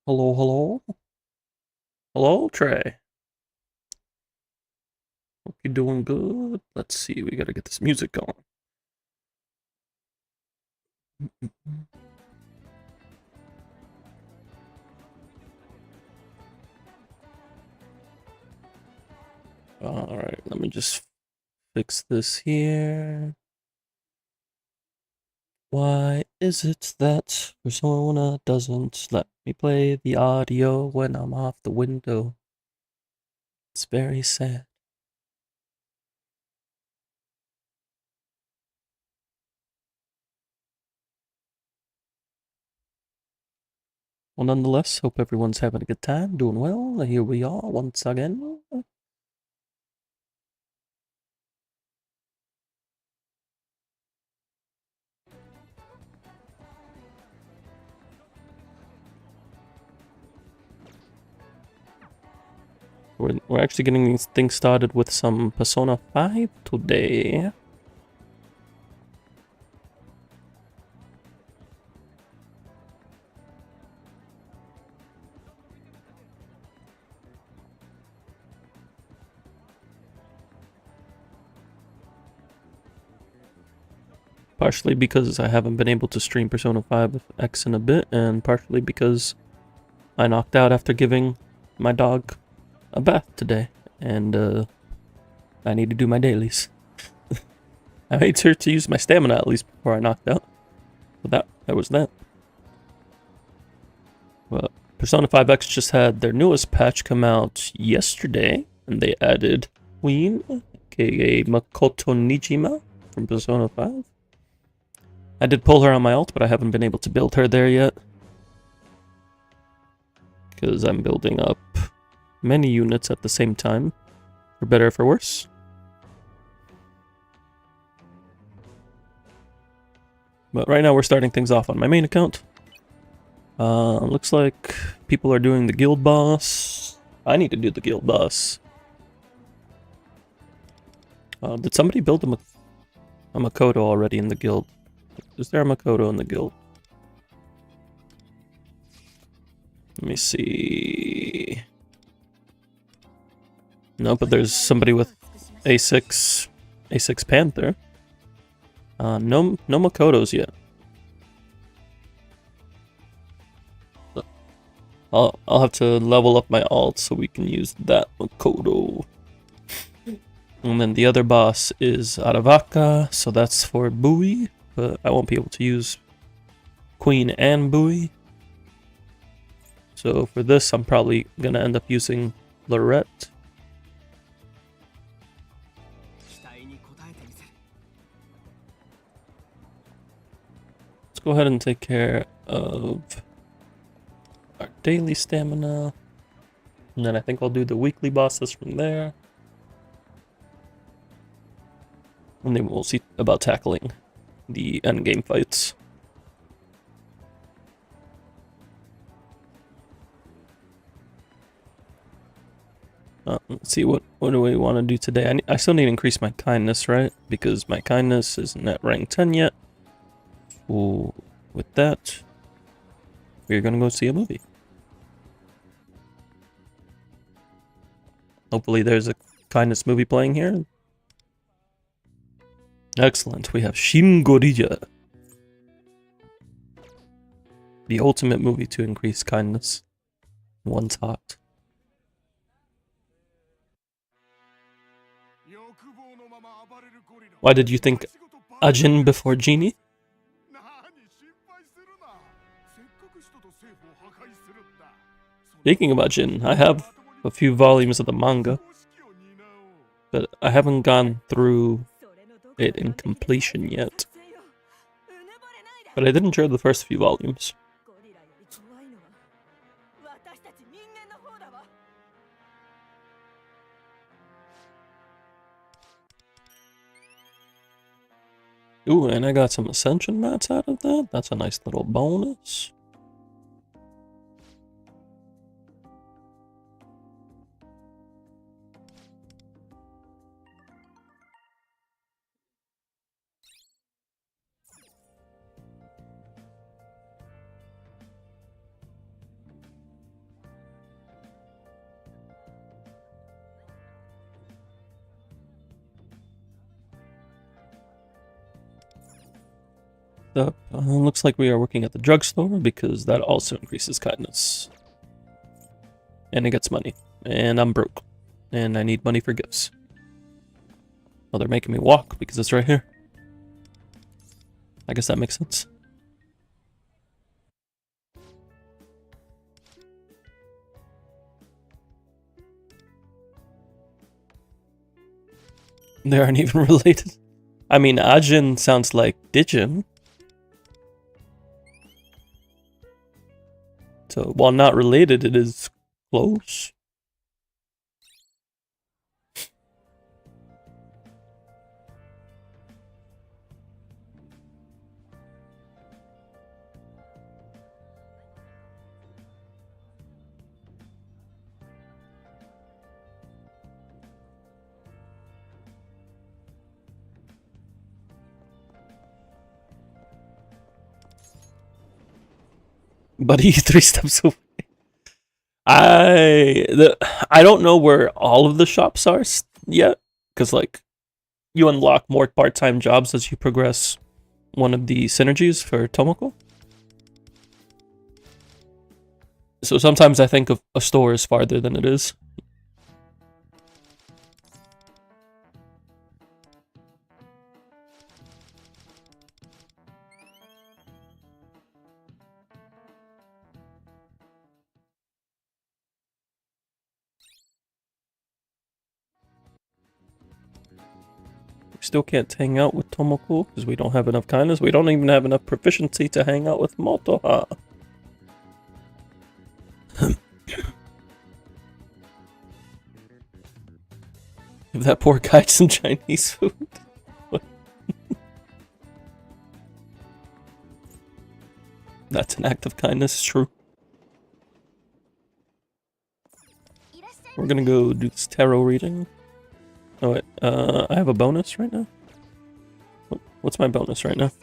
Hello, hello? Hello, Trey. Hope you're doing good. Let's see, we gotta get this music going. Alright, let me just fix this here. Why is it that Persona doesn't let me play the audio when I'm off the window? It's very sad. Well, nonetheless, hope everyone's having a good time, doing well. Here we are once again. We're actually getting these things started with some Persona 5 today. Partially because I haven't been able to stream Persona 5X in a bit, and partially because I knocked out after giving my dog a bath today, and I need to do my dailies. I made sure to use my stamina at least before I knocked out. But that was that. Well, Persona 5X just had their newest patch come out yesterday, and they added Queen, aka Makoto Nijima from Persona 5. I did pull her on my ult, but I haven't been able to build her there yet. Because I'm building up many units at the same time, for better or for worse. But right now we're starting things off on my main account. Looks like people are doing the guild boss. I need to do the guild boss. Did somebody build a Makoto already in the guild? Is there a Makoto in the guild? Let me see. No, but there's somebody with A6 Panther. No Makotos yet. I'll have to level up my alt so we can use that Makoto. And then the other boss is Aravaka, so that's for Bui, but I won't be able to use Queen and Bui. So for this, I'm probably gonna end up using Lorette. Let's go ahead and take care of our daily stamina. And then I think I'll do the weekly bosses from there. And then we'll see about tackling the endgame fights. Let's see, what do we want to do today? I still need to increase my kindness, right? Because my kindness isn't at rank 10 yet. So with that, we're gonna go see a movie. Hopefully there's a kindness movie playing here. Excellent, we have Shin Gorilla. The ultimate movie to increase kindness. One's hot. Why did you think Ajin before Genie? Speaking about Jin, I have a few volumes of the manga, but I haven't gone through it in completion yet. But I did enjoy the first few volumes. Ooh, and I got some ascension mats out of that. That's a nice little bonus. up. Looks like we are working at the drugstore because that also increases kindness. And it gets money. And I'm broke. And I need money for gifts. Well, they're making me walk because it's right here. I guess that makes sense. They aren't even related. I mean, Ajin sounds like Dijin. So, while not related, it is close. Buddy, 3 steps away. I don't know where all of the shops are yet, because like you unlock more part-time jobs as you progress one of the synergies for Tomoko. So sometimes I think of a store is farther than it is. Still can't hang out with Tomoko because we don't have enough kindness. We don't even have enough proficiency to hang out with Motoha. Give that poor guy some Chinese food. That's an act of kindness, true. We're gonna go do this tarot reading. Oh wait, I have a bonus right now? What's my bonus right now?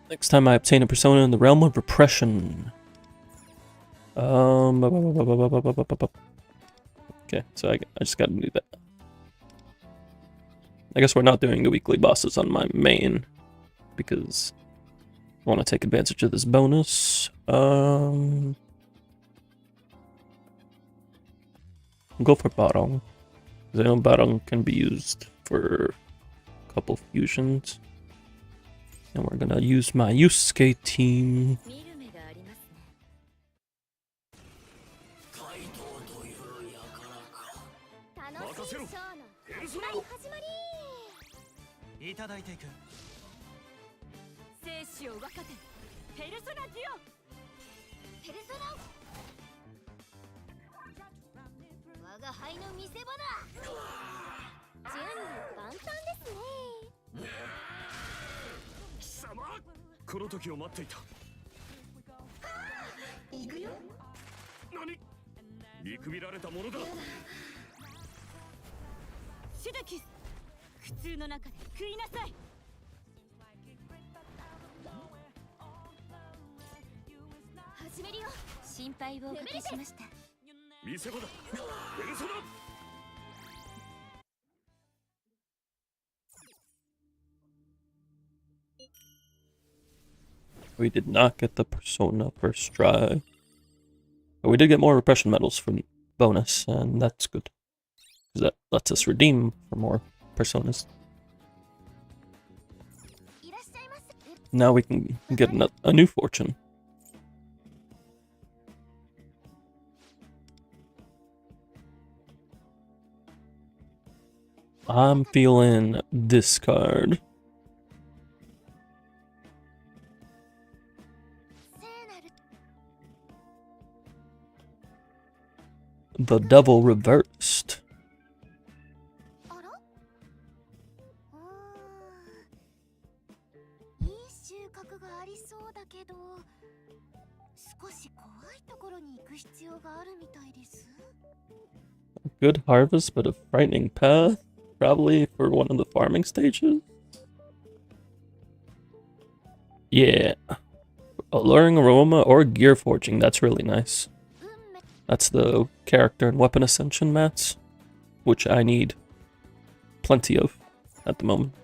Next time I obtain a persona in the realm of repression. Okay, so I just gotta do that. I guess we're not doing the weekly bosses on my main, because I want to take advantage of this bonus. Go for Barong. Because I know Barong can be used for a couple fusions. And we're gonna use my Yusuke team. We did not get the persona first try. But we did get more repression medals from bonus, and that's good. Because that lets us redeem for more personas. Now we can get a new fortune. I'm feeling this card. The Devil Reversed. A good harvest, but a frightening path. Probably for one of the farming stages. Yeah. Alluring aroma or gear forging. That's really nice. That's the character and weapon ascension mats, which I need plenty of at the moment.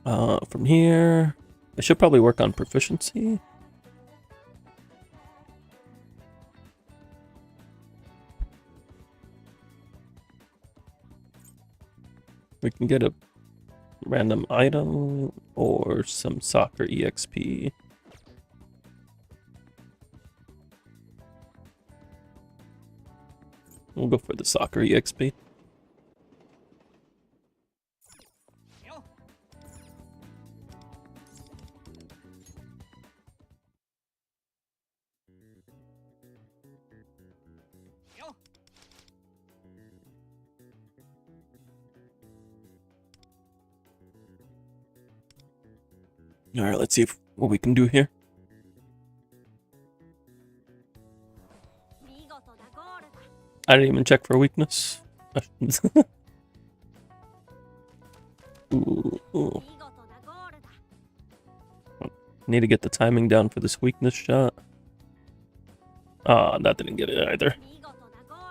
From here, I should probably work on proficiency. We can get a random item or some soccer EXP. We'll go for the soccer EXP. Alright, let's see what we can do here. I didn't even check for weakness. Ooh. Need to get the timing down for this weakness shot. Ah, that didn't get it either.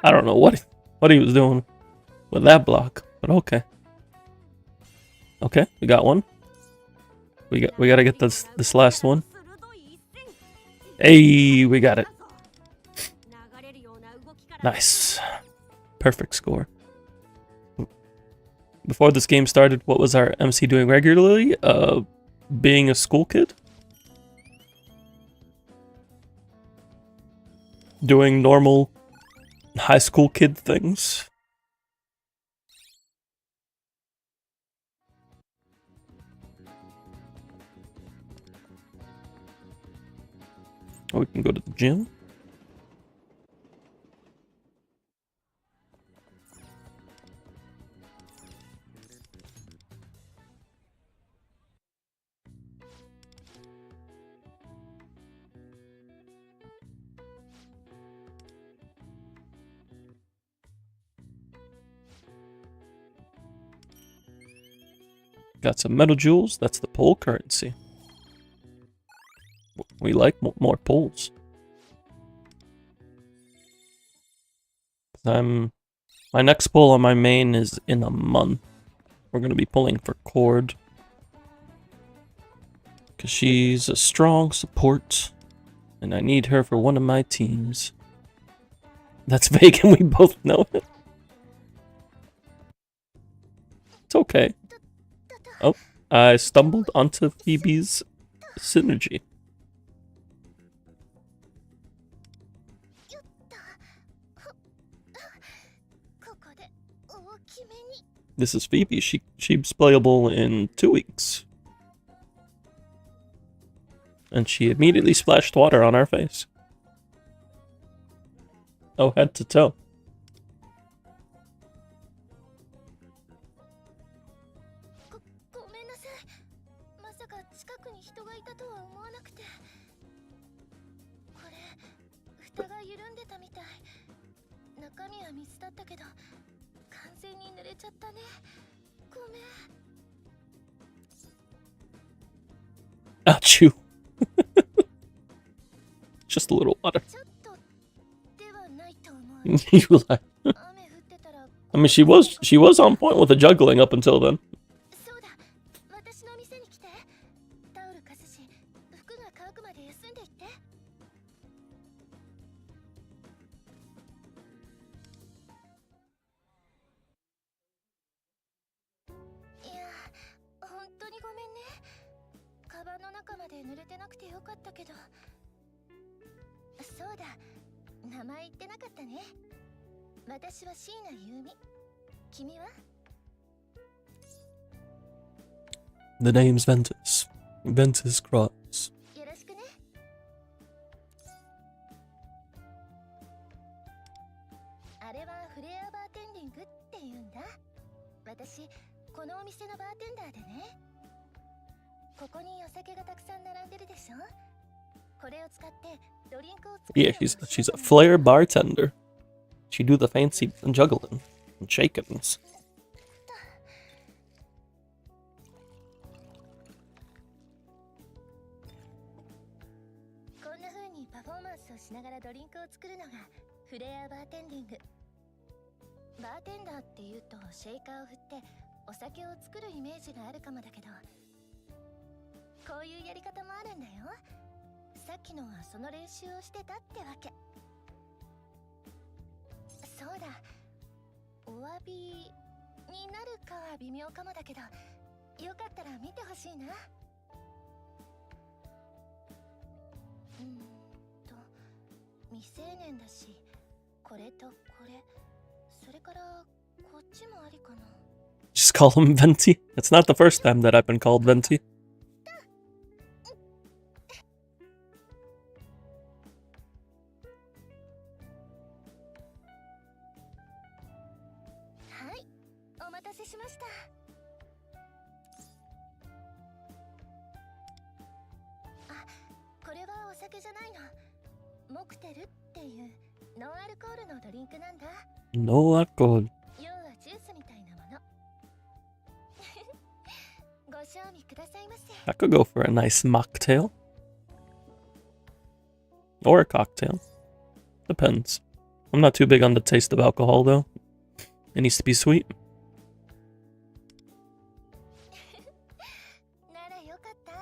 I don't know what he was doing with that block, but okay. Okay, we got one. We gotta get this last one. Hey, we got it. Nice. Perfect score. Before this game started, what was our MC doing regularly? Being a school kid? Doing normal high school kid things. Oh, we can go to the gym. Got some metal jewels. That's the pole currency. We like more poles. My next pull on my main is in a month. We're gonna be pulling for Cord. Cause she's a strong support. And I need her for one of my teams. That's vague and we both know it. It's okay. Oh, I stumbled onto Phoebe's synergy. This is Phoebe. She's playable in 2 weeks. And she immediately splashed water on our face. Oh, head to toe. Achoo. Just a little water. You lie. I mean, she was on point with the juggling up until then. The name's Ventus. Ventus Cross. Yeah, she's a flair bartender. She do the fancy juggling and shakings. こういうやり方もあるんだよ。さっきのはその練習をしてたってわけ。そうだ、お詫びになるかは微妙かもだけど、よかったら見てほしいな。未成年だし、これとこれ、それからこっちもありかな。Just call him Venti. It's not the first time that I've been called Venti. はい、お待たせしました。あ、これはお酒じゃないの。モクテルっていうノンアルコールのドリンクなんだ。No alcohol. 要はジュースみたいなもの。ご賞味くださいませ。I could go for a nice mocktail. Or a cocktail. Depends. I'm not too big on the taste of alcohol, though. It needs to be sweet. ならよかった。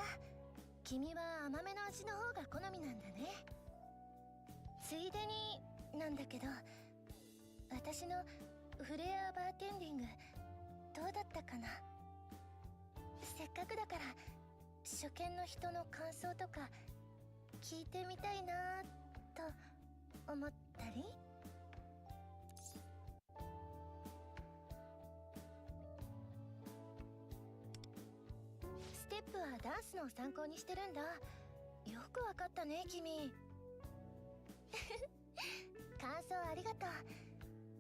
君は甘めの味の方が好みなんだね。ついでになんだけど、私のフレアバーテンディングどうだったかな。せっかくだから初見の人の感想とか聞いてみたいなと思ったり。ステップはダンスの参考にしてるんだ。よくわかったね、君。感想ありがとう。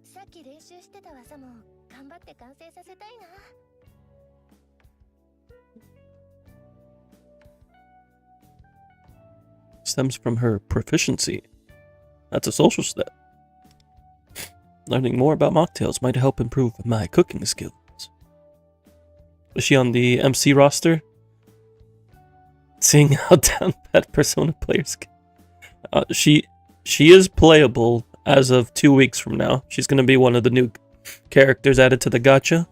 さっき練習してた技も頑張って完成させたいな。Stems from her proficiency. That's a social step. Learning more about mocktails might help improve my cooking skills. Is she on the MC roster? Seeing how down bad Persona players get. She is playable as of 2 weeks from now. She's gonna be one of the new characters added to the gacha.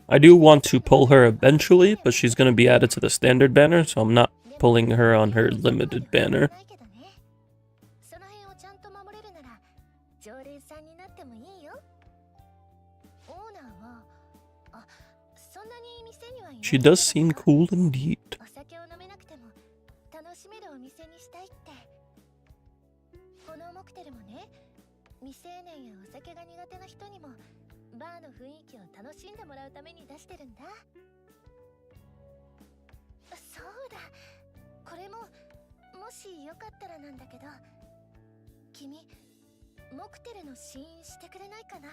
I do want to pull her eventually, but she's going to be added to the standard banner, so I'm not pulling her on her limited banner. She does seem cool indeed. 未成年やお酒が苦手な人にもバーの雰囲気を楽しんでもらうために出してるんだ。そうだ、これももしよかったらなんだけど、君モクテルの試飲してくれないかな。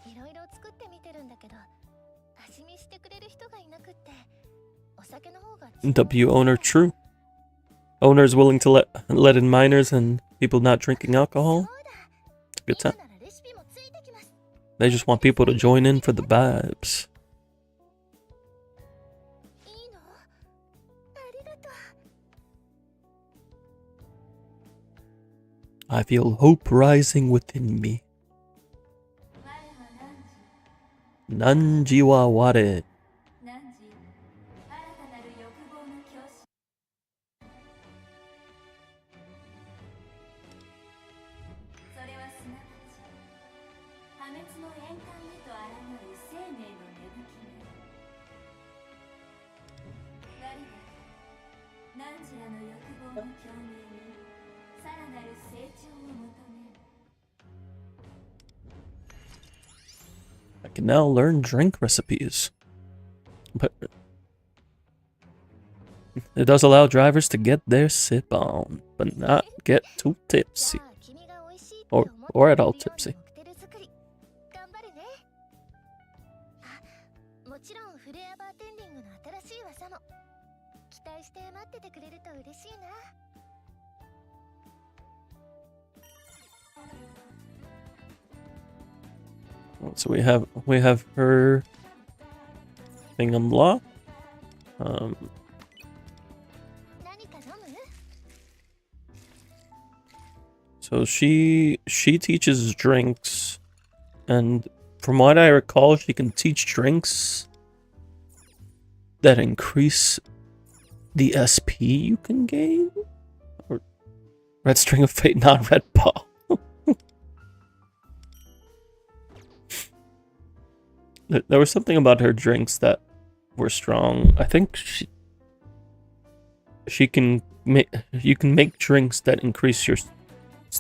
いろいろ作ってみてるんだけど、味見してくれる人がいなくって、お酒の方が。W owner true. Owner is willing to let in minors and people not drinking alcohol. It's a good time. They just want people to join in for the vibes. I feel hope rising within me. Nanji wa ware. I can now learn drink recipes. But it does allow drivers to get their sip on, but not get too tipsy. Or at all tipsy. So we have her thing unlocked. 何か飲む？ So she teaches drinks, and from what I recall, she can teach drinks that increase the SP you can gain. Or Red String of Fate, not Red Paw. There was something about her drinks that were strong. I think she can make, you can make drinks that increase your,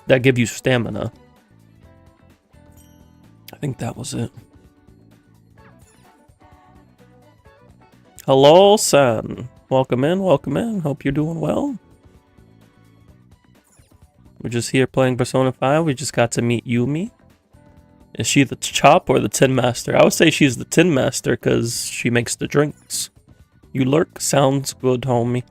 that give you stamina. I think that was it. Hello, San. Welcome in, welcome in. Hope you're doing well. We're just here playing Persona 5. We just got to meet Yumi. Is she the chop or the tin master? I would say she's the tin master because she makes the drinks. You lurk? Sounds good, homie.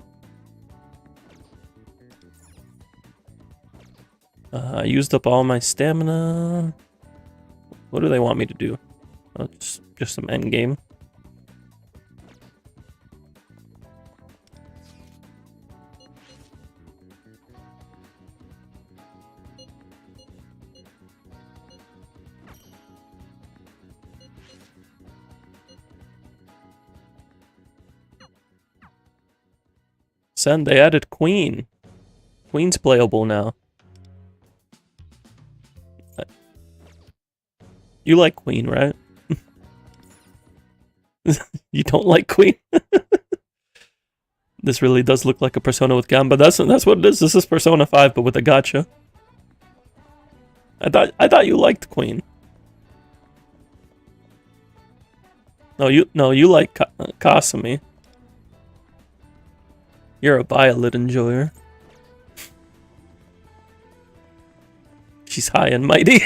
I used up all my stamina. What do they want me to do? Just some endgame. Sen, they added Queen. Queen's playable now. You like Queen, right? You don't like Queen? This really does look like a Persona with Gamba. That's what it is. This is Persona 5, but with a gacha. I thought you liked Queen. No, you like Kasumi. You're a Violet enjoyer. She's high and mighty.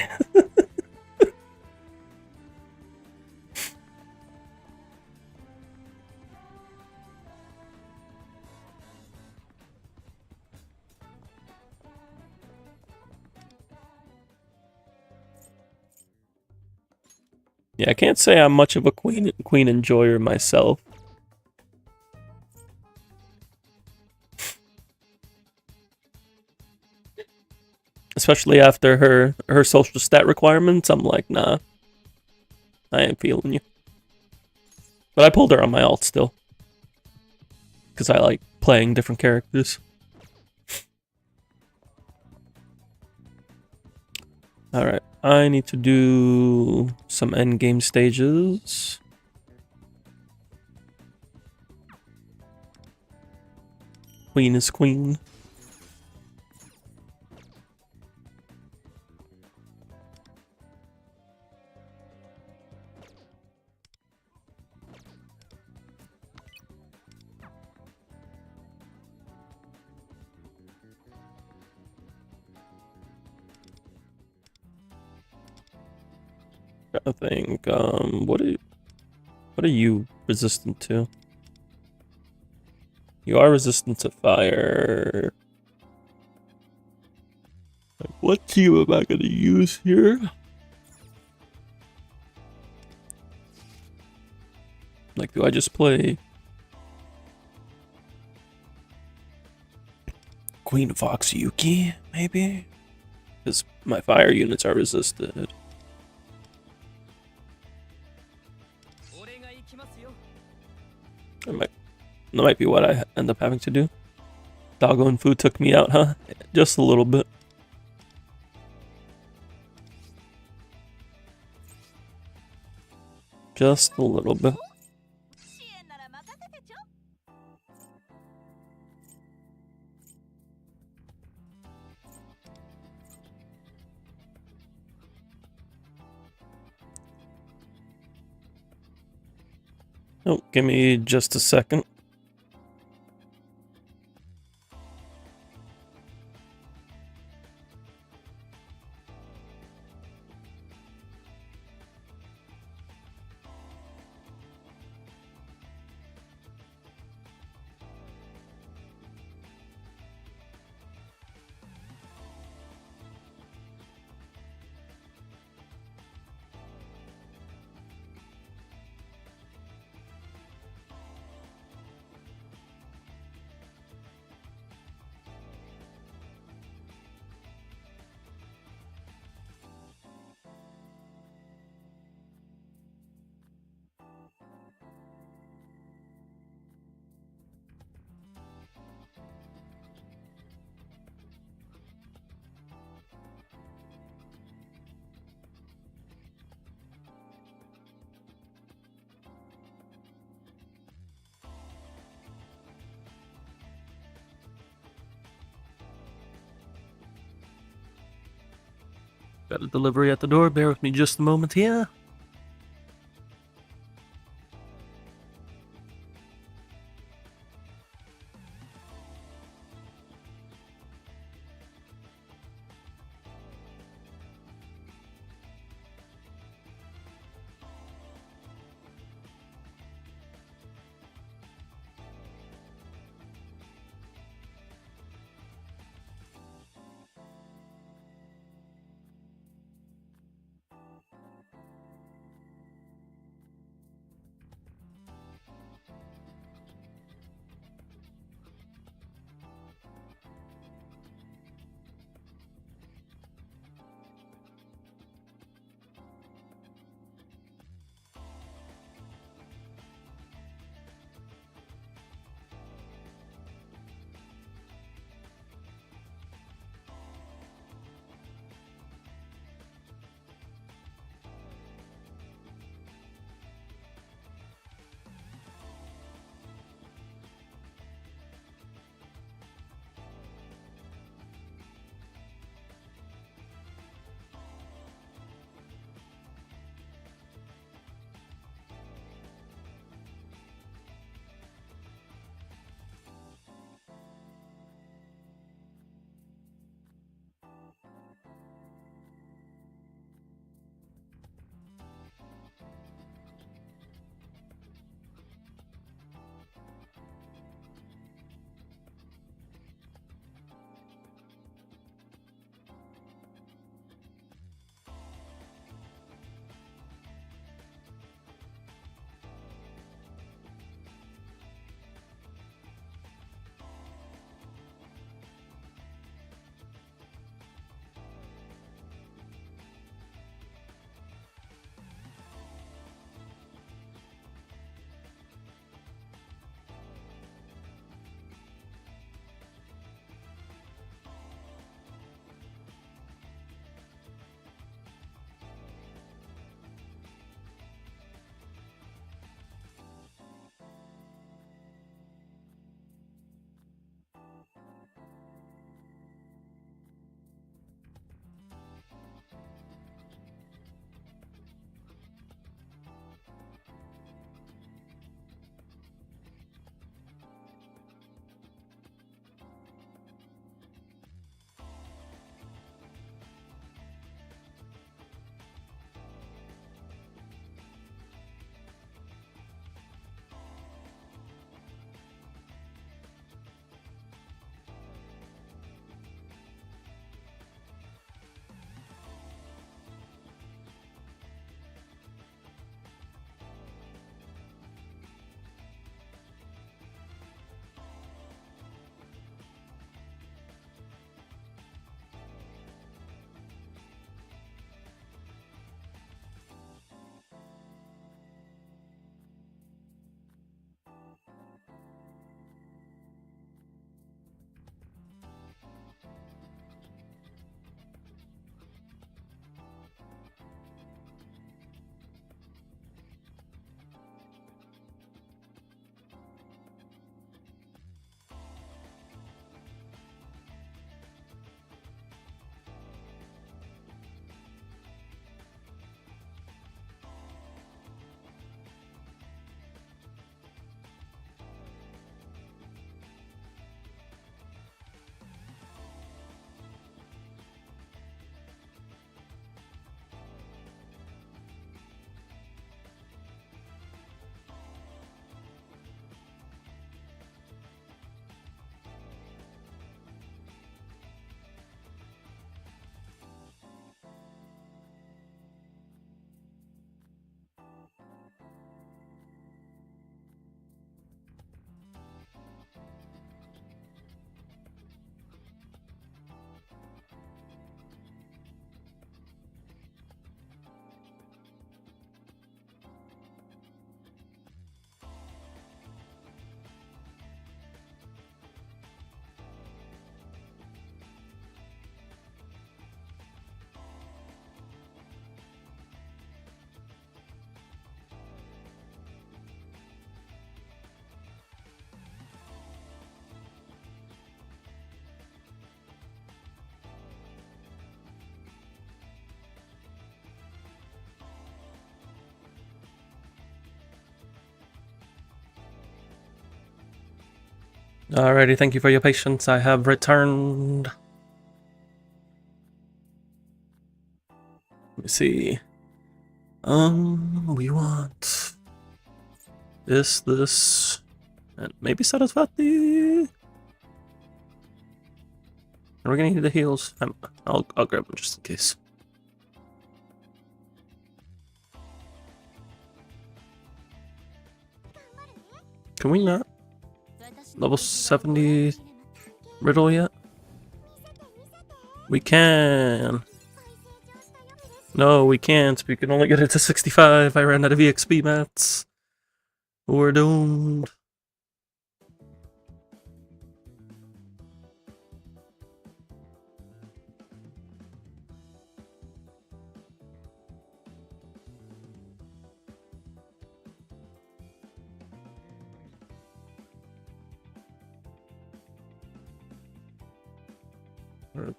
Yeah, I can't say I'm much of a Queen enjoyer myself. Especially after her social stat requirements, I'm like, nah. I ain't feeling you. But I pulled her on my alt still. Because I like playing different characters. Alright, I need to do some endgame stages. Queen is queen. I think, what are you resistant to? You are resistant to fire. Like, what team am I gonna use here? Like, do I just play Queen Fox Yuki, maybe? Because my fire units are resisted. That might be what I end up having to do. Doggo and food took me out, huh? Just a little bit. Just a little bit. Oh, give me just a second. Got a delivery at the door. Bear with me just a moment here. Alrighty, thank you for your patience. I have returned. Let me see. We want this, and maybe Sarasvati. And we're gonna need the heals. I'll grab them just in case. Can we not level 70 riddle yet? We can. No, we can't. We can only get it to 65. I ran out of EXP mats. We're doomed.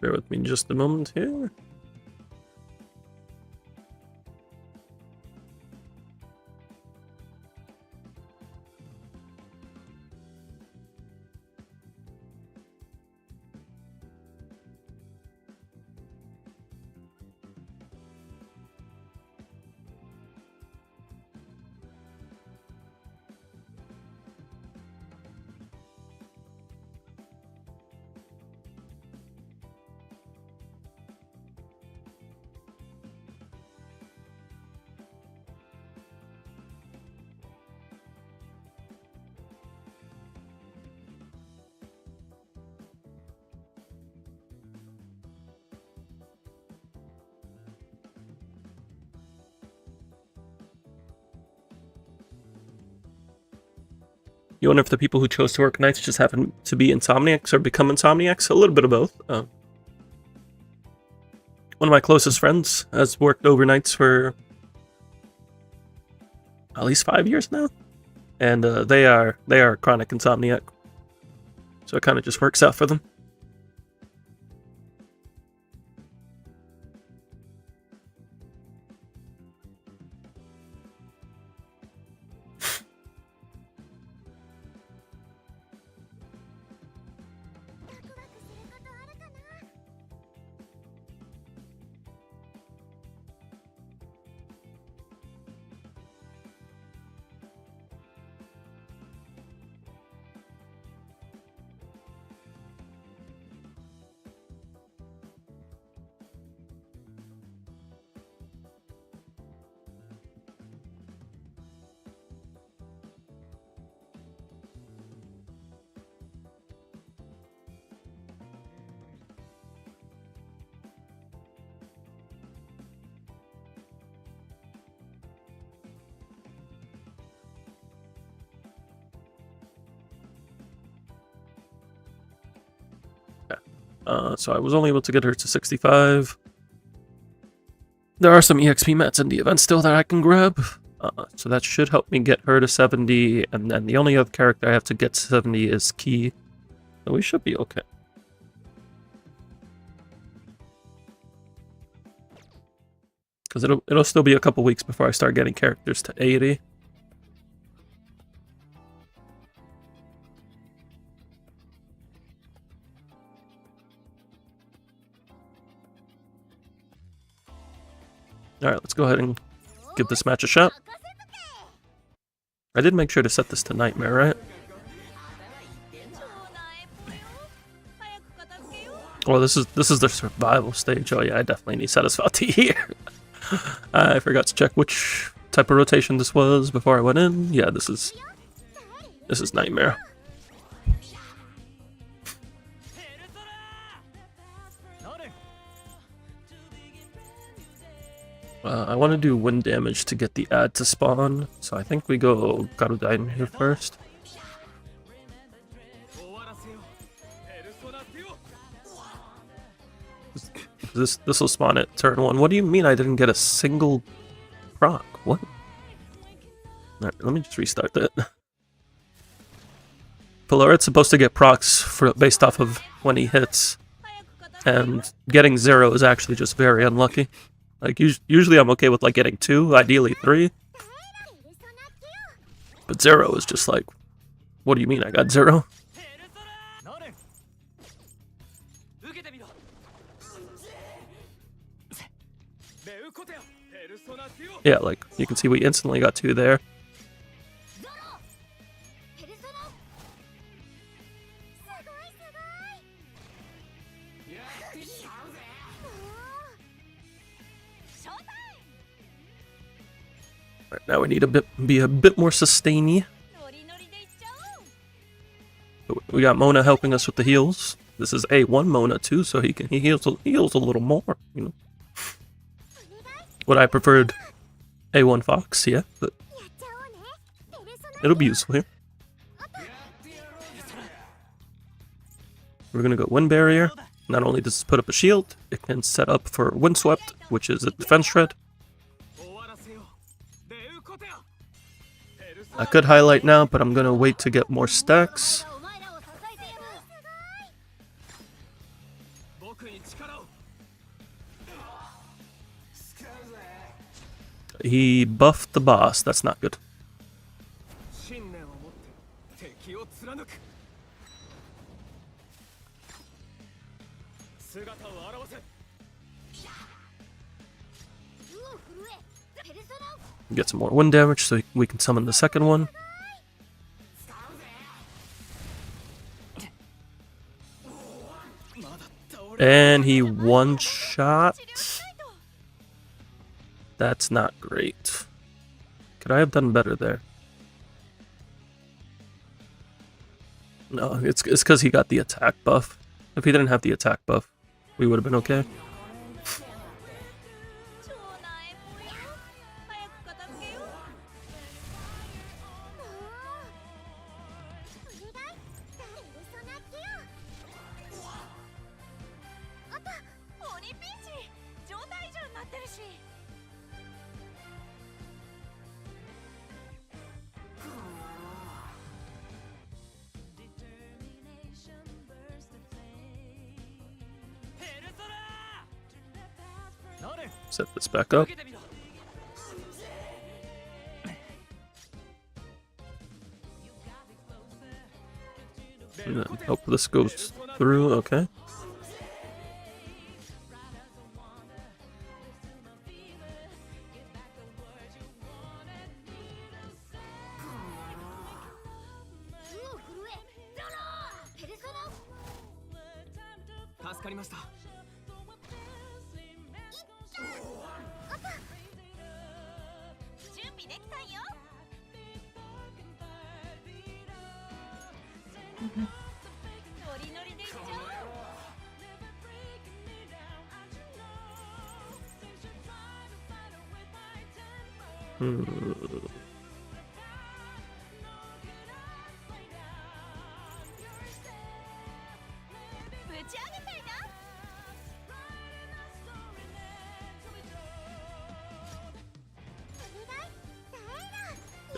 Bear with me just a moment here. You wonder if the people who chose to work nights just happen to be insomniacs or become insomniacs? A little bit of both. One of my closest friends has worked overnights for at least 5 years now, and they are chronic insomniac, so it kind of just works out for them. So I was only able to get her to 65. There are some EXP mats in the event still that I can grab, so that should help me get her to 70, and then the only other character I have to get to 70 is Key, so we should be okay. Because it'll still be a couple weeks before I start getting characters to 80. Alright, let's go ahead and give this match a shot. I did make sure to set this to Nightmare, right? Well, this is the survival stage. Oh yeah, I definitely need Sarasvati here. I forgot to check which type of rotation this was before I went in. Yeah, this is Nightmare. I want to do wind damage to get the ad to spawn, so I think we go Garudain here first. This will spawn at turn 1. What do you mean I didn't get a single proc? What? Alright, let me just restart that. Pillaret's supposed to get procs based off of when he hits, and getting 0 is actually just very unlucky. Like, usually I'm okay with, like, getting 2, ideally 3. But 0 is just like, what do you mean I got 0? Yeah, like, you can see we instantly got 2 there. Right, now we need be a bit more sustainy. We got Mona helping us with the heals. This is A1 Mona too, so he heals a little more, you know. What I preferred A1 Fox, yeah, but it'll be useful here. We're gonna go Wind Barrier. Not only does this put up a shield, it can set up for Windswept, which is a defense shred. I could highlight now, but I'm gonna wait to get more stacks. He buffed the boss, that's not good. Get some more wind damage so we can summon the second one. And he one-shot. That's not great. Could I have done better there? No, it's because he got the attack buff. If he didn't have the attack buff, we would have been okay. Set this back up. And then hope this goes through, okay.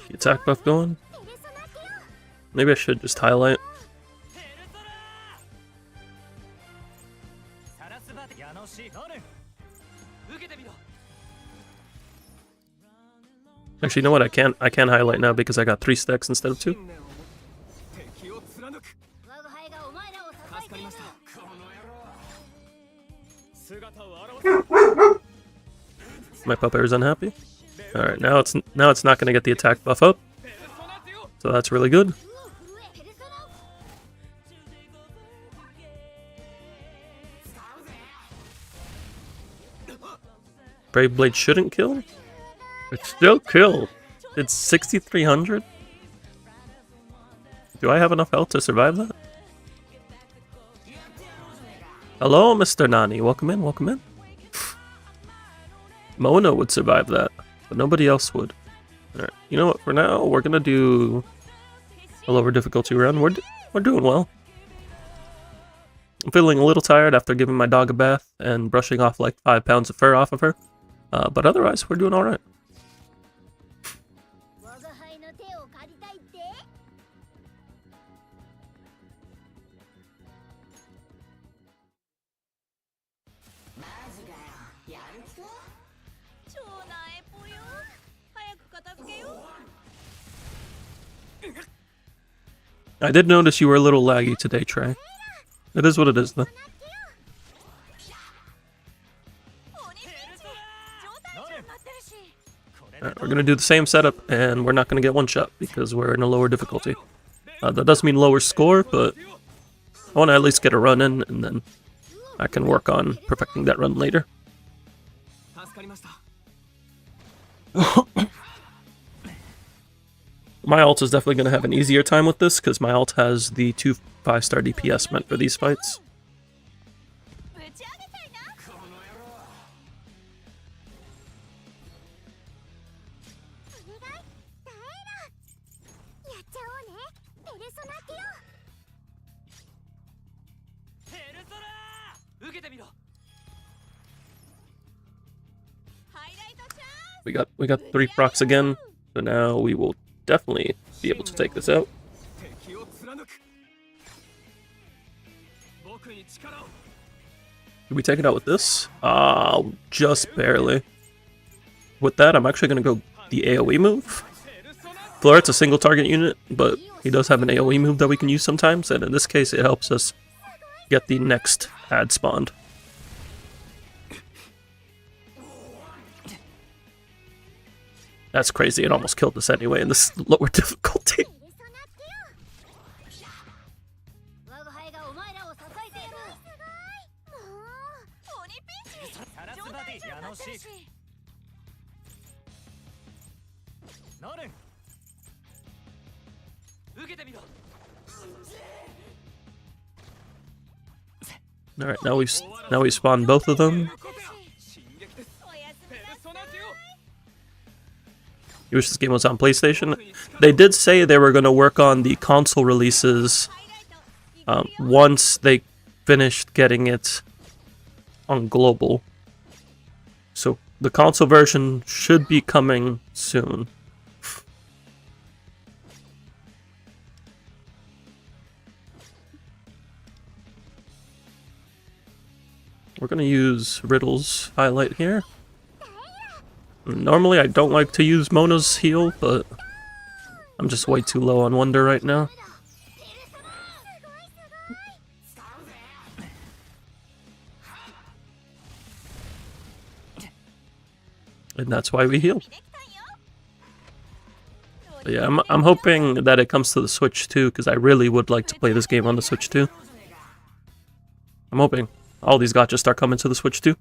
The attack buff going. Maybe I should just highlight. Actually, you know what? I can highlight now because I got 3 stacks instead of 2. My pupper's unhappy. All right, now it's not going to get the attack buff up, so that's really good. Brave Blade shouldn't kill. It still killed. It's 6,300. Do I have enough health to survive that? Hello, Mr. Nani. Welcome in. Welcome in. Mona would survive that, but nobody else would. Alright, you know what? For now, we're gonna do a lower difficulty round. We're doing well. I'm feeling a little tired after giving my dog a bath and brushing off like 5 pounds of fur off of her. But otherwise, we're doing alright. I did notice you were a little laggy today, Trey. It is what it is, though. Alright, we're gonna do the same setup, and we're not gonna get one shot because we're in a lower difficulty. That does mean lower score, but I want to at least get a run in, and then I can work on perfecting that run later. My ult is definitely going to have an easier time with this, because my ult has the 2 5-star DPS meant for these fights. We got 3 procs again, so now we will definitely be able to take this out. Did we take it out with this? Just barely. With that, I'm actually going to go the AoE move. Floret's a single target unit, but he does have an AoE move that we can use sometimes, and in this case it helps us get the next ad spawned. That's crazy, it almost killed us anyway in this lower difficulty. Alright, now we spawn both of them. You wish this game was on PlayStation? They did say they were going to work on the console releases once they finished getting it on global. So the console version should be coming soon. We're going to use Riddle's highlight here. Normally I don't like to use Mona's heal, but I'm just way too low on Wonder right now. And that's why we heal. But yeah, I'm hoping that it comes to the Switch too, because I really would like to play this game on the Switch too. I'm hoping all these gotchas start coming to the Switch too.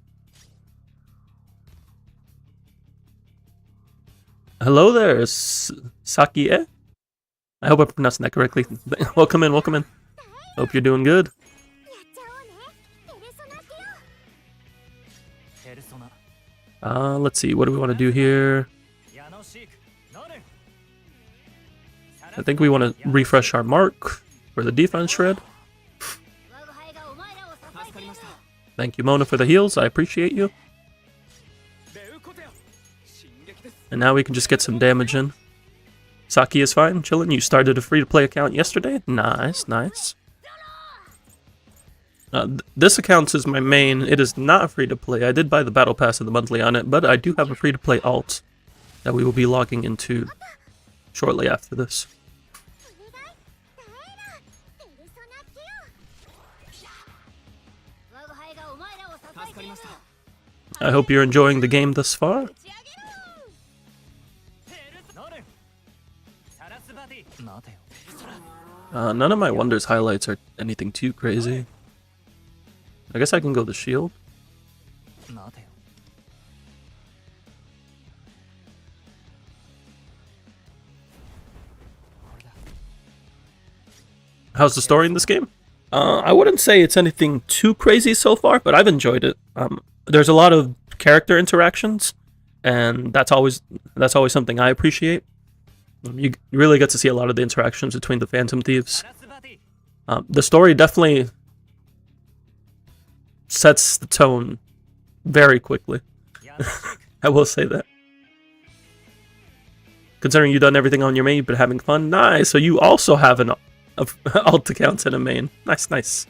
Hello there, Saki-e? I hope I'm pronouncing that correctly. Welcome in, welcome in. Hope you're doing good. Let's see, what do we want to do here? I think we want to refresh our mark for the defense shred. Thank you, Mona, for the heals. I appreciate you. And now we can just get some damage in. Saki is fine, chilling. You started a free-to-play account yesterday? Nice, nice. This account is my main. It is not free-to-play. I did buy the Battle Pass and the monthly on it, but I do have a free-to-play alt that we will be logging into shortly after this. I hope you're enjoying the game thus far. None of my Wonders highlights are anything too crazy. I guess I can go the shield. How's the story in this game? I wouldn't say it's anything too crazy so far, but I've enjoyed it. There's a lot of character interactions, and that's always something I appreciate. You really get to see a lot of the interactions between the Phantom Thieves. The story definitely sets the tone very quickly. I will say that. Considering you've done everything on your main, you've been having fun. Nice. So you also have an alt account and a main. Nice, nice.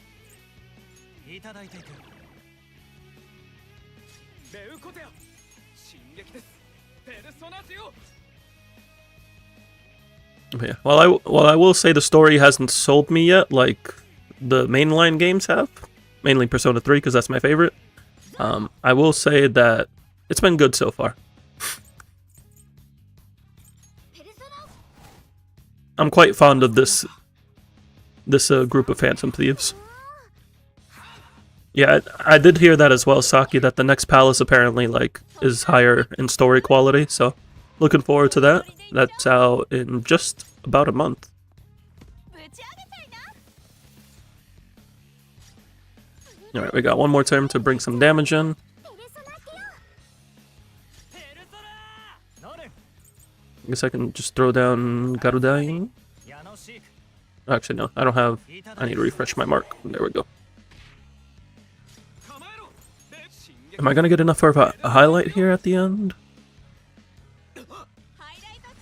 Yeah. Well, I will say the story hasn't sold me yet, like the mainline games have. Mainly Persona 3, because that's my favorite. I will say that it's been good so far. I'm quite fond of this group of Phantom Thieves. Yeah, I did hear that as well, Saki, that the next palace apparently like is higher in story quality, so looking forward to that. That's out in just about a month. Alright, we got one more turn to bring some damage in. I guess I can just throw down Garudain. Actually, no, I don't have... I need to refresh my mark. There we go. Am I gonna get enough for a highlight here at the end?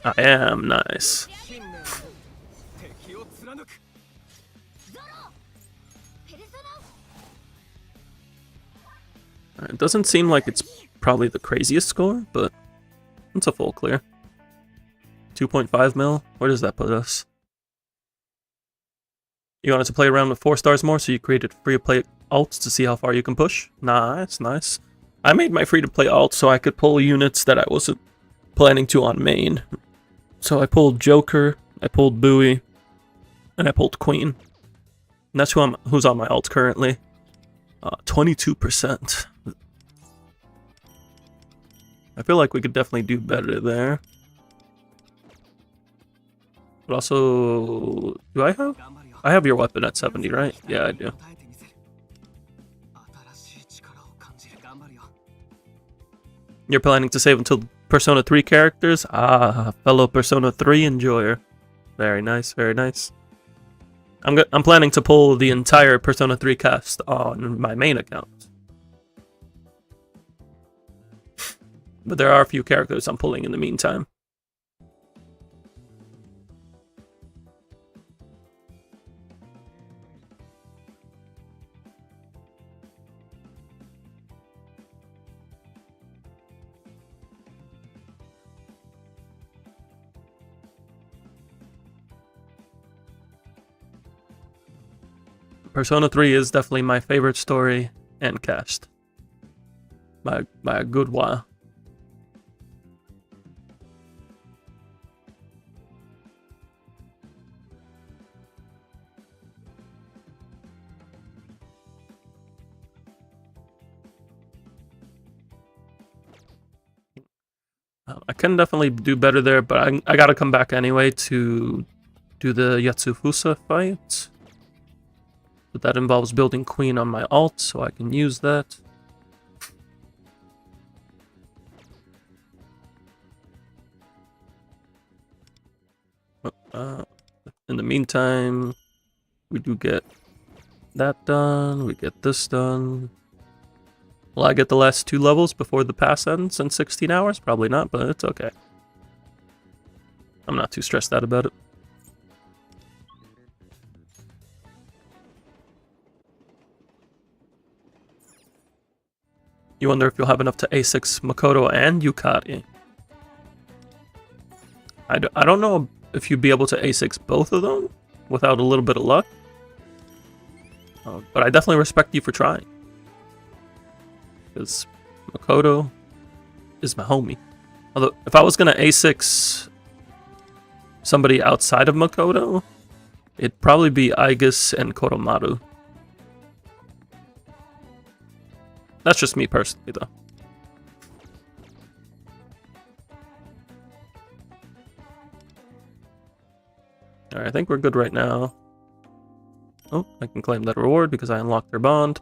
I am. Nice. It doesn't seem like it's probably the craziest score, but it's a full clear. 2.5 mil? Where does that put us? You wanted to play around with 4 stars more, so you created free-to-play alts to see how far you can push? Nice, nice. I made my free-to-play alt so I could pull units that I wasn't planning to on main. So I pulled Joker, I pulled Bowie, and I pulled Queen. And that's who's on my alt currently. 22%. I feel like we could definitely do better there. But also, do I have? I have your weapon at 70, right? Yeah, I do. You're planning to save until Persona 3 characters? Ah, fellow Persona 3 enjoyer. Very nice, very nice. I'm planning to pull the entire Persona 3 cast on my main account. But there are a few characters I'm pulling in the meantime. Persona 3 is definitely my favorite story and cast. By a good while. I can definitely do better there, but I gotta come back anyway to do the Yatsufusa fight. But that involves building Queen on my alt, so I can use that. In the meantime, we do get that done, we get this done. Will I get the last 2 levels before the pass ends in 16 hours? Probably not, but it's okay. I'm not too stressed out about it. You wonder if you'll have enough to A6 Makoto and Yukari. I don't know if you'd be able to A6 both of them without a little bit of luck. But I definitely respect you for trying. Because Makoto is my homie. Although, if I was going to A6 somebody outside of Makoto, it'd probably be Aigis and Koromaru. That's just me personally, though. Alright, I think we're good right now. Oh, I can claim that reward because I unlocked their bond.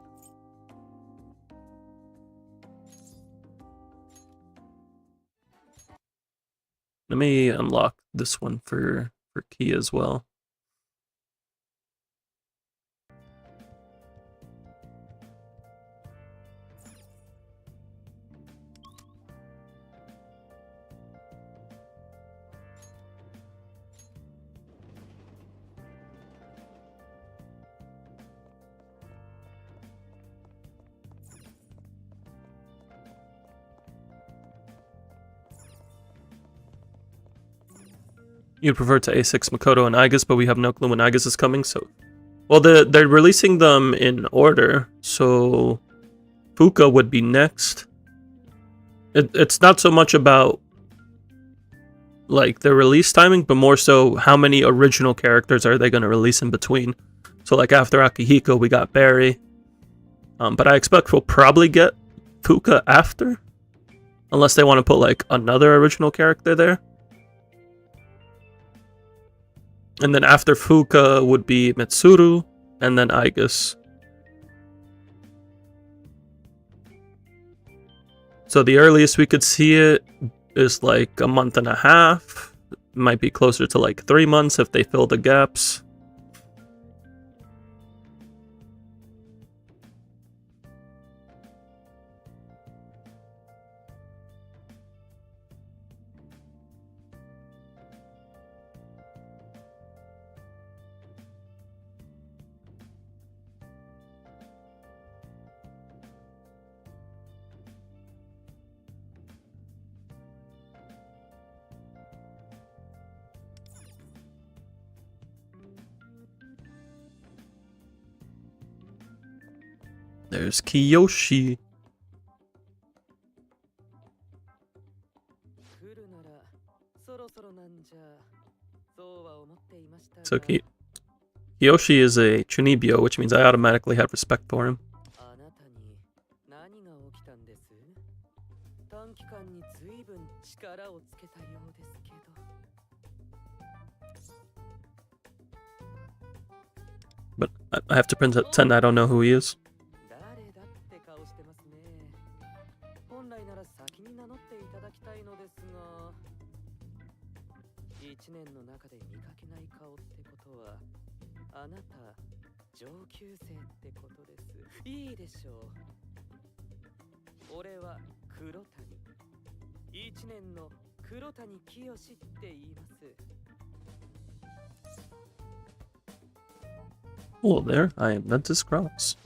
Let me unlock this one for key as well. You'd prefer to A6 Makoto and Aigis, but we have no clue when Aigis is coming, so... Well, they're releasing them in order, so... Fuka would be next. It's not so much about like their release timing, but more so how many original characters are they going to release in between. So like after Akihiko, we got Barry. But I expect we'll probably get Fuka after. Unless they want to put like another original character there. And then after Fuka would be Mitsuru, and then Aigus. So the earliest we could see it is like a month and a half. Might be closer to like 3 months if they fill the gaps. There's Kiyoshi. So Kiyoshi is a Chunibyo, which means I automatically have respect for him. But I have to pretend I don't know who he is. Hello there, I am Ventus Cross.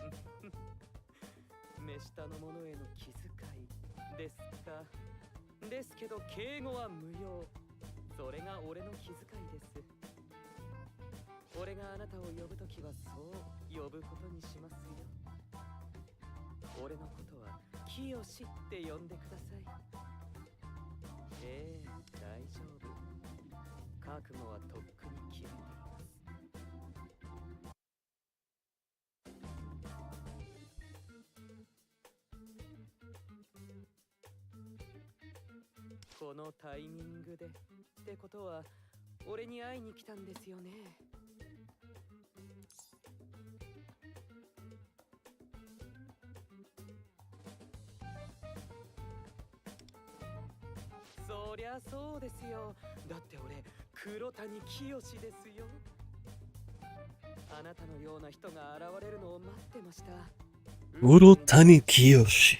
Kurotani Kiyoshi.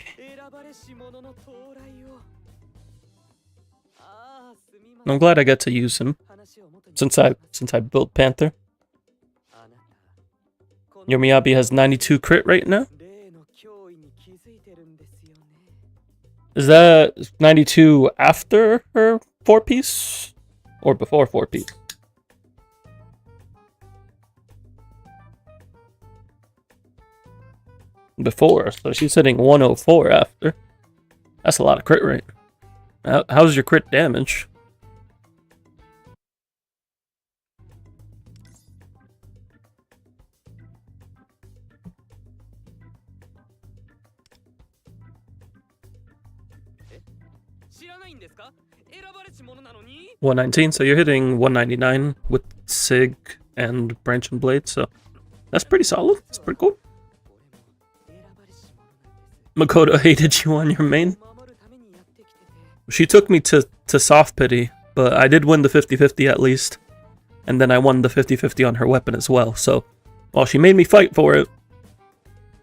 I'm glad I got to use him since I built Panther. Your Miyabi has 92 crit right now. Is that 92 after her 4-piece or before 4-piece? Before, so she's hitting 104 after. That's a lot of crit rate. How's your crit damage? $119, so you're hitting 199 with Sig and Branch and Blade, so that's pretty solid. That's pretty cool. Makoto hated you on your main. She took me to soft pity, but I did win the 50-50 at least. And then I won the 50-50 on her weapon as well, so while she made me fight for it,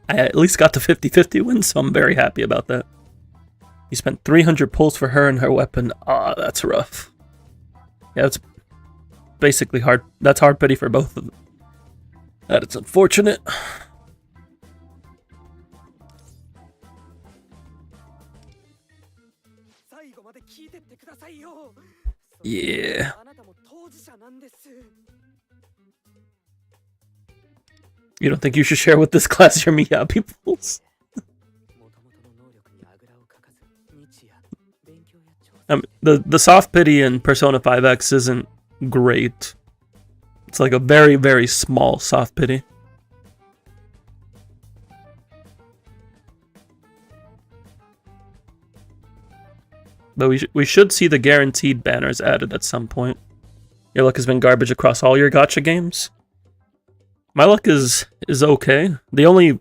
I at least got the 50-50 win, so I'm very happy about that. You spent 300 pulls for her and her weapon. Ah, that's rough. Yeah, it's basically hard. That's hard pity for both of them. That is unfortunate. Yeah. You don't think you should share with this class your Miyabi pulls? The soft pity in Persona 5X isn't great. It's like a very, very small soft pity. But we should see the guaranteed banners added at some point. Your luck has been garbage across all your gacha games. My luck is okay. The only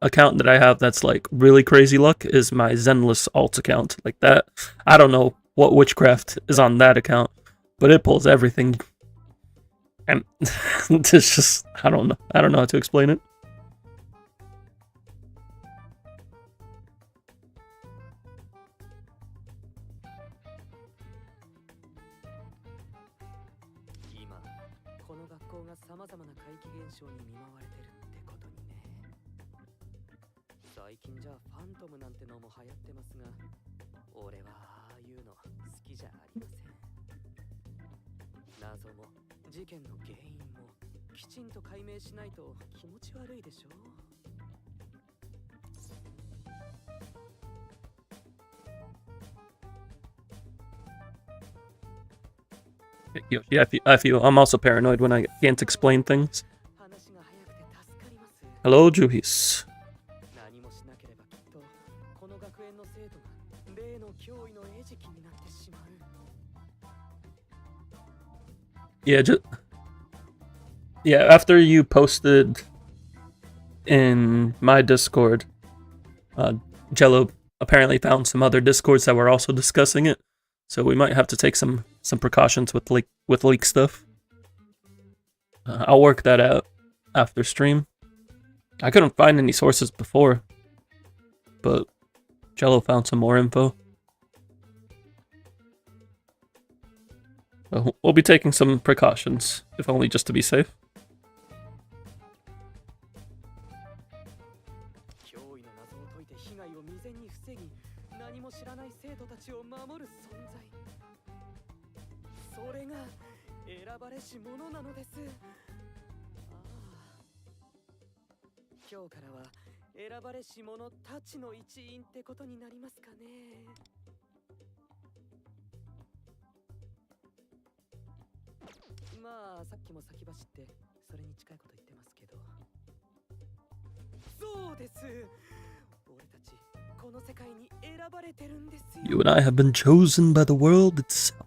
account that I have that's like really crazy luck is my Zenless alt account. Like that, I don't know what witchcraft is on that account, but it pulls everything. And it's just, I don't know how to explain it. Yeah, I feel I'm also paranoid when I can't explain things. Hello, Juhis. Yeah, after you posted in my Discord, Jello apparently found some other Discords that were also discussing it, so we might have to take some precautions with leak stuff. I'll work that out after stream. I couldn't find any sources before, but Jello found some more info. We'll be taking some precautions, if only just to be safe. You and I have been chosen by the world itself.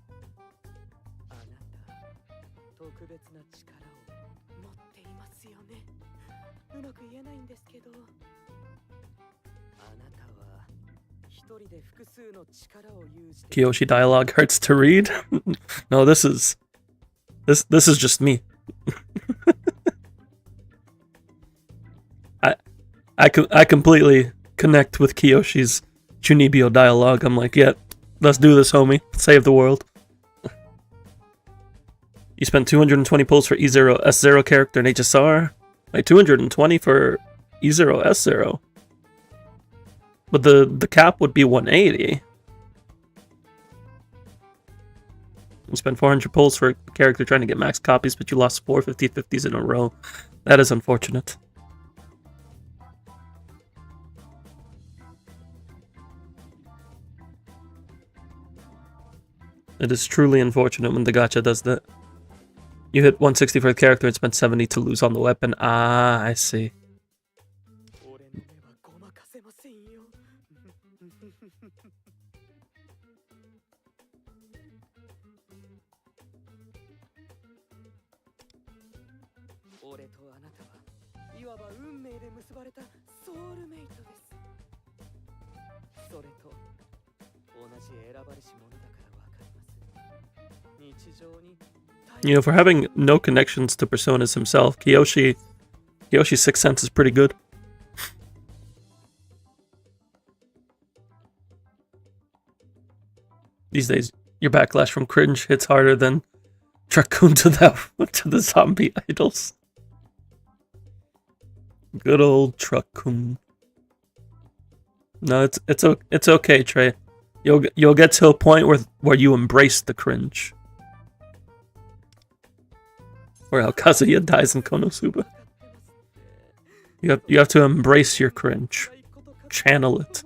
Kiyoshi dialogue hurts to read. No, this is just me. I completely connect with Kiyoshi's Chunibyo dialogue. I'm like, yeah, let's do this, homie. Save the world. You spent 220 pulls for E0 S0 character in HSR. Like 220 for E0 S0. But the cap would be 180. You spent 400 pulls for a character trying to get max copies, but you lost 4 50/50s in a row. That is unfortunate. It is truly unfortunate when the gacha does that. You hit 160 for a character and spent 70 to lose on the weapon. Ah, I see. You know, for having no connections to Personas himself, Kiyoshi's Sixth Sense is pretty good. These days, your backlash from cringe hits harder than Truck-kun to the zombie idols. Good old Truck-kun. No, it's okay, Trey. You'll get to a point where you embrace the cringe. Or how Kazuya dies in Konosuba. You have to embrace your cringe. Channel it.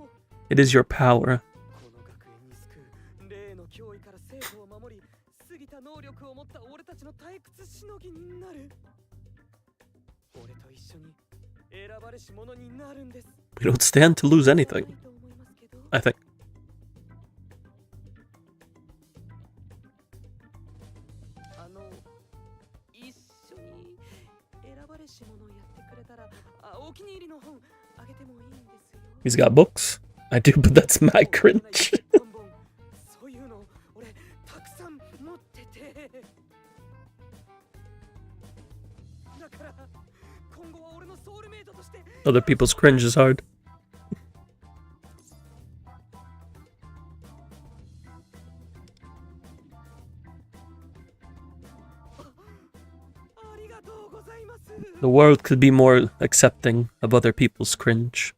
It is your power. We don't stand to lose anything, I think. He's got books. I do, but that's my cringe. Other people's cringe is hard. The world could be more accepting of other people's cringe.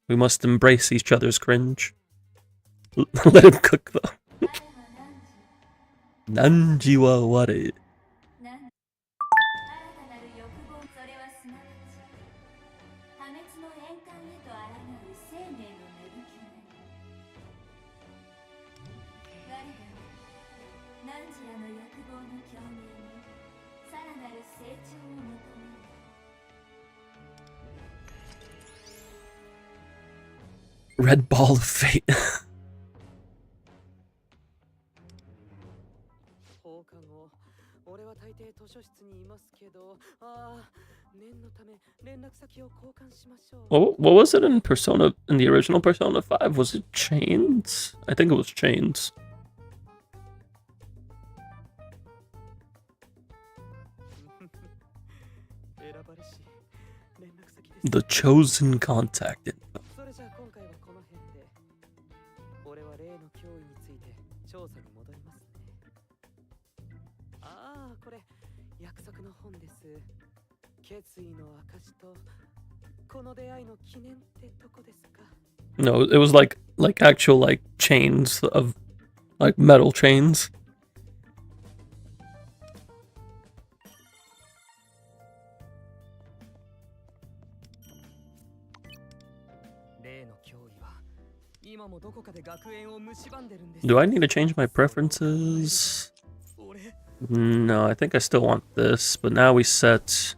We must embrace each other's cringe. Let him cook though. Nanji wa ware. Red ball of fate. What was it in Persona, in the original Persona 5? Was it chains? I think it was chains. The chosen contact info. No, it was like actual like chains of like metal chains. Do I need to change my preferences? No, I think I still want this, but now we set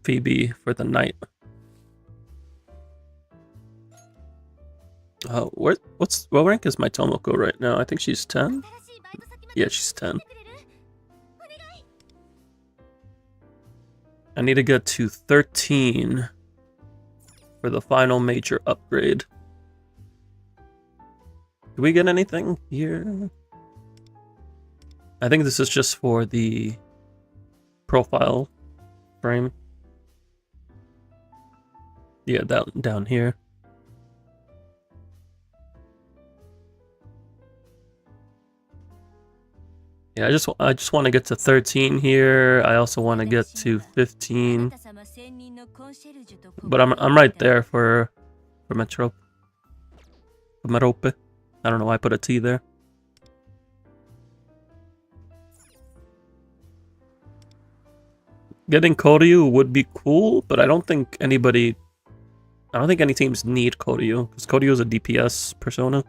Phoebe for the night. What rank is my Tomoko right now? I think she's 10? Yeah, she's 10. I need to get to 13 for the final major upgrade. Do we get anything here? I think this is just for the profile frame. Yeah, down here. Yeah, I just want to get to 13 here. I also want to get to 15. But I'm right there for Metrope. I don't know why I put a T there. Getting Koryu would be cool, but I don't think any teams need Koryu, because Koryu is a DPS persona.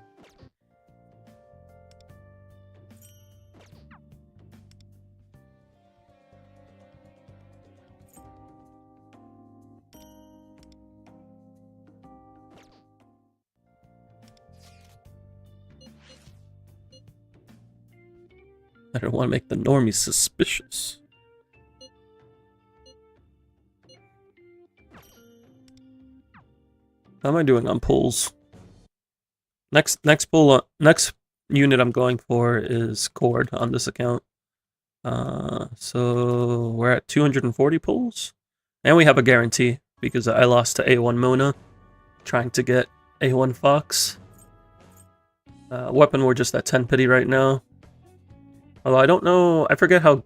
I don't want to make the normies suspicious. How am I doing on pulls? Next unit I'm going for is Cord on this account. So we're at 240 pulls, and we have a guarantee because I lost to A1 Mona trying to get A1 Fox. Weapon, we're just at 10 pity right now. Although I don't know, I forget how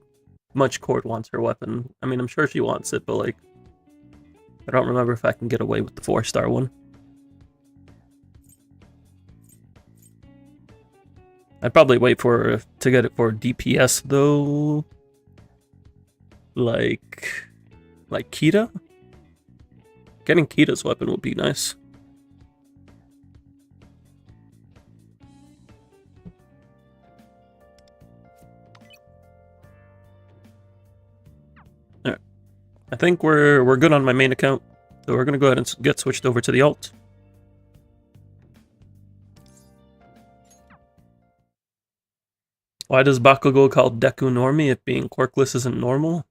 much Cord wants her weapon. I mean, I'm sure she wants it, but like, I don't remember if I can get away with the 4-star one. I'd probably wait to get it for DPS though. Like Kita? Getting Kita's weapon would be nice. I think we're good on my main account, so we're gonna go ahead and get switched over to the alt. Why does Bakugo call Deku normie if being quirkless isn't normal?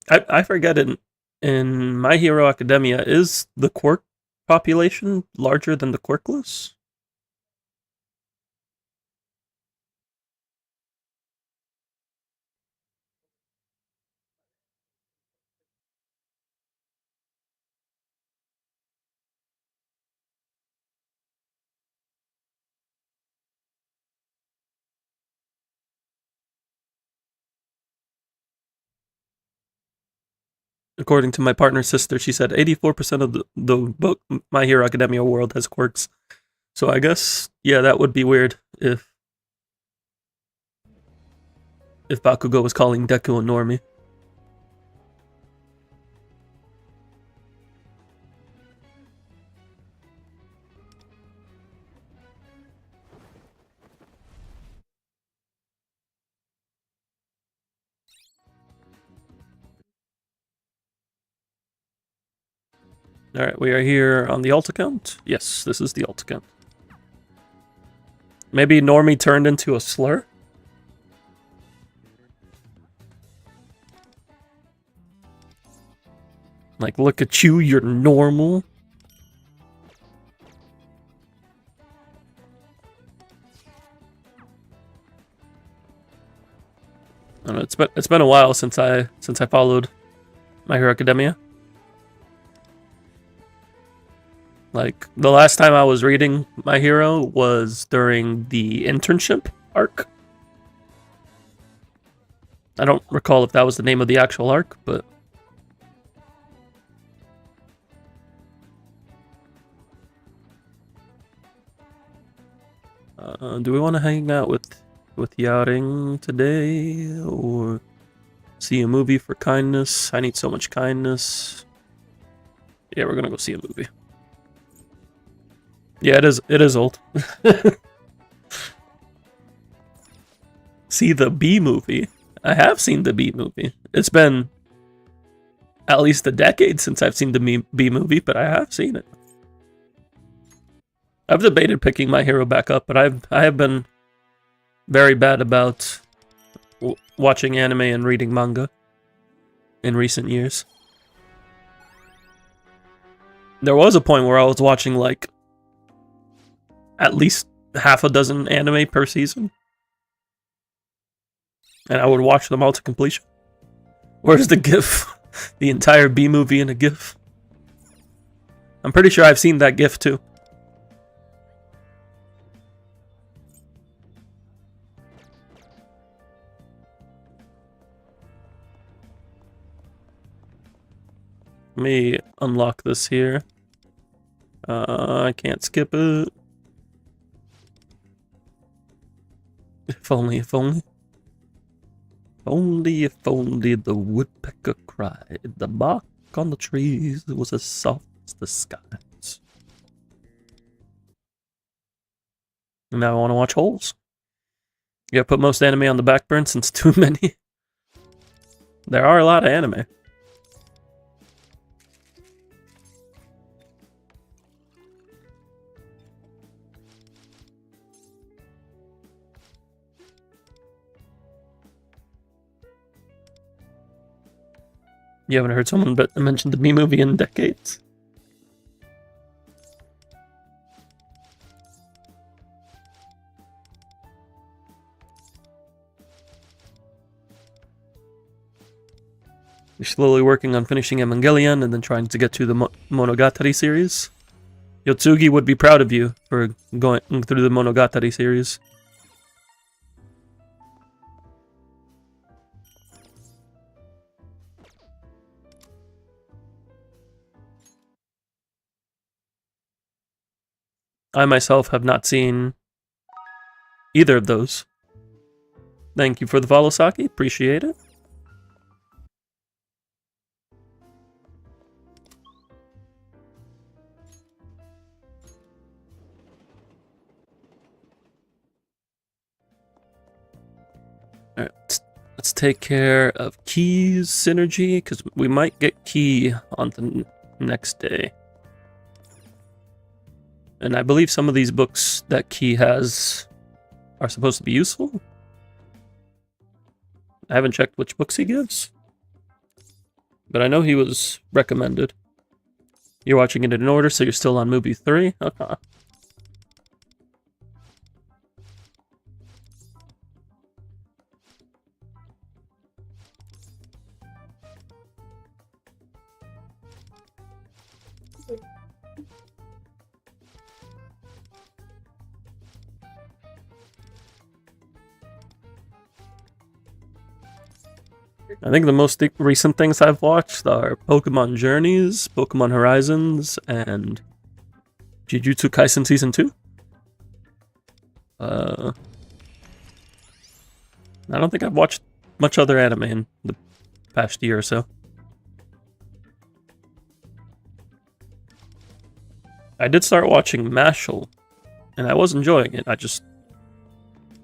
I forget it. In My Hero Academia, is the quirk population larger than the quirkless? According to my partner's sister, she said 84% of the book My Hero Academia world has quirks. So I guess, yeah, that would be weird if Bakugo was calling Deku a normie. Alright, we are here on the alt account. Yes, this is the alt account. Maybe normie turned into a slur? Like, look at you, you're normal. I don't know, it's been a while since I followed My Hero Academia. Like, the last time I was reading My Hero was during the internship arc. I don't recall if that was the name of the actual arc, but... do we want to hang out with Yaring today, or see a movie for kindness? I need so much kindness. Yeah, we're gonna go see a movie. Yeah, it is old. See the B movie. I have seen the B movie. It's been at least a decade since I've seen the B movie, but I have seen it. I've debated picking My Hero back up, but I have been very bad about watching anime and reading manga in recent years. There was a point where I was watching like at least half a dozen anime per season, and I would watch them all to completion. Where's the GIF? The entire B movie in a GIF. I'm pretty sure I've seen that GIF too. Let me unlock this here. I can't skip it. If only, if only. Only if only the woodpecker cried. The bark on the trees was as soft as the skies. And now I want to watch Holes. You gotta put most anime on the back burn since too many. There are a lot of anime. You haven't heard someone mention the B movie in decades? You're slowly working on finishing Evangelion and then trying to get to the Monogatari series. Yotsugi would be proud of you for going through the Monogatari series. I myself have not seen either of those. Thank you for the follow, Saki. Appreciate it. Alright, Let's take care of Key's synergy, because we might get Key on the next day. And I believe some of these books that Key has are supposed to be useful. I haven't checked which books he gives, but I know he was recommended. You're watching it in order, so you're still on movie 3? Okay. I think the most recent things I've watched are Pokemon Journeys, Pokemon Horizons, and Jujutsu Kaisen Season 2. I don't think I've watched much other anime in the past year or so. I did start watching Mashal, and I was enjoying it. I just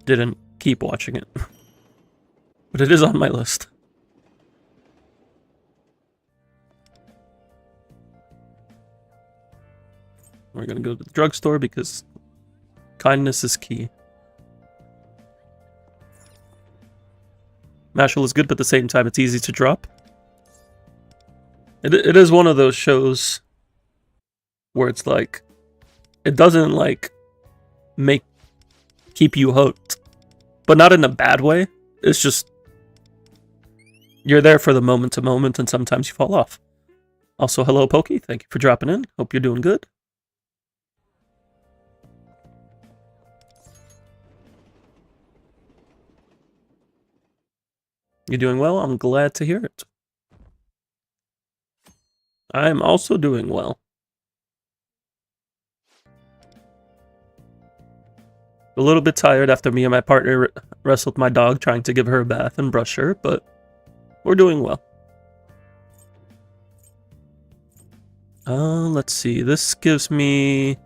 didn't keep watching it. But it is on my list. We're gonna go to the drugstore because kindness is key. Mashal is good, but at the same time it's easy to drop. It is one of those shows where it's like, it doesn't like keep you hooked, but not in a bad way. It's just, you're there for the moment to moment, and sometimes you fall off. Also, hello Pokey, thank you for dropping in. Hope you're doing good. You're doing well? I'm glad to hear it. I'm also doing well. A little bit tired after me and my partner wrestled my dog trying to give her a bath and brush her, but we're doing well. Let's see. This gives me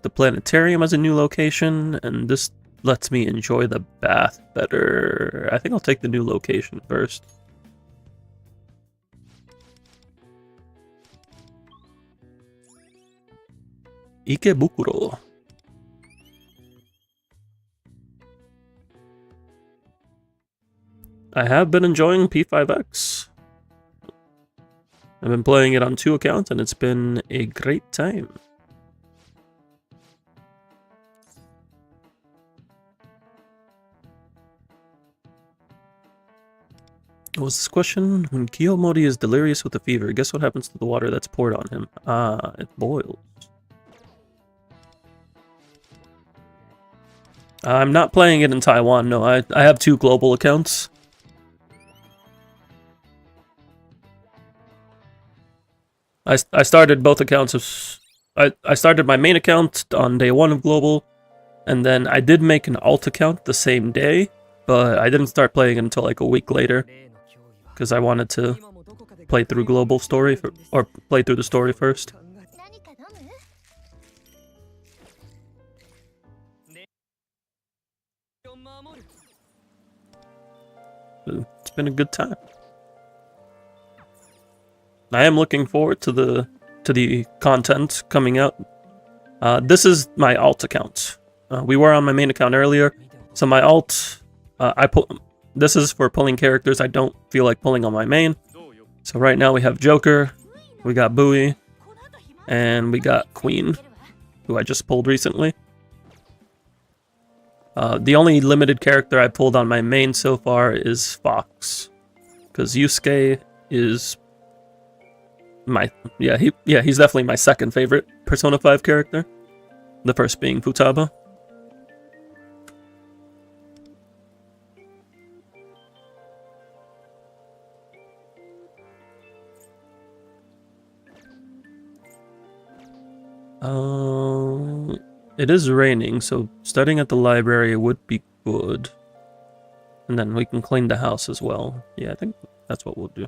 the planetarium as a new location, and this lets me enjoy the bath better. I think I'll take the new location first. Ikebukuro. I have been enjoying P5X. I've been playing it on 2 accounts, and it's been a great time. What was this question? When Kiyomori is delirious with a fever, guess what happens to the water that's poured on him? It boils. I'm not playing it in Taiwan, no. I have 2 global accounts. I started both accounts of... I started my main account on day 1 of global, and then I did make an alt account the same day, but I didn't start playing until like a week later, because I wanted to play through global story, or play through the story first. It's been a good time. I am looking forward to the content coming out. This is my alt account. We were on my main account earlier, so my alt, this is for pulling characters I don't feel like pulling on my main. So right now we have Joker, we got Bowie, and we got Queen, who I just pulled recently. The only limited character I pulled on my main so far is Fox, because Yusuke is he's definitely my second favorite Persona 5 character. The first being Futaba. It is raining, so studying at the library would be good. And then we can clean the house as well. Yeah, I think that's what we'll do.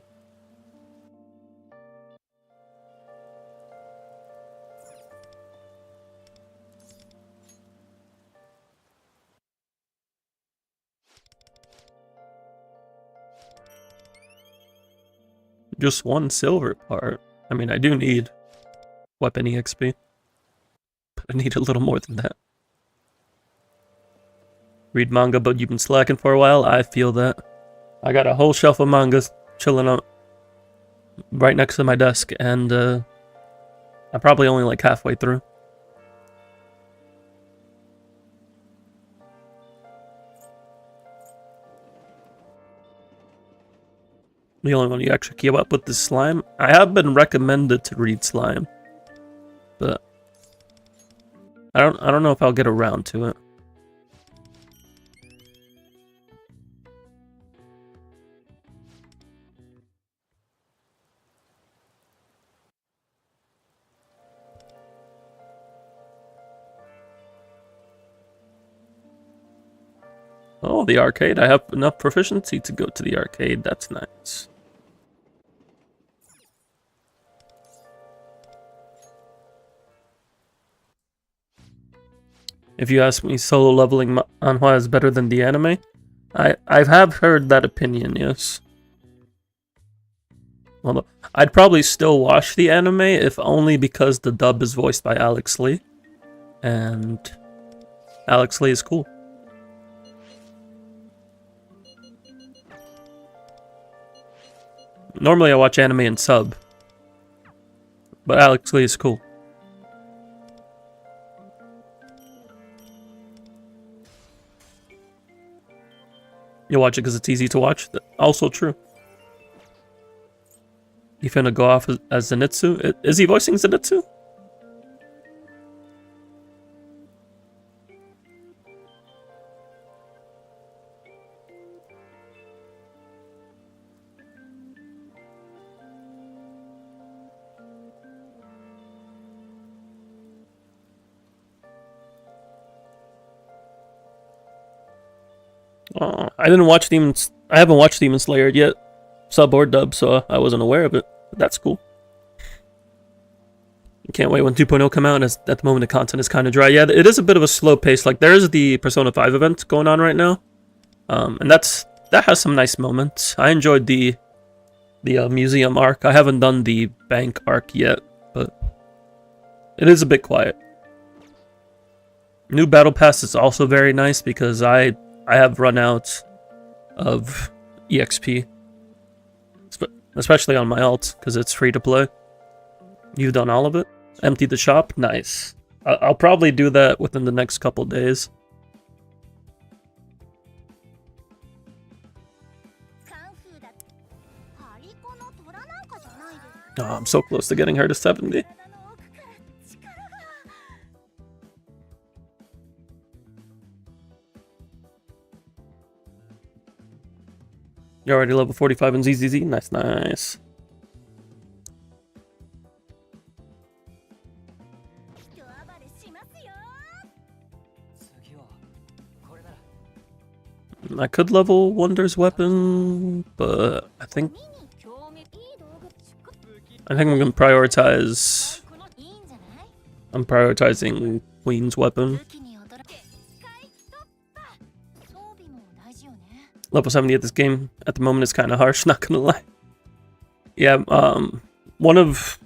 Just one silver part. I mean, I do need weapon EXP, but I need a little more than that. Read manga, but you've been slacking for a while. I feel that. I got a whole shelf of mangas chilling out right next to my desk, and I'm probably only like halfway through. The only one you actually keep up with is Slime. I have been recommended to read Slime, but I don't know if I'll get around to it. Oh, the arcade. I have enough proficiency to go to the arcade. That's nice. If you ask me, solo leveling manhwa is better than the anime. I have heard that opinion, yes. Although, I'd probably still watch the anime, if only because the dub is voiced by Alex Lee. And Alex Lee is cool. Normally I watch anime in sub, but Alex Lee is cool. You watch it because it's easy to watch? Also true. You finna go off as Zenitsu? Is he voicing Zenitsu? I didn't watch I haven't watched Demon Slayer yet, sub or dub, so I wasn't aware of it. But that's cool. Can't wait when 2.0 come out, and at the moment the content is kind of dry. Yeah, it is a bit of a slow pace. Like, there is the Persona 5 event going on right now, and that has some nice moments. I enjoyed the museum arc. I haven't done the bank arc yet, but it is a bit quiet. New battle pass is also very nice because I have run out of EXP, especially on my alt, because it's free to play. You've done all of it? Empty the shop? Nice. I'll probably do that within the next couple days. Oh, I'm so close to getting her to 70. You're already level 45 in ZZZ? Nice, nice. I could level Wonder's weapon, but I think I'm gonna prioritize. I'm prioritizing Queen's weapon. Level 70 at this game at the moment is kind of harsh, not gonna lie. Yeah, one of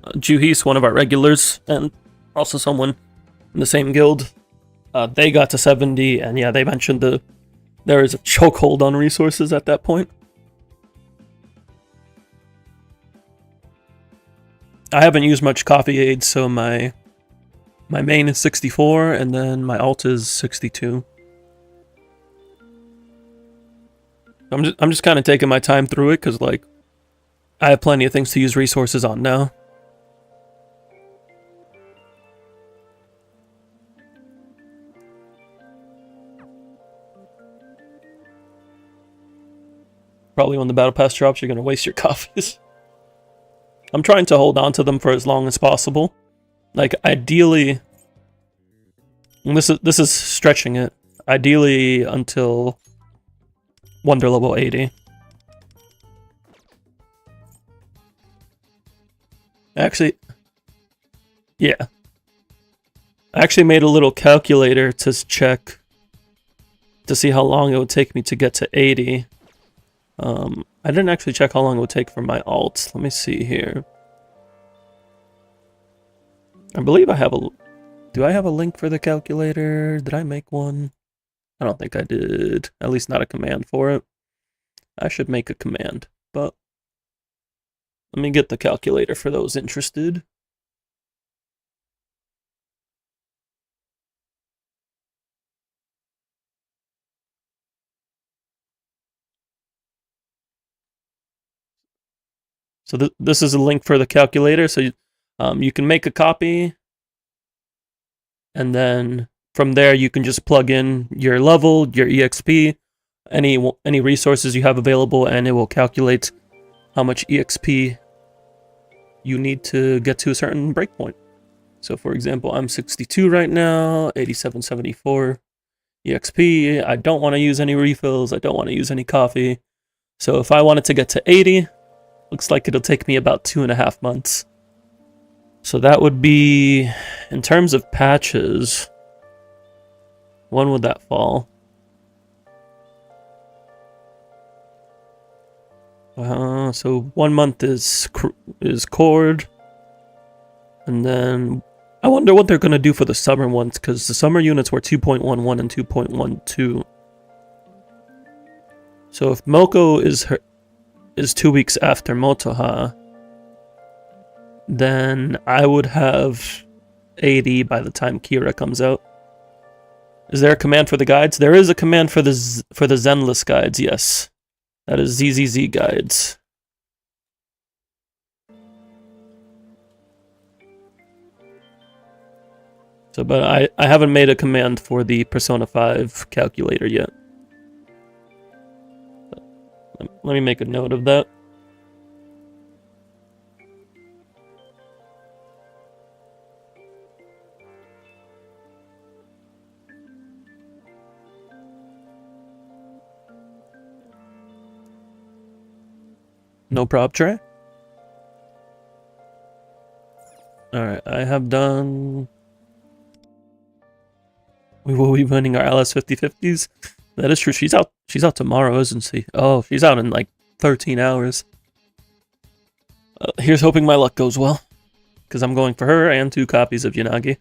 Juhis, one of our regulars, and also someone in the same guild, they got to 70, and yeah, they mentioned there is a chokehold on resources at that point. I haven't used much coffee aids, so my main is 64, and then my alt is 62. I'm just kind of taking my time through it, because like I have plenty of things to use resources on now. Probably when the battle pass drops, you're gonna waste your coffees. I'm trying to hold on to them for as long as possible. Like, ideally, and this is stretching it. Ideally until Wonder level 80. Actually, yeah. I actually made a little calculator to check to see how long it would take me to get to 80. I I didn't actually check how long it would take for my alts. Let me see here. I believe I have a... Do I have a link for the calculator? Did I make one? I don't think I did. At least not a command for it. I should make a command, but... Let me get the calculator for those interested. So this is a link for the calculator. So you can make a copy, and then from there you can just plug in your level, your EXP, any resources you have available, and it will calculate how much EXP you need to get to a certain breakpoint. So for example, I'm 62 right now, 8774 EXP. I don't want to use any refills. I don't want to use any coffee. So if I wanted to get to 80, looks like it'll take me about 2.5 months. So that would be, in terms of patches, when would that fall? So 1 month is cord, and then I wonder what they're gonna do for the summer ones, because the summer units were 2.11 and 2.12. So if Moko is 2 weeks after Motoha, then I would have 80 by the time Kira comes out. Is there a command for the guides? There is a command for the Zenless guides, yes. That is ZZZ guides. So, but I haven't made a command for the Persona 5 calculator yet. Let me make a note of that. No prob tray? Alright, I have done... We will be winning our LS 50/50s. That is true. She's out tomorrow, isn't she? Oh, she's out in like 13 hours. Here's hoping my luck goes well. Because I'm going for her and 2 copies of Yanagi.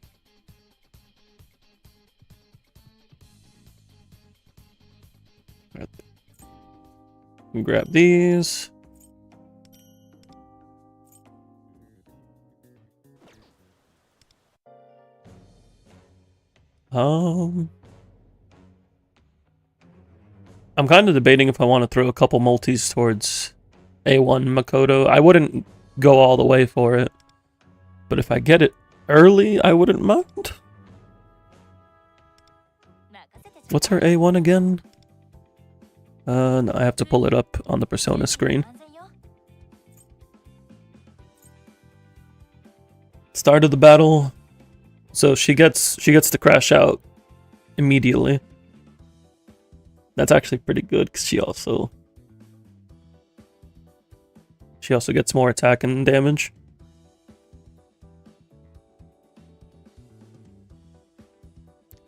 Grab these. I'm kind of debating if I want to throw a couple multis towards A1 Makoto. I wouldn't go all the way for it, but if I get it early, I wouldn't mind. What's her A1 again? No, I have to pull it up on the Persona screen. Start of the battle. So she gets to crash out immediately. That's actually pretty good because she also gets more attack and damage.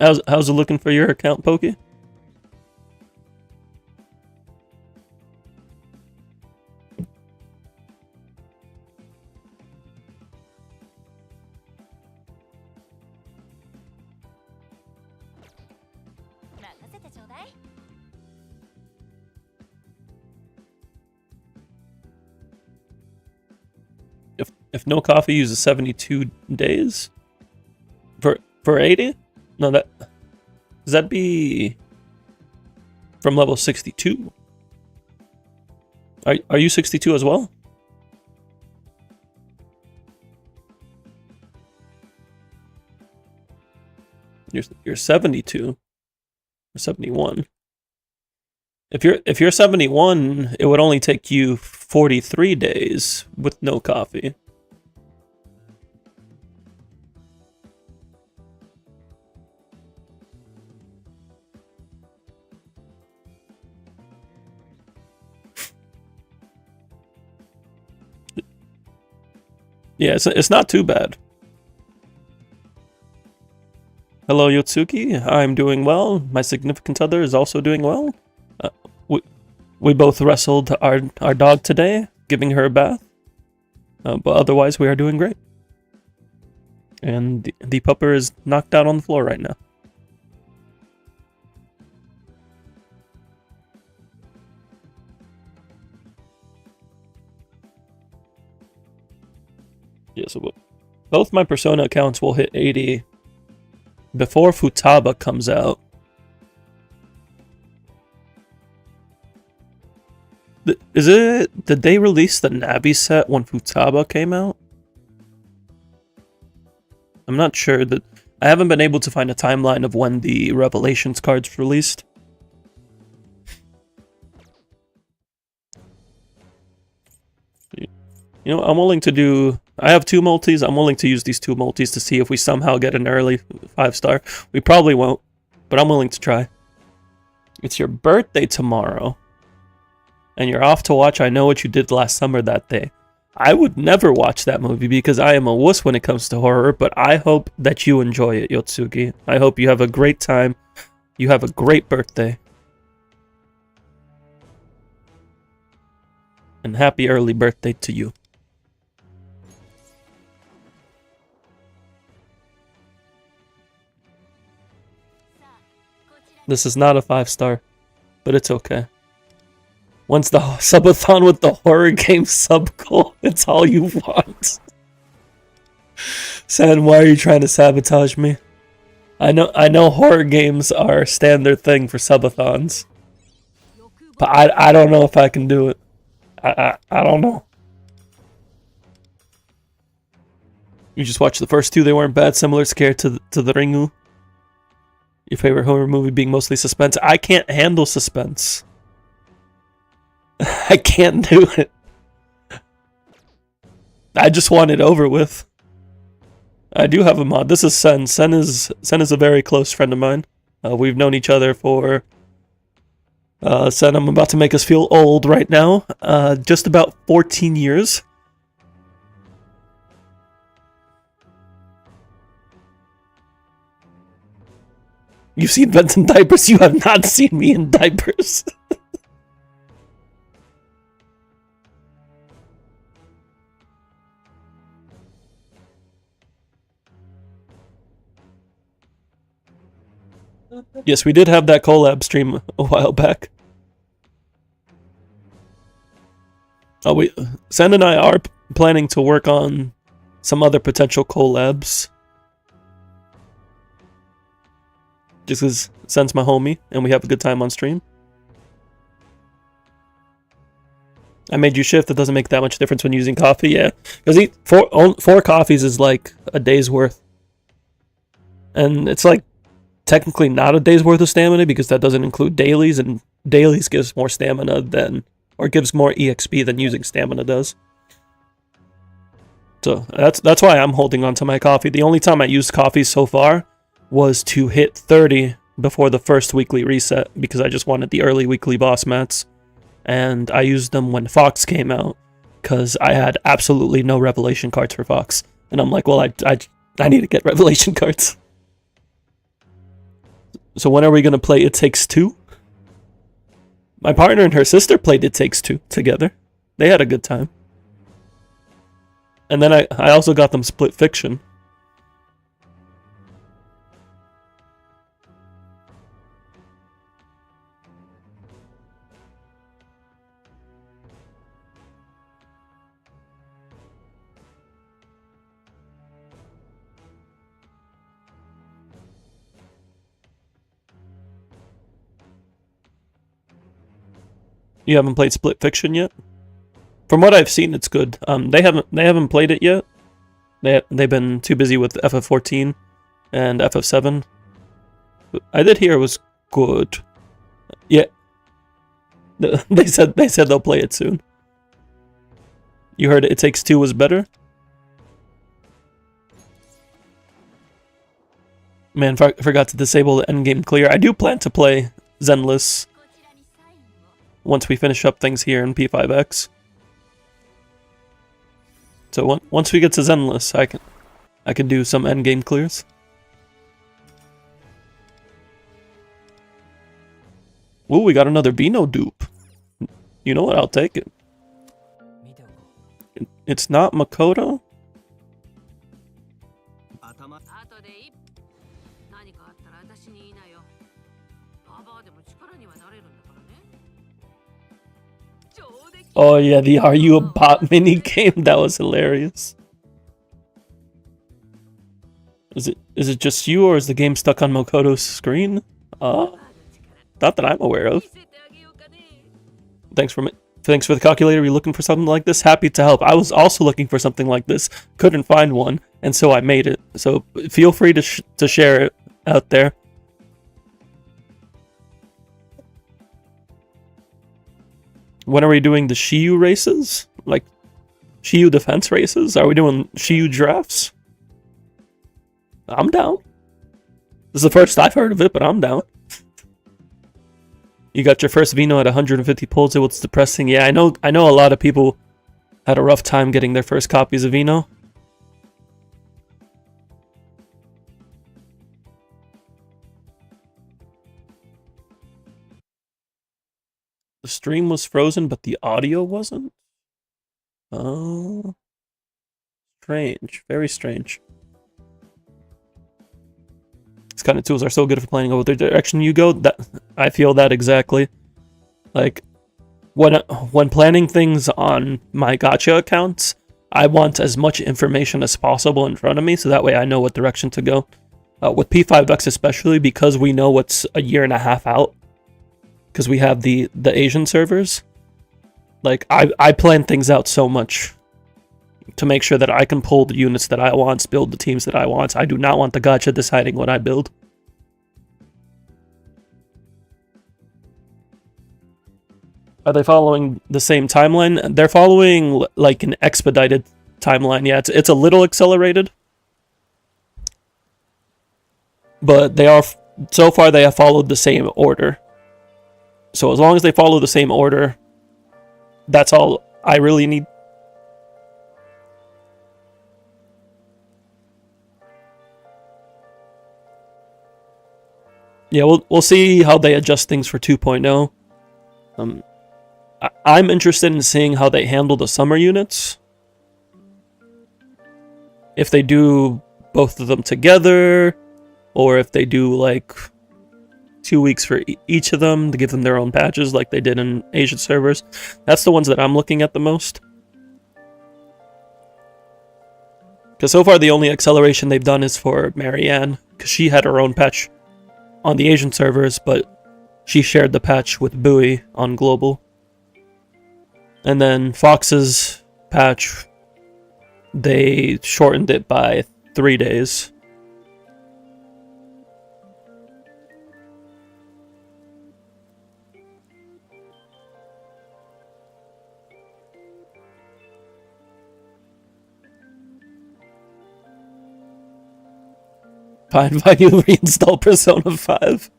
How's it looking for your account, Pokey? If no coffee uses 72 days for 80? No, does that be from level 62? Are you 62 as well? You're 72 or 71. If you're 71, it would only take you 43 days with no coffee. Yeah, it's not too bad. Hello, Yotsuki. I'm doing well. My significant other is also doing well. We both wrestled our dog today, giving her a bath. But otherwise, we are doing great. And the pupper is knocked out on the floor right now. Yeah, so both my Persona accounts will hit 80 before Futaba comes out. Did they release the Navi set when Futaba came out? I'm not sure. That I haven't been able to find a timeline of when the Revelations cards released. You know, I'm willing to do... I have 2 multis. I'm willing to use these 2 multis to see if we somehow get an early 5-star. We probably won't, but I'm willing to try. It's your birthday tomorrow. And you're off to watch I Know What You Did Last Summer that day. I would never watch that movie because I am a wuss when it comes to horror, but I hope that you enjoy it, Yotsugi. I hope you have a great time. You have a great birthday. And happy early birthday to you. This is not a 5-star, but it's okay. Once the subathon with the horror game sub goal, it's all you want. San, why are you trying to sabotage me? I know horror games are a standard thing for subathons. But I don't know if I can do it. I don't know. You just watched the first 2, they weren't bad, similar scare to the Ringu. Your favorite horror movie being mostly suspense. I can't handle suspense. I can't do it. I just want it over with. I do have a mod. This is Sen. Sen is a very close friend of mine. We've known each other for... Sen, I'm about to make us feel old right now. Just about 14 years. You've seen Vents in diapers. You have not seen me in diapers. Yes, we did have that collab stream a while back. Oh, Sen and I are planning to work on some other potential collabs. Just because Sen's my homie, and we have a good time on stream. I made you shift. It doesn't make that much difference when using coffee. Yeah, because 4 coffees is like a day's worth. And it's like technically not a day's worth of stamina because that doesn't include dailies, and dailies gives more stamina than, or gives more EXP than using stamina does. So that's why I'm holding on to my coffee. The only time I used coffee so far was to hit 30 before the first weekly reset because I just wanted the early weekly boss mats. And I used them when Fox came out because I had absolutely no revelation cards for Fox. And I'm like, well, I need to get revelation cards. So when are we going to play It Takes Two? My partner and her sister played It Takes Two together. They had a good time. And then I also got them Split Fiction. You haven't played Split Fiction yet? From what I've seen, it's good. They haven't played it yet. They've been too busy with FF14 and FF7. I did hear it was good. Yeah. They said they'll play it soon. You heard It Takes Two was better? Man, forgot to disable the endgame clear. I do plan to play Zenless once we finish up things here in P5X. So once we get to Zenless, I can do some endgame clears. Ooh, we got another Vino dupe. You know what? I'll take it. It's not Makoto? Oh yeah, the Are You a Bot mini game? That was hilarious. Is it just you, or is the game stuck on Makoto's screen? Not that I'm aware of. Thanks for the calculator. You're looking for something like this? Happy to help. I was also looking for something like this. Couldn't find one, and so I made it. So feel free to share it out there. When are we doing the Shiyu races? Like, Shiyu defense races? Are we doing Shiyu drafts? I'm down. This is the first I've heard of it, but I'm down. You got your first Vino at 150 pulls. It was depressing. Yeah, I know a lot of people had a rough time getting their first copies of Vino. The stream was frozen, but the audio wasn't? Oh. Strange. Very strange. These kind of tools are so good for planning over the direction you go. That I feel that exactly. Like, when planning things on my gacha accounts, I want as much information as possible in front of me, so that way I know what direction to go. With P5X especially, because we know what's a year and a half out, because we have the Asian servers. Like, I plan things out so much to make sure that I can pull the units that I want, build the teams that I want. I do not want the gacha deciding what I build. Are they following the same timeline? They're following like an expedited timeline. Yeah, it's a little accelerated, but they are, so far they have followed the same order. So as long as they follow the same order, that's all I really need. Yeah, we'll see how they adjust things for 2.0. I'm interested in seeing how they handle the summer units. If they do both of them together, or if they do like 2 weeks for each of them to give them their own patches like they did in Asian servers. That's the ones that I'm looking at the most. Because so far the only acceleration they've done is for Marianne, because she had her own patch on the Asian servers, but she shared the patch with Bowie on global. And then Fox's patch, they shortened it by 3 days. Fine by you reinstall Persona 5.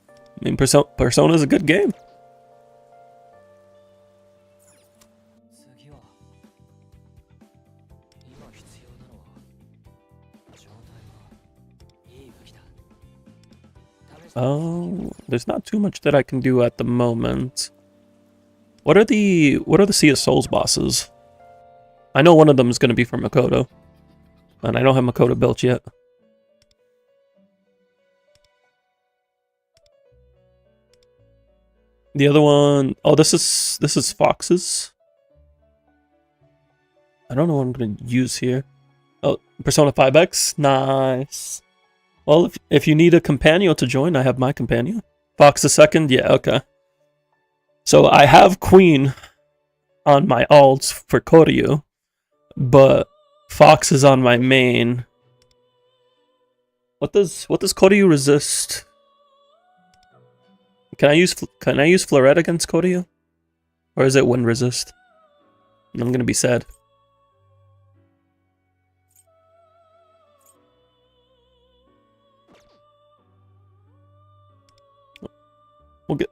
I mean, Persona's a good game. Oh, there's not too much that I can do at the moment. What are the Sea of Souls bosses? I know one of them is going to be for Makoto, and I don't have Makoto built yet. The other one, oh, this is Fox's. I don't know what I'm going to use here. Oh, Persona 5X, nice. Well, if you need a companion to join, I have my companion. Fox the second, yeah, okay. So I have Queen on my alts for Koryu, but Fox is on my main. What does Koryu resist? Can I use Floret against Koryu? Or is it wind resist? I'm gonna be sad.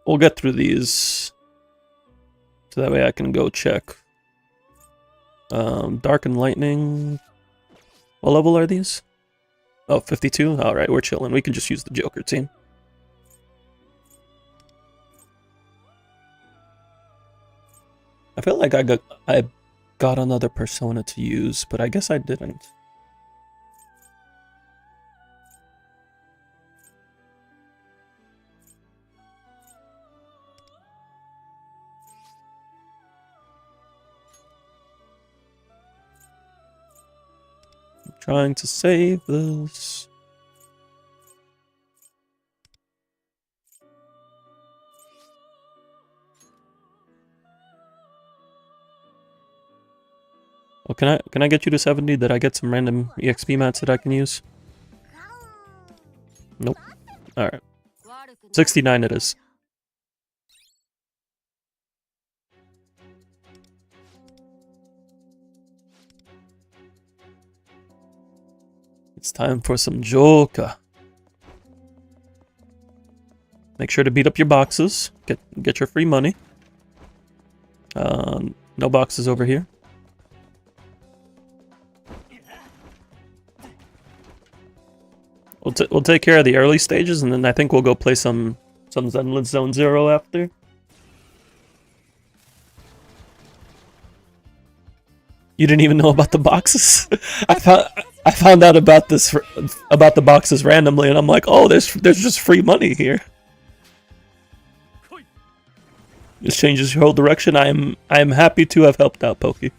We'll get through these, so that way I can go check. Dark and Lightning. What level are these? Oh, 52? Alright, we're chilling. We can just use the Joker team. I feel like I got another persona to use, but I guess I didn't. I'm trying to save this. Oh, can I get you to 70? Did I get some random EXP mats that I can use? Nope. Alright. 69 it is. It's time for some Joker. Make sure to beat up your boxes. Get your free money. No boxes over here. We'll take care of the early stages, and then I think we'll go play some Zenless Zone Zero after. You didn't even know about the boxes? I found out about the boxes randomly, and I'm like, oh, there's just free money here. This changes your whole direction. I am happy to have helped out, Pokey.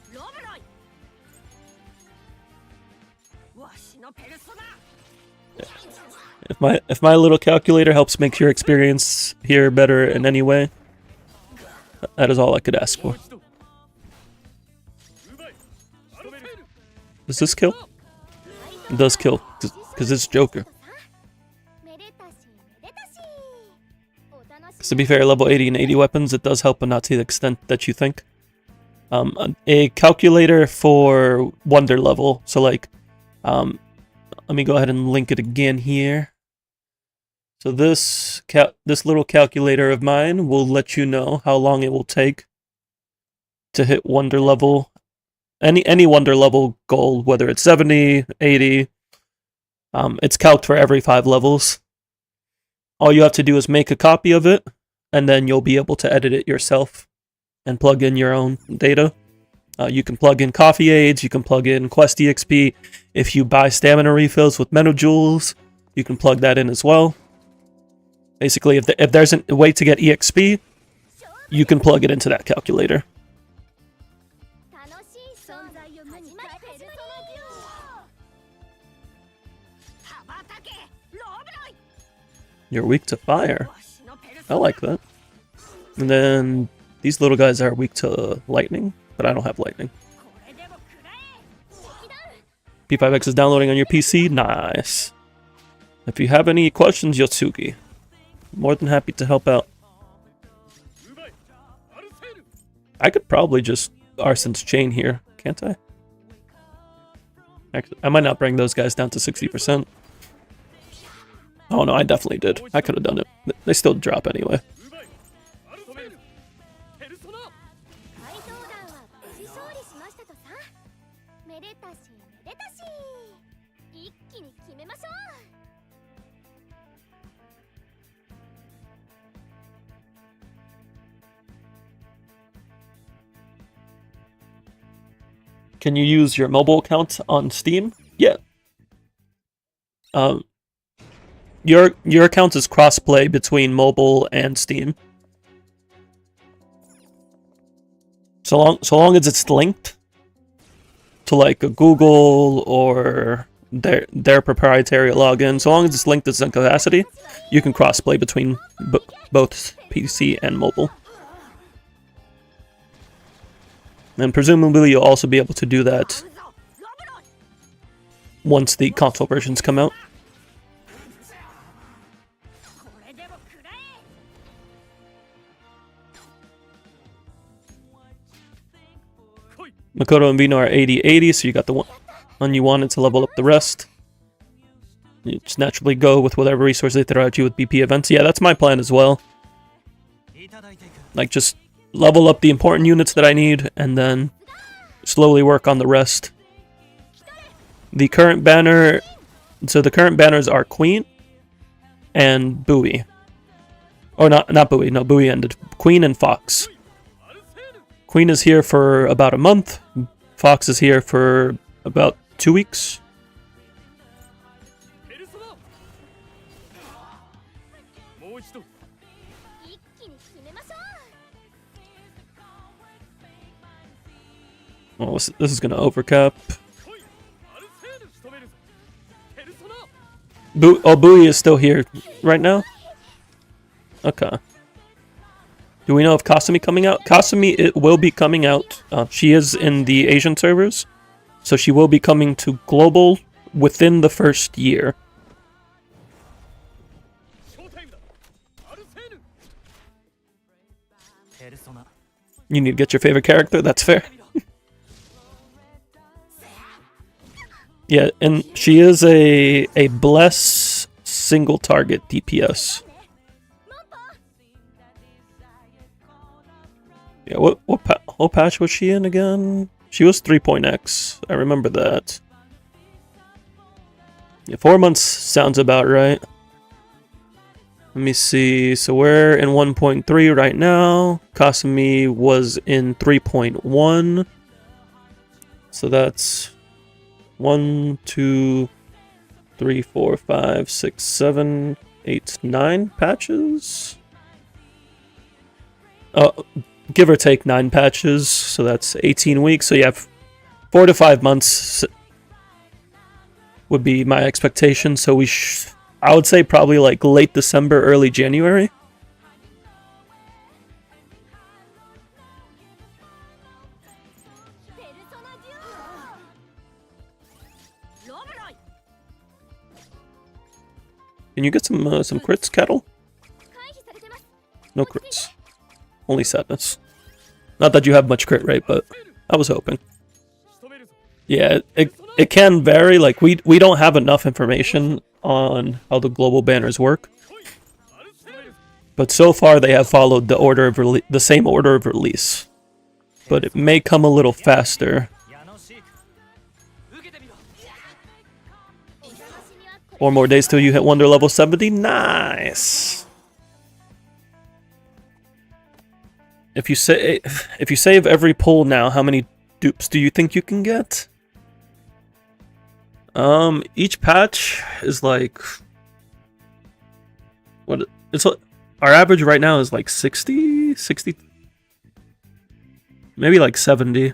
If my little calculator helps make your experience here better in any way, that is all I could ask for. Does this kill? It does kill, because it's Joker. Because to be fair, level 80 and 80 weapons, it does help, but not to the extent that you think. A calculator for wonder level, so like, let me go ahead and link it again here. So this little calculator of mine will let you know how long it will take to hit wonder level, any wonder level goal, whether it's 70, 80. It's calced for every 5 levels. All you have to do is make a copy of it, and then you'll be able to edit it yourself and plug in your own data. You can plug in coffee aids, you can plug in quest EXP. If you buy stamina refills with Meno Jewels, you can plug that in as well. Basically, if there's a way to get EXP, you can plug it into that calculator. You're weak to fire. I like that. And then these little guys are weak to lightning, but I don't have lightning. P5X is downloading on your PC. Nice. If you have any questions, Yotsuki, more than happy to help out. I could probably just Arson's Chain here, can't I? Actually, I might not bring those guys down to 60%. Oh no, I definitely did. I could have done it. They still drop anyway. Can you use your mobile account on Steam? Yeah. Your account is crossplay between mobile and Steam. So long as it's linked to like a Google or their proprietary login, so long as it's linked to Zencaster, you can crossplay between both PC and mobile. And presumably you'll also be able to do that once the console versions come out. Makoto and Vino are 80-80, so you got the one you wanted to level up the rest. You just naturally go with whatever resource they throw at you with BP events. Yeah, that's my plan as well. Like, just level up the important units that I need, and then slowly work on the rest. The current banner... So the current banners are Queen and Bowie. Or not Bowie, no, Bowie ended. Queen and Fox. Queen is here for about a month. Fox is here for about 2 weeks. Oh, this is gonna overcap. Bui is still here right now? Okay. Do we know if Kasumi coming out? Kasumi, it will be coming out. She is in the Asian servers. So she will be coming to global within the first year. You need to get your favorite character? That's fair. Yeah, and she is a bless single target DPS. Yeah, what patch was she in again? She was 3.X. I remember that. Yeah, 4 months sounds about right. Let me see. So we're in 1.3 right now. Kasumi was in 3.1. So that's 1, 2, 3, 4, 5, 6, 7, 8, 9 patches. Give or take 9 patches. So that's 18 weeks. So you have 4 to 5 months would be my expectation. So I would say probably like late December, early January. Can you get some crits, Kettle? No crits. Only sadness. Not that you have much crit rate, but I was hoping. Yeah, it can vary. Like we don't have enough information on how the global banners work, but so far they have followed the same order of release. But it may come a little faster. 4 more days till you hit Wonder level 70. Nice. If you save every pull now, how many dupes do you think you can get? Each patch is like our average right now is like 60, maybe like 70.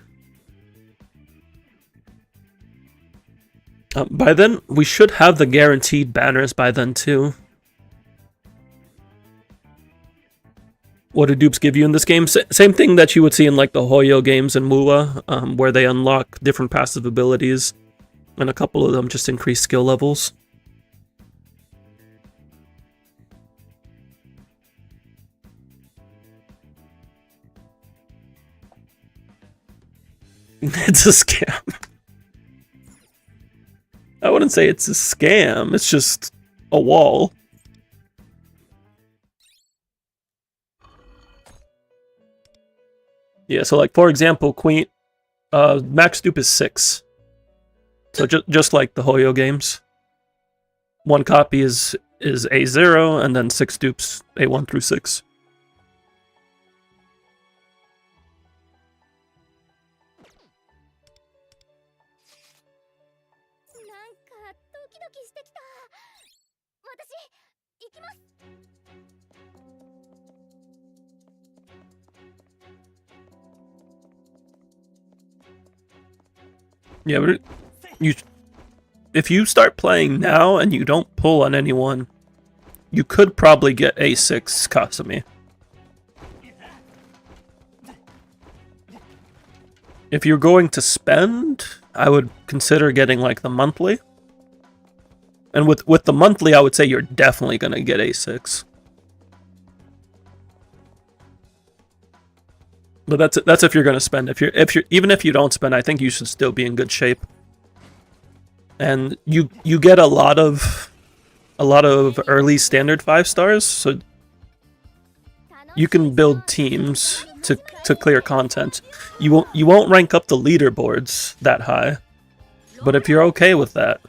By then, we should have the guaranteed banners by then too. What do dupes give you in this game? Same thing that you would see in like the Hoyo games and Mua, where they unlock different passive abilities, and a couple of them just increase skill levels. It's a scam. I wouldn't say it's a scam, it's just a wall. Yeah, so like for example, Queen max dupe is 6. So just like the Hoyo games. 1 copy is A0 and then 6 dupes A1 through 6. Yeah, but if you start playing now and you don't pull on anyone, you could probably get A6 Kasumi. If you're going to spend, I would consider getting like the monthly. And with the monthly, I would say you're definitely gonna get A6. But that's if you're gonna spend. Even if you don't spend, I think you should still be in good shape. And you get a lot of early standard 5 stars, so you can build teams to clear content. You won't rank up the leaderboards that high, but if you're okay with that.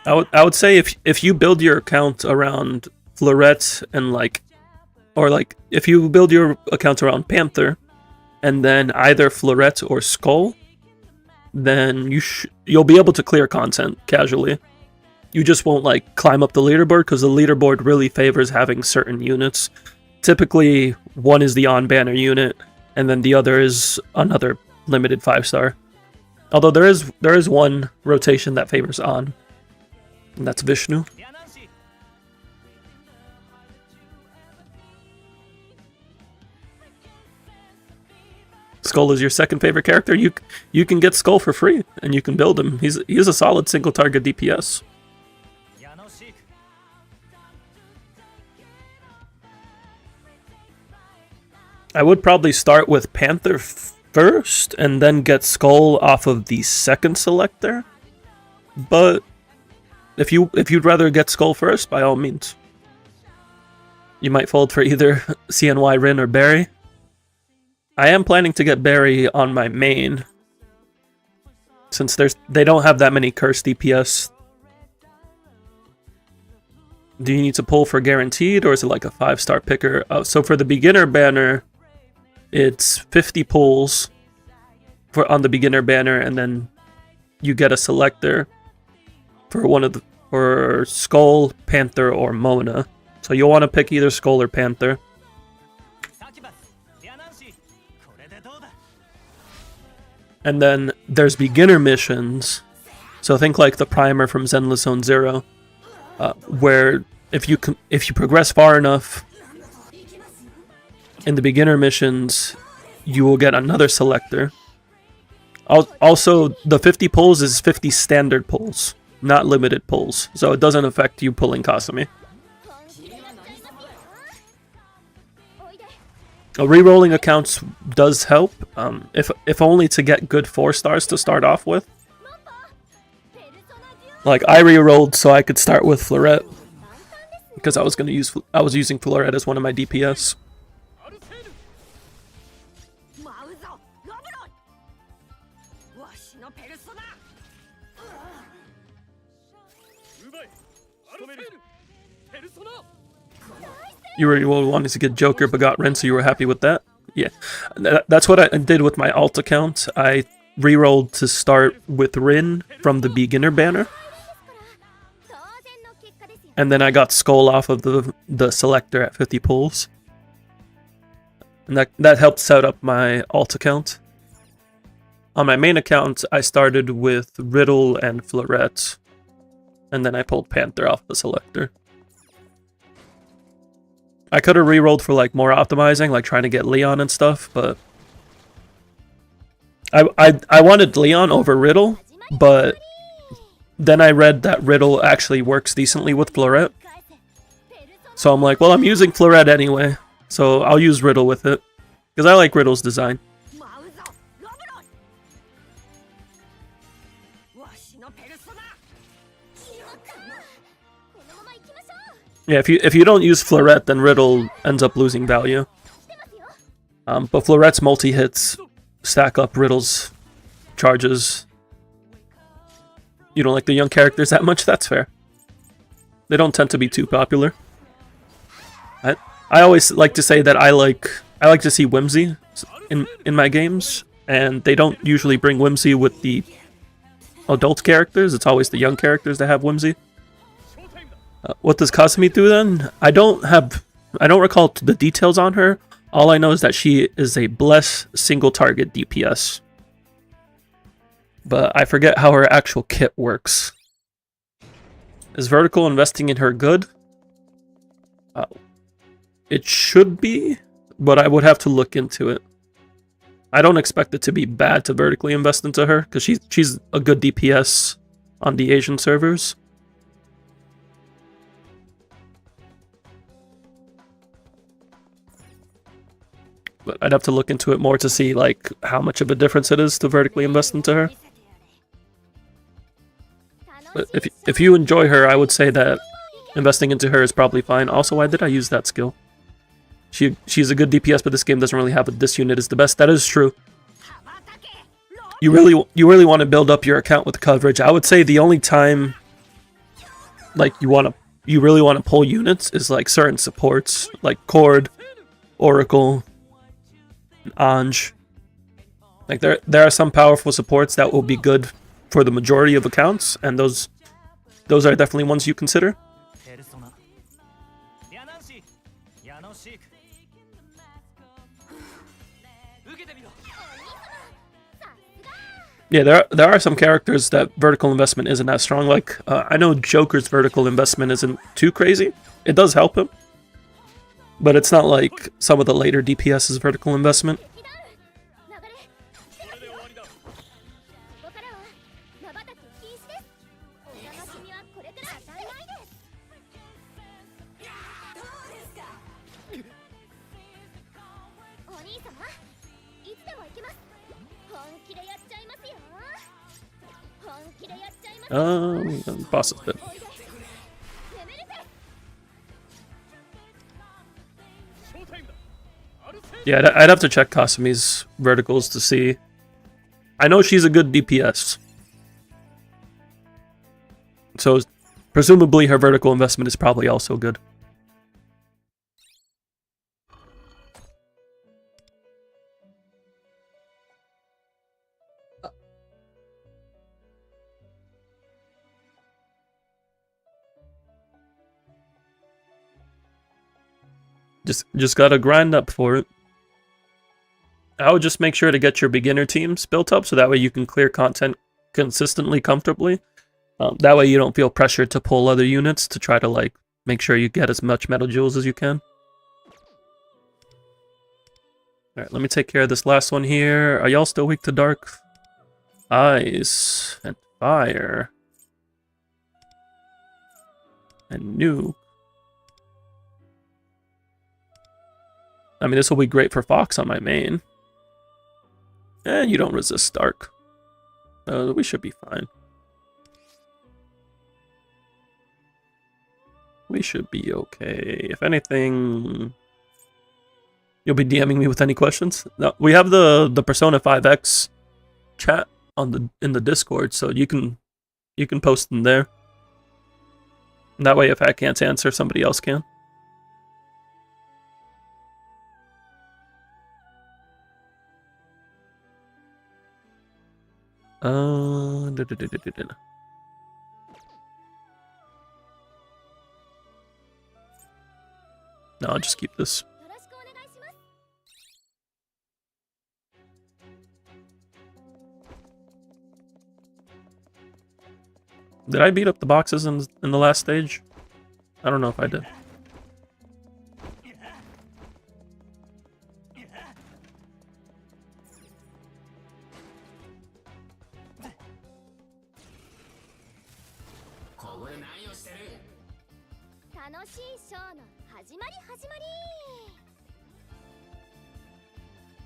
I would say if you build your account around Florette and if you build your account around Panther, and then either Florette or Skull, then you'll be able to clear content casually. You just won't like climb up the leaderboard because the leaderboard really favors having certain units. Typically, one is the on-banner unit, and then the other is another limited 5-star. Although there is one rotation that favors on, and that's Vishnu. Skull is your second favorite character. You can get Skull for free, and you can build him. He's a solid single target DPS. I would probably start with Panther first, and then get Skull off of the second selector. But if you'd rather get Skull first, by all means. You might fold for either CNY, Rin, or Barry. I am planning to get Barry on my main, since they don't have that many curse DPS. Do you need to pull for guaranteed, or is it like a 5-star picker? So for the beginner banner, it's 50 pulls on the beginner banner, and then you get a selector for Skull, Panther, or Mona. So you'll want to pick either Skull or Panther. And then there's beginner missions. So think like the primer from Zenless Zone Zero, where if you progress far enough in the beginner missions, you will get another selector. Also, the 50 pulls is 50 standard pulls, not limited pulls, so it doesn't affect you pulling Kasumi. Rerolling accounts does help, if only to get good 4-stars to start off with. Like I rerolled so I could start with Florette, because I was using Florette as one of my DPS. You were wanting to get Joker but got Rin, so you were happy with that? Yeah. That's what I did with my alt account. I rerolled to start with Rin from the beginner banner. And then I got Skull off of the selector at 50 pulls. And that helped set up my alt account. On my main account, I started with Riddle and Florette. And then I pulled Panther off the selector. I could have rerolled for like more optimizing, like trying to get Leon and stuff, but I wanted Leon over Riddle, but then I read that Riddle actually works decently with Florette. So I'm like, well, I'm using Florette anyway, so I'll use Riddle with it, because I like Riddle's design. Yeah, if you don't use Florette, then Riddle ends up losing value. But Florette's multi-hits stack up Riddle's charges. You don't like the young characters that much? That's fair. They don't tend to be too popular. I always like to say that I like to see whimsy in my games, and they don't usually bring whimsy with the adult characters. It's always the young characters that have whimsy. What does Kasumi do then? I don't recall the details on her. All I know is that she is a bless single target DPS. But I forget how her actual kit works. Is vertical investing in her good? It should be, but I would have to look into it. I don't expect it to be bad to vertically invest into her, because she's a good DPS on the Asian servers. But I'd have to look into it more to see like how much of a difference it is to vertically invest into her. But if you enjoy her, I would say that investing into her is probably fine. Also, why did I use that skill? She's a good DPS, but this game doesn't really have this unit is the best. That is true. You really want to build up your account with coverage. I would say the only time like you really want to pull units is like certain supports, like Cord, Oracle, Anj. Like there are some powerful supports that will be good for the majority of accounts, and those are definitely ones you consider. Yeah, there are some characters that vertical investment isn't as strong. Like, I know Joker's vertical investment isn't too crazy. It does help him. But it's not like some of the later DPS's vertical investment. Boss is dead. Yeah, I'd have to check Kasumi's verticals to see. I know she's a good DPS. So, presumably her vertical investment is probably also good. Just gotta grind up for it. I would just make sure to get your beginner teams built up so that way you can clear content consistently, comfortably. That way you don't feel pressured to pull other units to try to like make sure you get as much metal jewels as you can. Alright, let me take care of this last one here. Are y'all still weak to dark? Ice and fire. And nuke. I mean, this will be great for Fox on my main. And you don't resist dark. We should be fine. We should be okay. If anything, you'll be DMing me with any questions. No, we have the Persona 5X chat on in the Discord, so you can post them there. And that way, if I can't answer, somebody else can. No, I'll just keep this. Did I beat up the boxes in the last stage? I don't know if I did.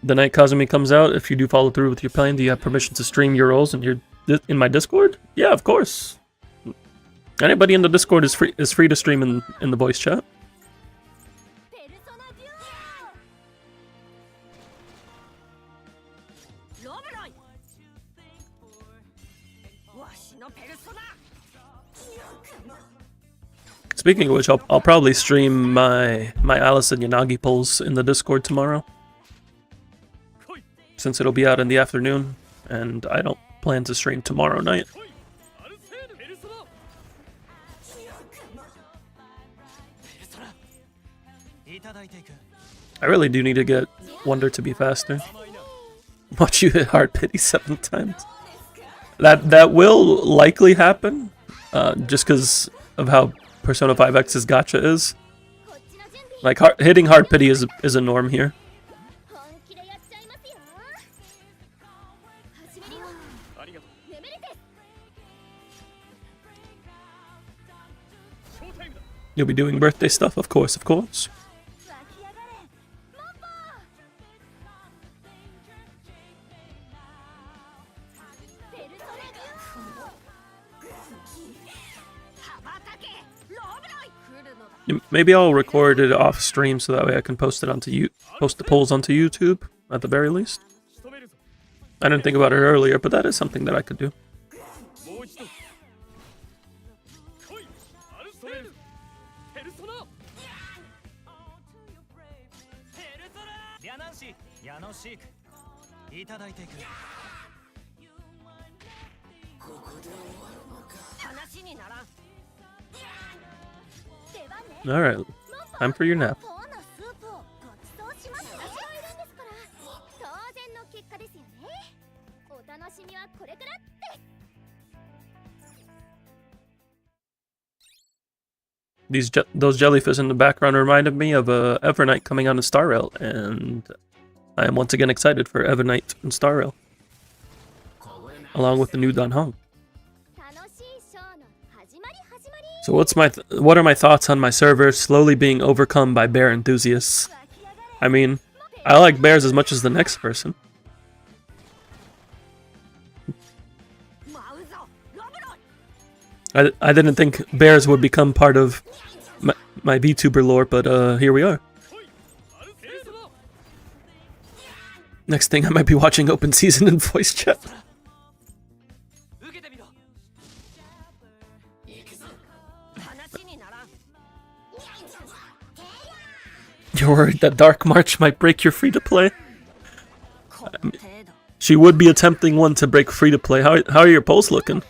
The night Kazumi comes out, if you do follow through with your plan, do you have permission to stream your roles in my Discord? Yeah, of course. Anybody in the Discord is free to stream in the voice chat. Speaking of which, I'll probably stream my Alice and Yanagi polls in the Discord tomorrow, since it'll be out in the afternoon, and I don't plan to stream tomorrow night. I really do need to get Wonder to be faster. Watch you hit Hard Pity 7 times. That will likely happen, just because of how Persona 5X's gacha is. Like, hitting Hard Pity is a norm here. You'll be doing birthday stuff, of course, of course. Maybe I'll record it off stream so that way I can post it post the polls onto YouTube at the very least. I didn't think about it earlier, but that is something that I could do. Alright, time for your nap. Those jellyfish in the background reminded me of Evernight coming out in Star Rail, and I am once again excited for Evernight and Star Rail, along with the new Dan Hong. So what are my thoughts on my server slowly being overcome by bear enthusiasts? I mean, I like bears as much as the next person. I didn't think bears would become part of my VTuber lore, but here we are. Next thing, I might be watching open season in voice chat. You're worried that Dark March might break your free-to-play? She would be attempting one to break free-to-play. How are your polls looking?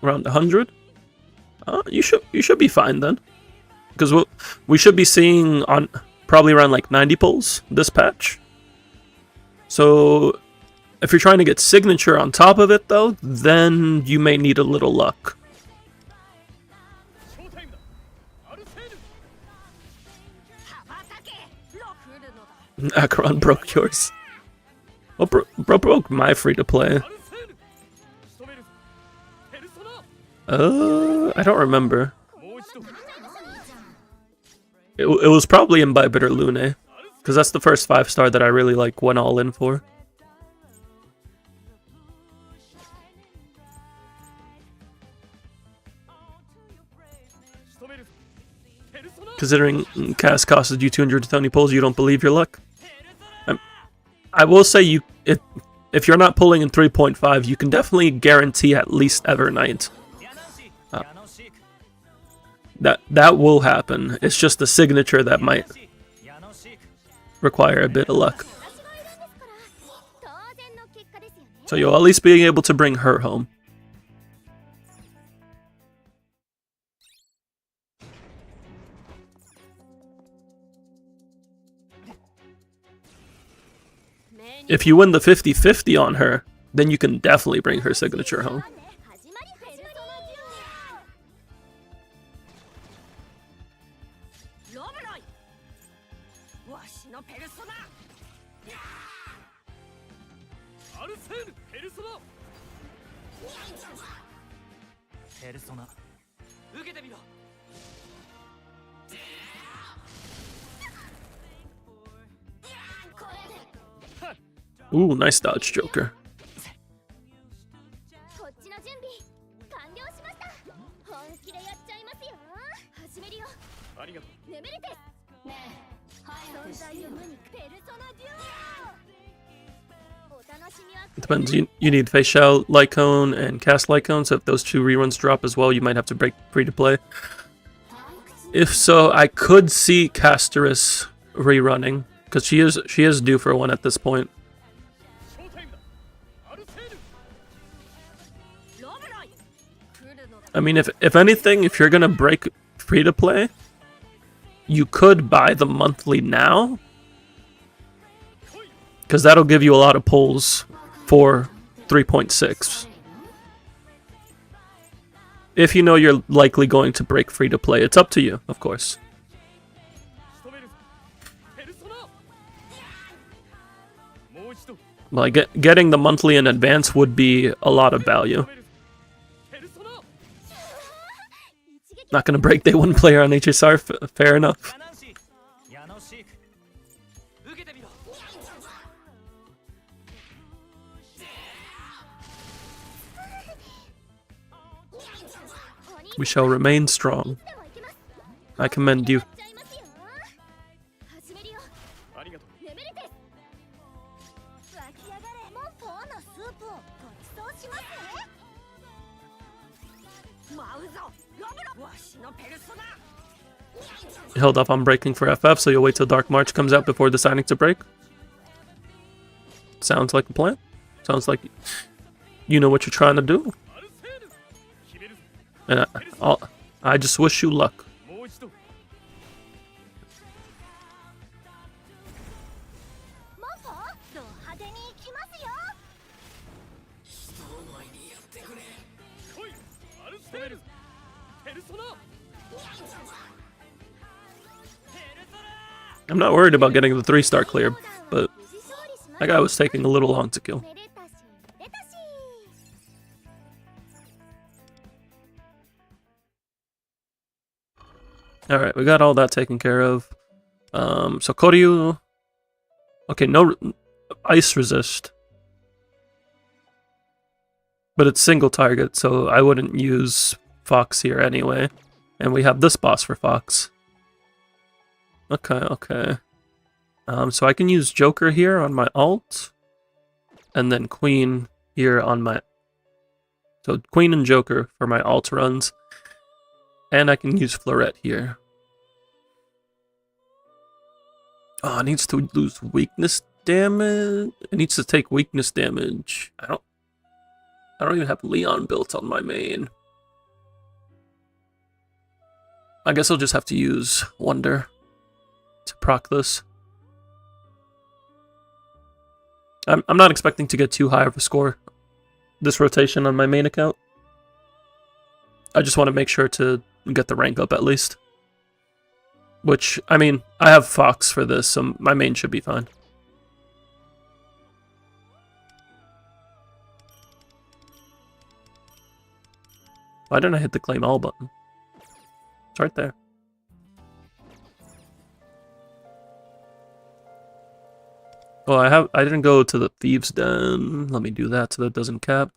Around 100? You should be fine then, because we should be seeing on probably around like 90 pulls this patch. So if you're trying to get signature on top of it though, then you may need a little luck. Acheron broke yours. Oh, bro broke my free to play. I don't remember. It was probably Imbibed or Lune, because that's the first 5-star that I really like went all in for. Considering cast costed you 220 pulls, you don't believe your luck? I will say if you're not pulling in 3.5, you can definitely guarantee at least Evernight. That will happen. It's just the signature that might require a bit of luck. So you'll at least be able to bring her home. If you win the 50-50 on her, then you can definitely bring her signature home. Ooh, nice dodge, Joker. It depends. You need Face Shell, Lycone, and Cast Lycone, so if those 2 reruns drop as well, you might have to break free to play. If so, I could see Casterus rerunning, because she is due for one at this point. I mean, if anything, if you're gonna break free to play, you could buy the monthly now, because that'll give you a lot of pulls for 3.6. If you know you're likely going to break free to play, it's up to you, of course. Like getting the monthly in advance would be a lot of value. Not gonna break day 1 player on HSR, fair enough. We shall remain strong. I commend you. Held up on breaking for FF, so you'll wait till Dark March comes out before deciding to break? Sounds like a plan. Sounds like you know what you're trying to do. And I just wish you luck. I'm not worried about getting the 3-star clear, but that guy was taking a little long to kill. Alright, we got all that taken care of. So Koryu... Okay, no ice resist. But it's single target, so I wouldn't use Fox here anyway. And we have this boss for Fox. Okay. So I can use Joker here on my ult. And then Queen here on my... So Queen and Joker for my ult runs. And I can use Florette here. Oh, it needs to lose weakness damage. It needs to take weakness damage. I don't even have Leon built on my main. I guess I'll just have to use Wonder to proc this. I'm not expecting to get too high of a score this rotation on my main account. I just want to make sure to get the rank up at least. Which, I mean, I have Fox for this, so my main should be fine. Why didn't I hit the claim all button? It's right there. Oh, I didn't go to the Thieves' Den. Let me do that so that doesn't cap.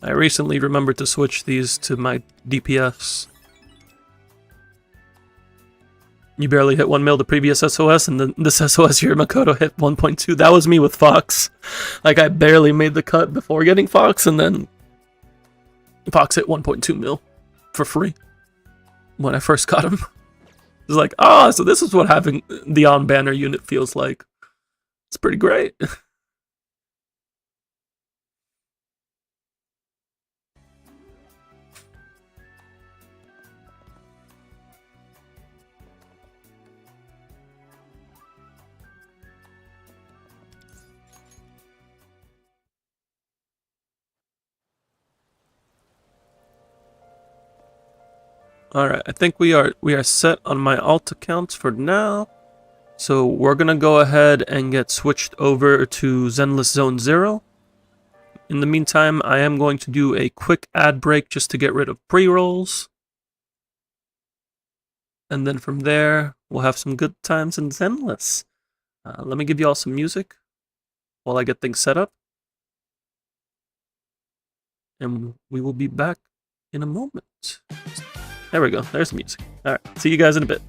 I recently remembered to switch these to my DPS. You barely hit 1 mil the previous SOS, and then this SOS here, Makoto hit 1.2. That was me with Fox. Like, I barely made the cut before getting Fox, and then Fox hit 1.2 mil for free when I first got him. It was like, so this is what having the on-banner unit feels like. It's pretty great. Alright, I think we are set on my alt account for now. So we're gonna go ahead and get switched over to Zenless Zone 0. In the meantime, I am going to do a quick ad break just to get rid of pre-rolls. And then from there, we'll have some good times in Zenless. Let me give you all some music while I get things set up. And we will be back in a moment. There we go. There's the music. All right. See you guys in a bit.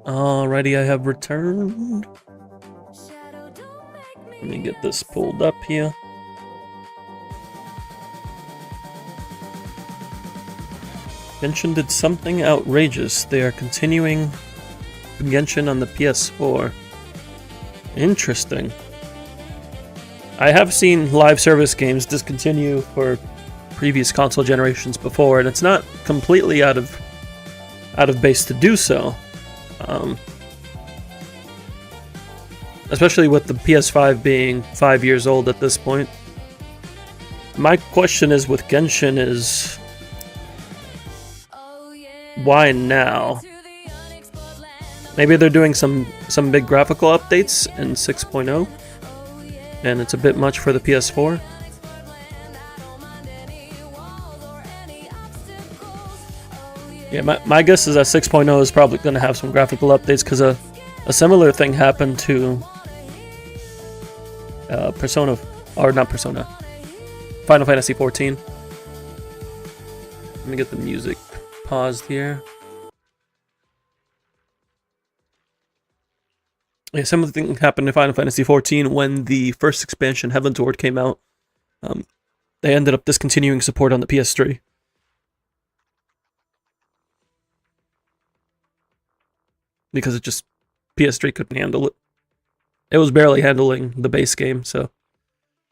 Alrighty, I have returned. Let me get this pulled up here. Genshin did something outrageous. They are continuing Genshin on the PS4. Interesting. I have seen live service games discontinue for previous console generations before, and it's not completely out of base to do so. Especially with the PS5 being 5 years old at this point. My question is with Genshin is, why now? Maybe they're doing some big graphical updates in 6.0, and it's a bit much for the PS4. Yeah, my guess is that 6.0 is probably going to have some graphical updates, because a similar thing happened to Final Fantasy 14. Let me get the music paused here. Yeah, something happened in Final Fantasy 14 when the first expansion, Heaven's Ward, came out. They ended up discontinuing support on the PS3. Because PS3 couldn't handle it. It was barely handling the base game, so it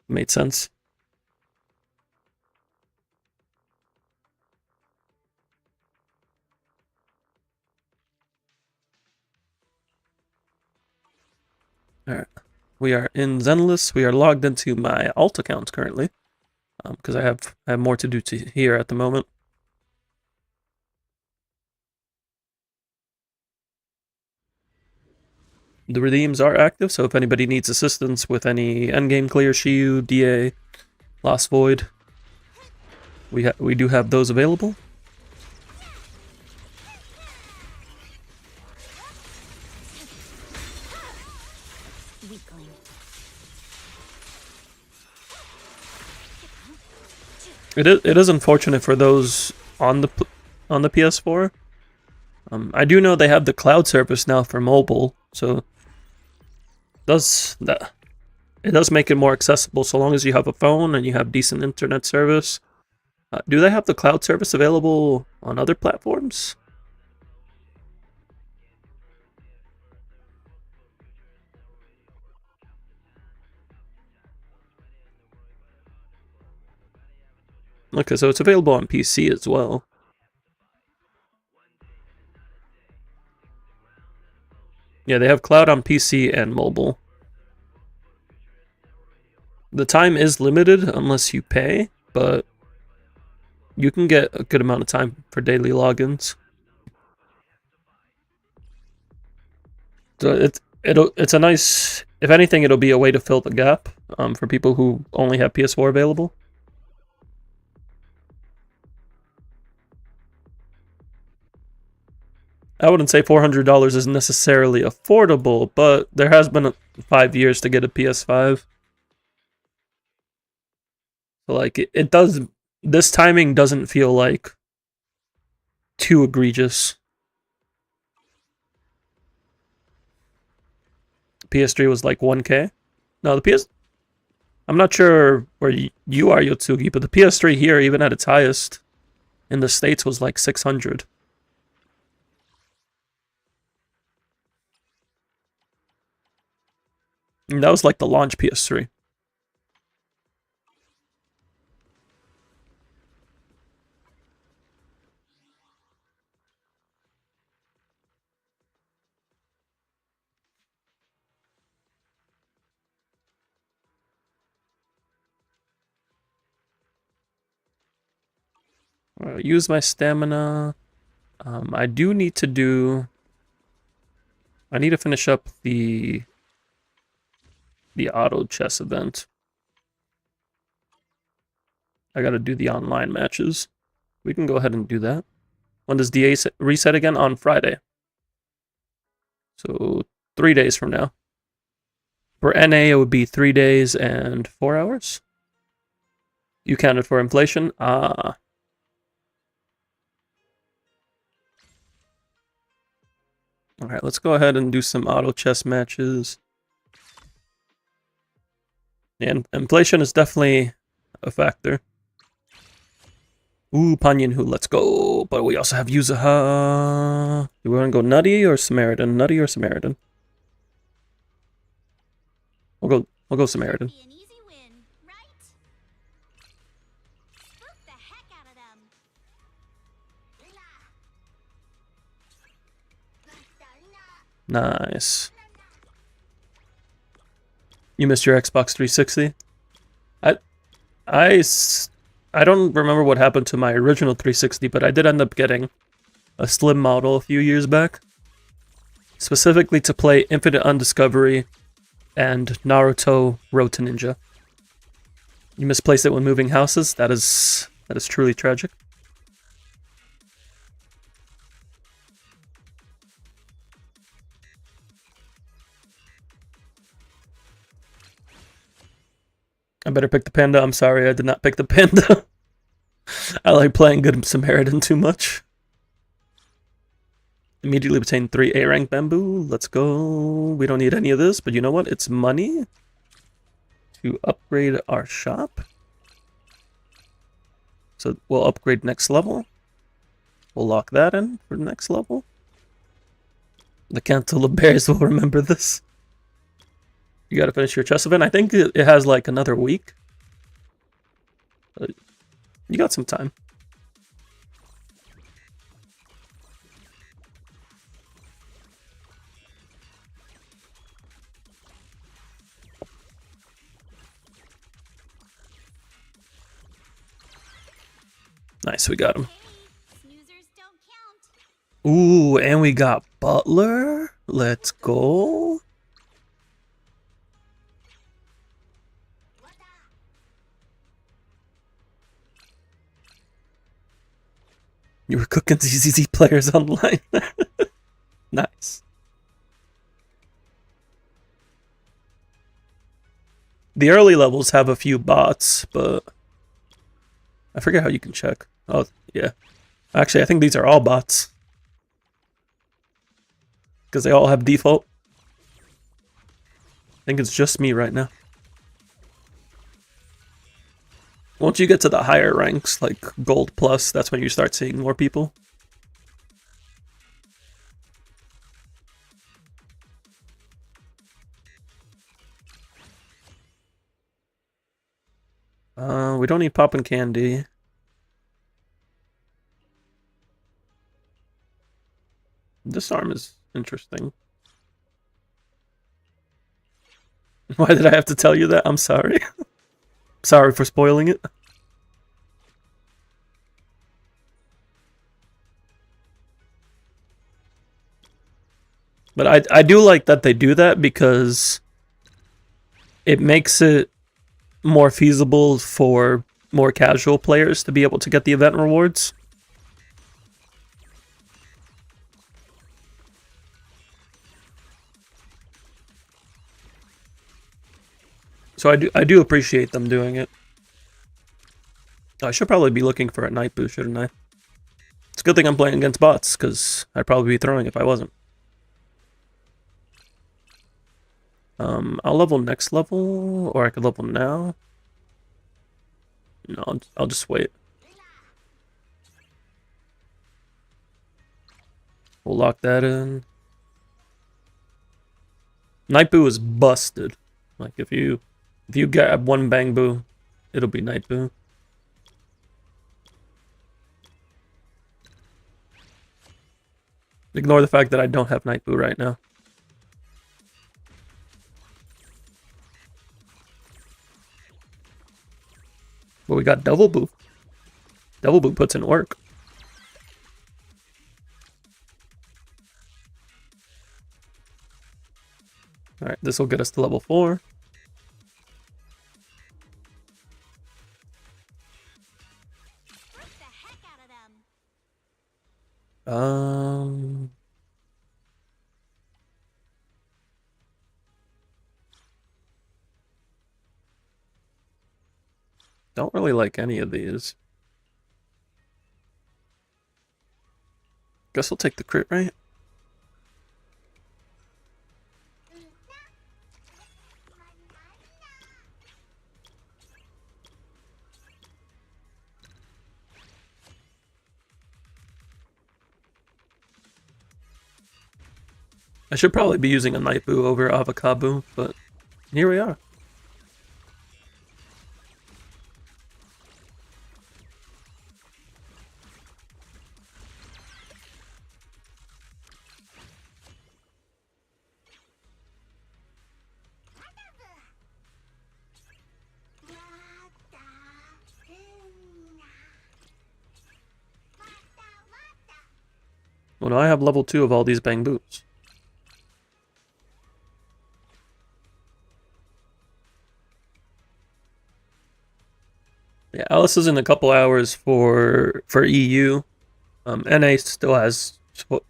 made sense. Alright, we are in Zenless. We are logged into my alt account currently, because I have more to do here at the moment. The redeems are active, so if anybody needs assistance with any endgame clear, Shiyu, DA, Lost Void, we do have those available. It is unfortunate for those on the PS4. I do know they have the cloud service now for mobile, so it does make it more accessible so long as you have a phone and you have decent internet service. Do they have the cloud service available on other platforms? Okay, so it's available on PC as well. Yeah, they have cloud on PC and mobile. The time is limited unless you pay, but you can get a good amount of time for daily logins. So it's a nice, if anything, it'll be a way to fill the gap for people who only have PS4 available. I wouldn't say $400 is necessarily affordable, but there has been 5 years to get a PS5. So like it does, this timing doesn't feel like too egregious. PS3 was like 1K. No, I'm not sure where you are, Yotsugi, but the PS3 here, even at its highest in the States, was like 600. And that was like the launch PS3. Use my stamina. I do need to do. I need to finish up the auto chess event. I gotta do the online matches. We can go ahead and do that. When does DA reset again? On Friday. So 3 days from now. For NA, it would be 3 days and 4 hours. You counted for inflation? Ah. Alright, let's go ahead and do some auto chess matches. And inflation is definitely a factor. Ooh, Panyanhu, let's go. But we also have Yuzaha. Do we want to go Nutty or Samaritan? Nutty or Samaritan? We'll go Samaritan. Nice. You missed your Xbox 360? I don't remember what happened to my original 360, but I did end up getting a slim model a few years back. Specifically to play Infinite Undiscovery and Naruto Road to Ninja. You misplaced it when moving houses? That is truly tragic. I better pick the panda. I'm sorry, I did not pick the panda. I like playing Good Samaritan too much. Immediately obtain 3 A-rank bamboo. Let's go. We don't need any of this, but you know what? It's money to upgrade our shop. So we'll upgrade next level. We'll lock that in for next level. The Cantola Bears will remember this. You gotta finish your chess event. I think it has like another week. You got some time. Nice, we got him. Ooh, and we got Butler. Let's go. You were cooking ZZZ players online. Nice. The early levels have a few bots, but I forget how you can check. Oh, yeah. Actually, I think these are all bots. Because they all have default. I think it's just me right now. Once you get to the higher ranks, like Gold Plus, that's when you start seeing more people. We don't need Poppin' Candy. This arm is interesting. Why did I have to tell you that? I'm sorry. Sorry for spoiling it. But I do like that they do that because it makes it more feasible for more casual players to be able to get the event rewards. So I do appreciate them doing it. I should probably be looking for a night boost, shouldn't I? It's a good thing I'm playing against bots, because I'd probably be throwing if I wasn't. I'll level next level, or I could level now. No, I'll just wait. We'll lock that in. Night Boo is busted. Like if you grab one Bang Boo, it'll be Night Boo. Ignore the fact that I don't have Night Boo right now. But we got Double Boo. Double Boo puts in work. Alright, this will get us to level 4. Don't really like any of these. Guess I'll take the crit rate. I should probably be using a Night Boo over Avocado, but here we are. Well, now I have level 2 of all these Bang Boos. Yeah, Alice is in a couple hours for EU. NA still has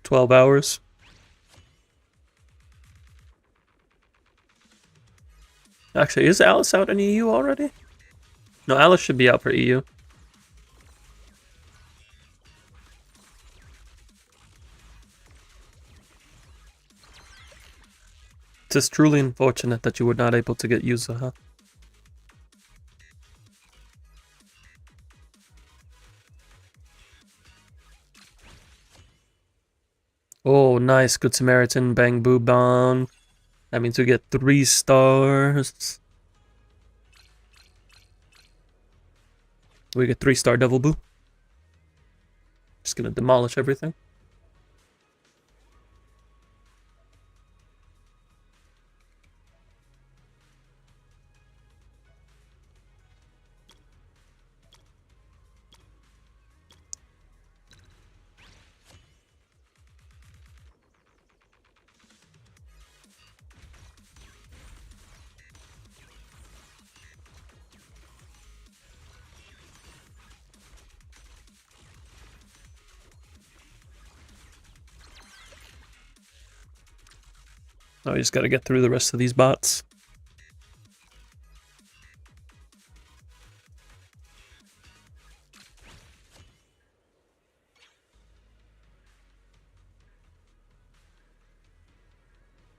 12 hours. Actually, is Alice out in EU already? No, Alice should be out for EU. It is truly unfortunate that you were not able to get Yuza, huh? Oh, nice. Good Samaritan, Bang Boo Bong. That means we get 3 stars. We get 3-star Devil Boo. Just gonna demolish everything. Oh, we just gotta get through the rest of these bots.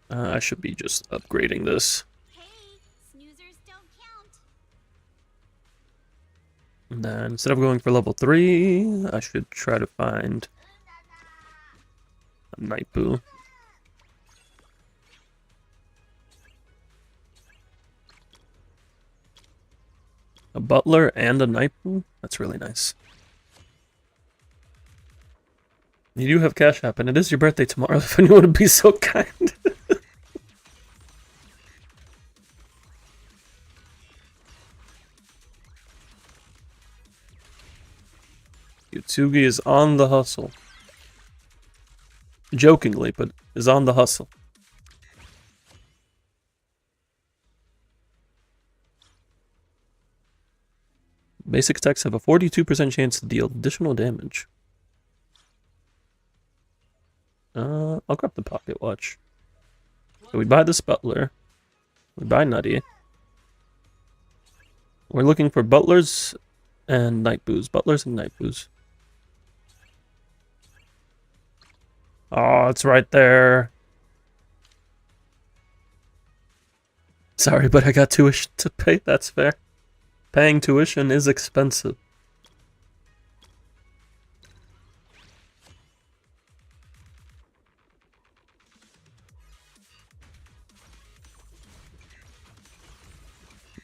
I should be just upgrading this. Hey, snoozers don't count. And then instead of going for level 3, I should try to find a Night Boo. A Butler and a Night Boo? That's really nice. You do have Cash App, and it is your birthday tomorrow, if anyone would be so kind. Yutsugi is on the hustle. Jokingly, but is on the hustle. Basic attacks have a 42% chance to deal additional damage. I'll grab the pocket watch. So we buy this Butler. We buy Nutty. We're looking for Butlers and Night Boos. Butlers and Night Boos. Oh, it's right there. Sorry, but I got tuition to pay. That's fair. Paying tuition is expensive.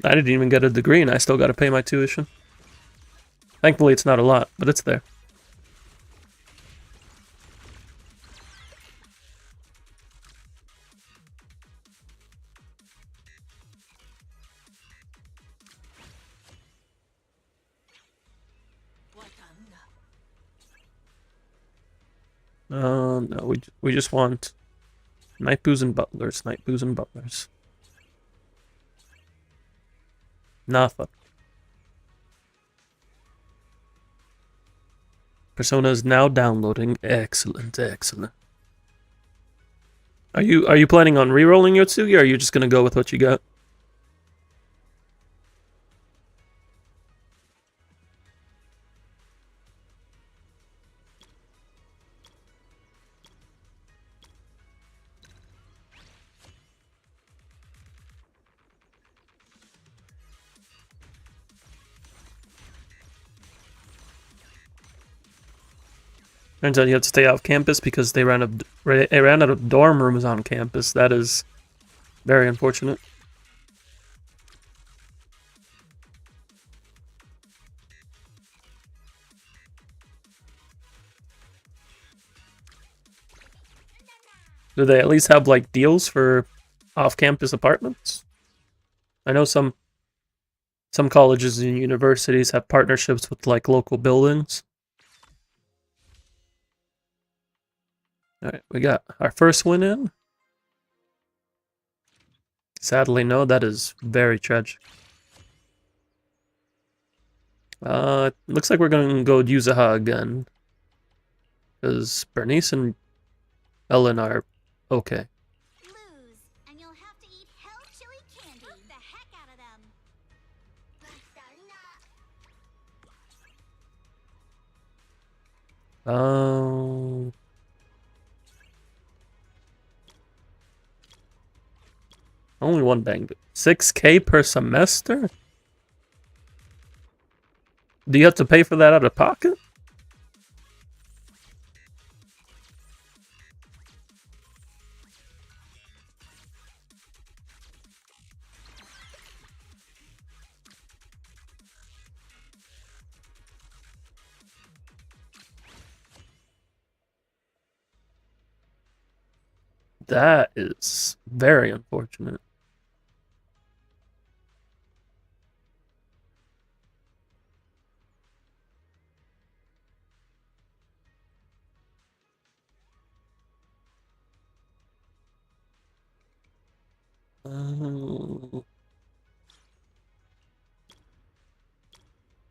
I didn't even get a degree and I still gotta pay my tuition. Thankfully it's not a lot, but it's there. No, we just want Night Boos and Butlers, Night Boos and Butlers. Nah, fuck. Persona is now downloading. Excellent, excellent. Are you planning on re-rolling Yotsugi, or are you just gonna go with what you got? Turns out you have to stay off campus because they ran out of dorm rooms on campus. That is very unfortunate. Do they at least have like deals for off-campus apartments? I know some colleges and universities have partnerships with like local buildings. Alright, we got our first win in. Sadly, no, that is very tragic. Looks like we're gonna go Yuzaha again. Because Bernice and Ellen are okay. Lose, and you'll have to eat hell chili candy. Eat the heck out of them. Only one bang. 6K per semester? Do you have to pay for that out of pocket? That is very unfortunate.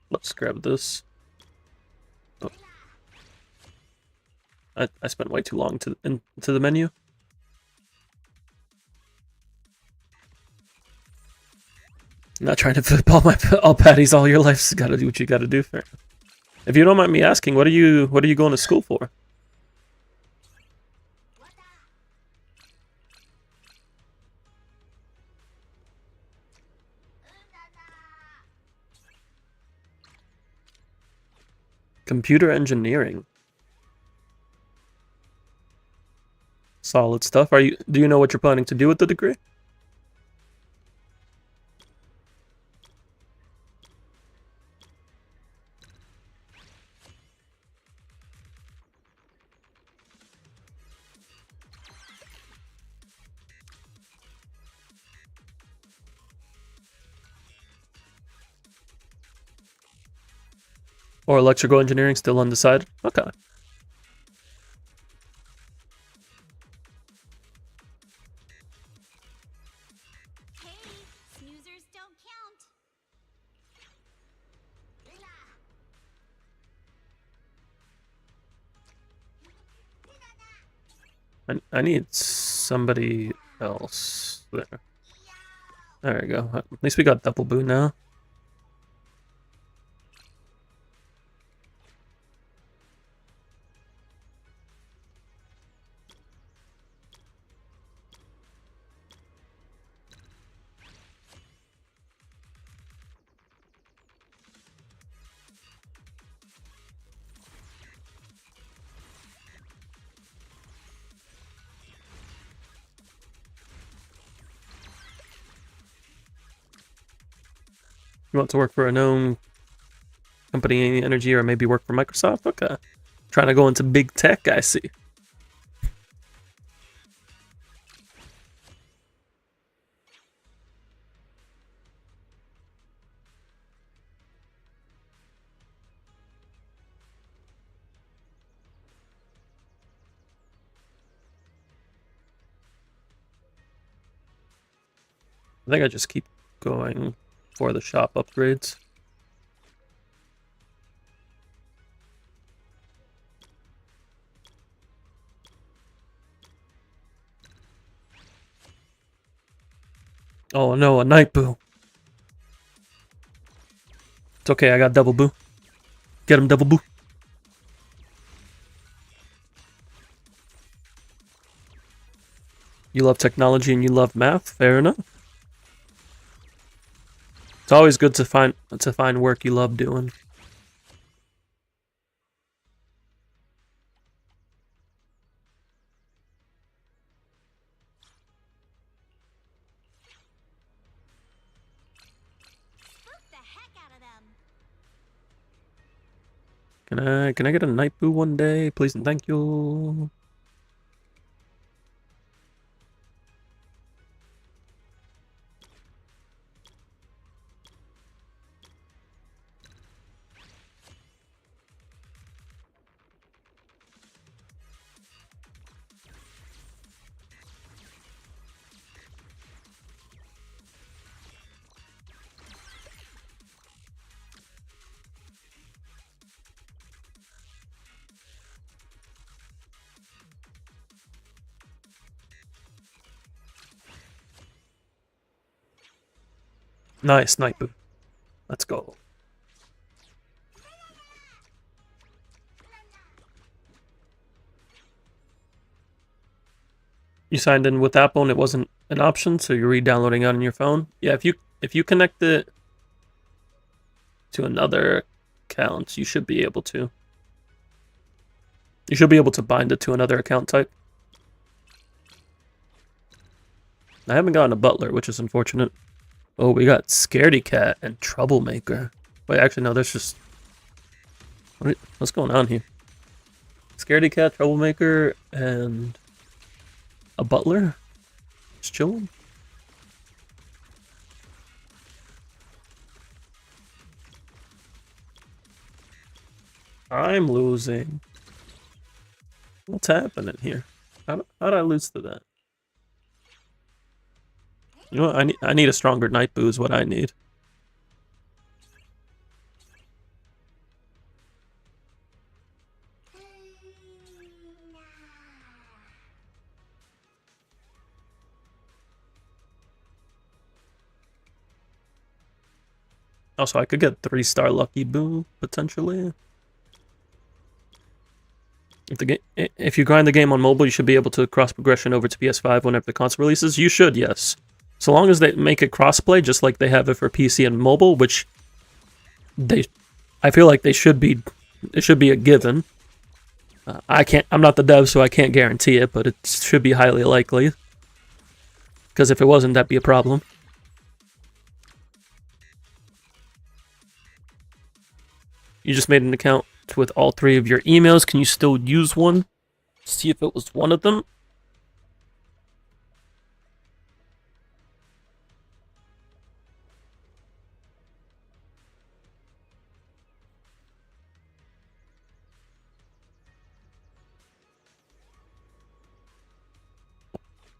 Let's grab this. Oh. I spent way too long into the menu. I'm not trying to flip all patties all your life. You gotta do what you gotta do. Fair. If you don't mind me asking, what are you going to school for? Computer engineering. Solid stuff. Do you know what you're planning to do with the degree? Or electrical engineering, still undecided? Okay. Hey, snoozers don't count. I need somebody else there. There we go. At least we got double boo now. You want to work for a known company energy or maybe work for Microsoft? Okay. Trying to go into big tech, I see. I think I just keep going for the shop upgrades. Oh no, a night boo. It's okay, I got double boo. Get him, double boo. You love technology and you love math, fair enough. It's always good to find work you love doing. Can I get a night boo one day, please and thank you? Nice, night boo. Let's go. You signed in with Apple and it wasn't an option, so you're re-downloading it on your phone. Yeah, if you connect it to another account, you should be able to. You should be able to bind it to another account type. I haven't gotten a butler, which is unfortunate. Oh, we got Scaredy Cat and Troublemaker. Wait, actually, no, that's just... What's going on here? Scaredy Cat, Troublemaker, and... a butler? Just chilling? I'm losing. What's happening here? How'd I lose to that? You know what? I need a stronger night boo is what I need. Also, I could get 3-star lucky boo potentially. If you grind the game on mobile, you should be able to cross progression over to PS5 whenever the console releases. You should, yes. So long as they make it crossplay, just like they have it for PC and mobile, which I feel like they should be. It should be a given. I'm not the dev, so I can't guarantee it, but it should be highly likely. Because if it wasn't, that'd be a problem. You just made an account with all 3 of your emails. Can you still use one? See if it was one of them.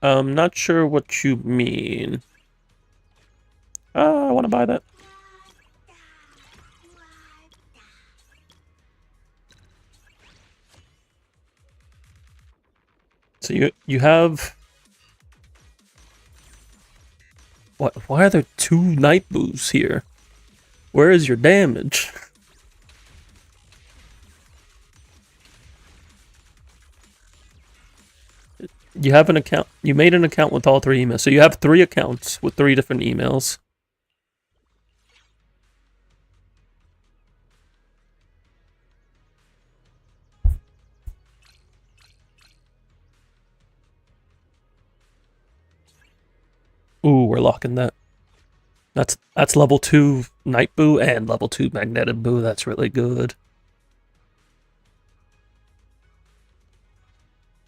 Not sure what you mean. I want to buy that. So you have... What? Why are there 2 night boos here? Where is your damage? You have an account. You made an account with all 3 emails. So you have 3 accounts with 3 different emails. Ooh, we're locking that. That's level 2 Night Boo and level 2 Magnetic Boo. That's really good.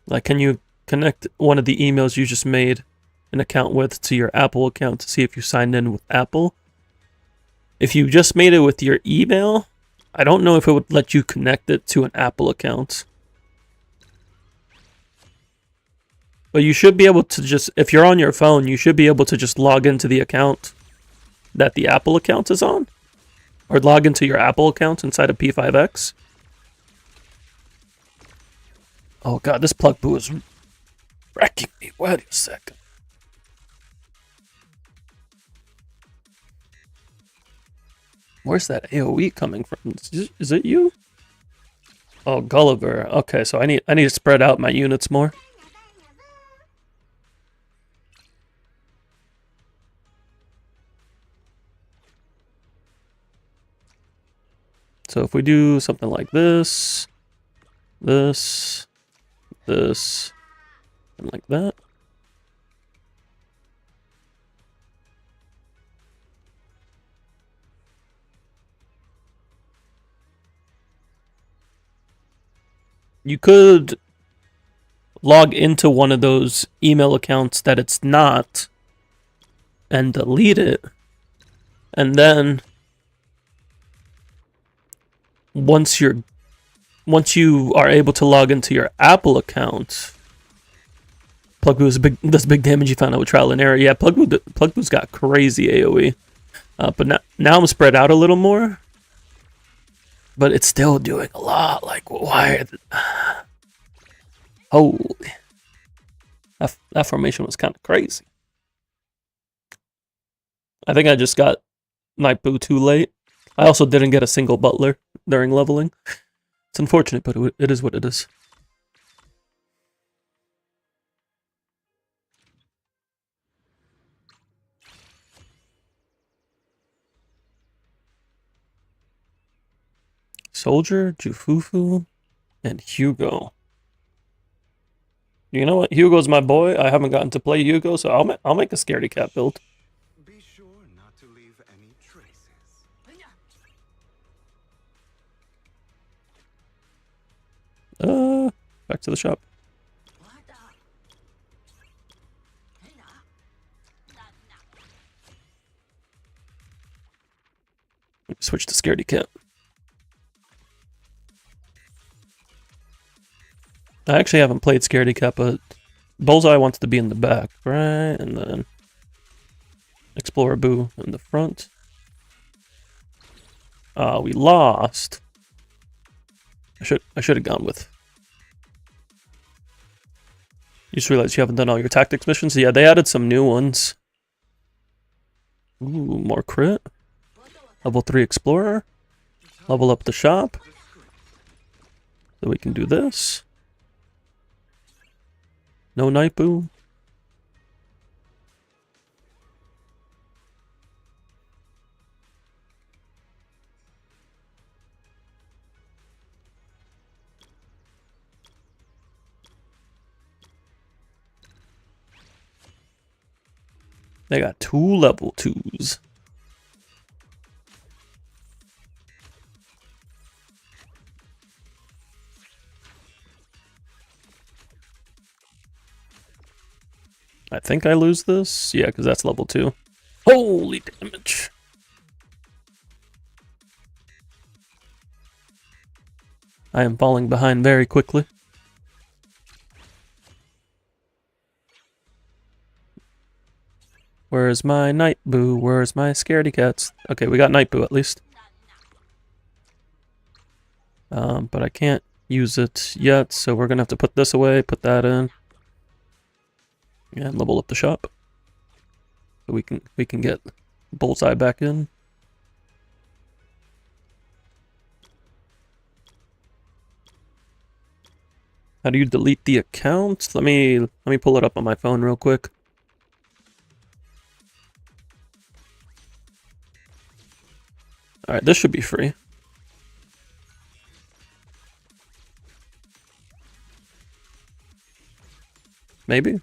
Like, can you connect one of the emails you just made an account with to your Apple account to see if you signed in with Apple? If you just made it with your email, I don't know if it would let you connect it to an Apple account. But you should be able to just, if you're on your phone, you should be able to just log into the account that the Apple account is on. Or log into your Apple account inside of P5X. Oh god, this plug boo is wrecking me. Wait a second. Where's that AoE coming from? Is it you? Oh, Gulliver. Okay, so I need to spread out my units more. So if we do something like this, this, and like that. you could log into one of those email accounts that it's not and delete it, and then once you are able to log into your Apple account, Plugbo's does big damage. You found out with trial and error. Yeah, Plugbo's got crazy AoE, but now I'm spread out a little more, but it's still doing a lot. Like, why? Holy, that formation was kind of crazy. I think I just got Night Boo too late. I also didn't get a single butler during leveling. It's unfortunate, but it is what it is. Soldier, Jufufu, and Hugo. You know what? Hugo's my boy. I haven't gotten to play Hugo, so I'll make a scaredy cat build. Be sure not to leave any traces. Back to the shop. Switch to scaredy cat. I actually haven't played scaredy cat, but Bullseye wants to be in the back, right? And then Explorer Boo in the front. We lost. I should have gone with. You just realized you haven't done all your tactics missions? Yeah, they added some new ones. Ooh, more crit. Level 3 Explorer. Level up the shop. So we can do this. No Night Boo. They got 2 level 2s. I think I lose this. Yeah, because that's level 2. Holy damage. I am falling behind very quickly. Where's my Night Boo? Where's my scaredy cats? Okay, we got Night Boo at least. But I can't use it yet, so we're gonna have to put this away, put that in. And level up the shop. So we can get Bullseye back in. How do you delete the account? Let me pull it up on my phone real quick. Alright, this should be free. Maybe?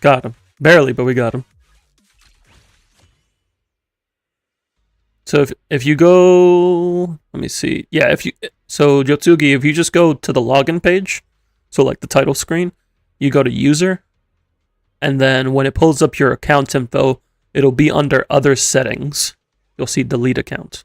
Got him. Barely, but we got him. So if you go, let me see. Yeah, so Yotsugi, if you just go to the login page, so like the title screen, you go to user, and then when it pulls up your account info, it'll be under other settings. You'll see delete account.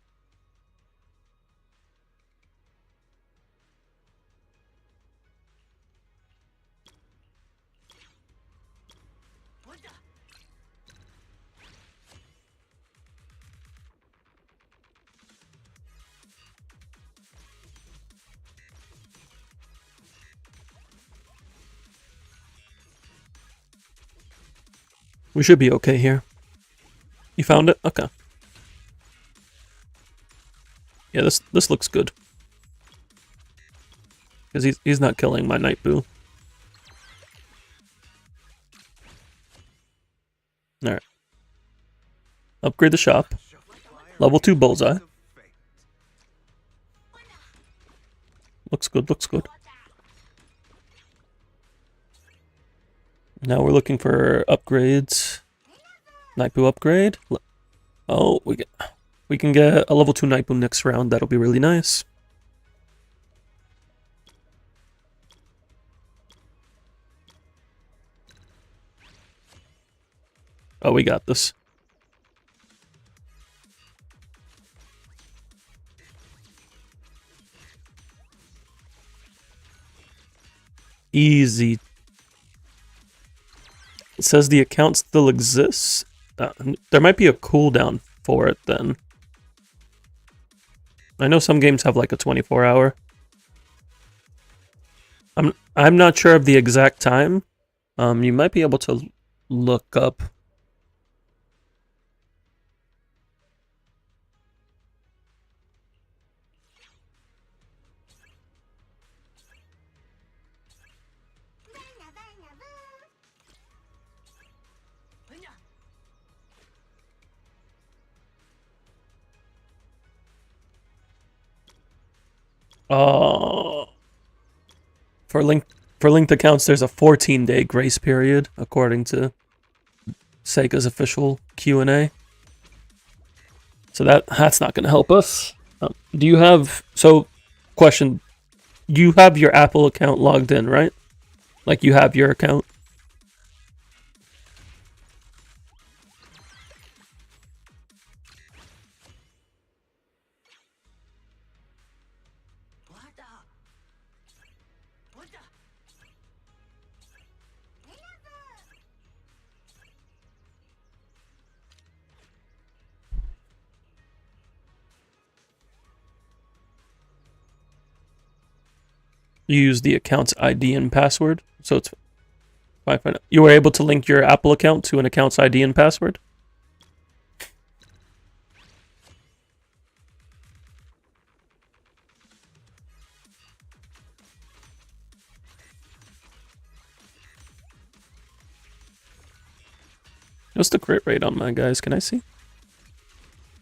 We should be okay here. You found it? Okay. Yeah, this looks good. Because he's not killing my Night Boo. Alright. Upgrade the shop. Level 2 Bullseye. Looks good, looks good. Now we're looking for upgrades. Naipu upgrade. Oh, we can get a level 2 Naipu next round. That'll be really nice. Oh, we got this. Easy. It says the account still exists. There might be a cooldown for it then. I know some games have like a 24-hour. I'm not sure of the exact time. You might be able to look up. For linked accounts, there's a 14-day grace period according to Sega's official Q&A. So that's not going to help us. Do you have question? You have your Apple account logged in, right? Like you have your account. You use the account's ID and password, so it's 5. You were able to link your Apple account to an account's ID and password. What's the crit rate on my guys? Can I see?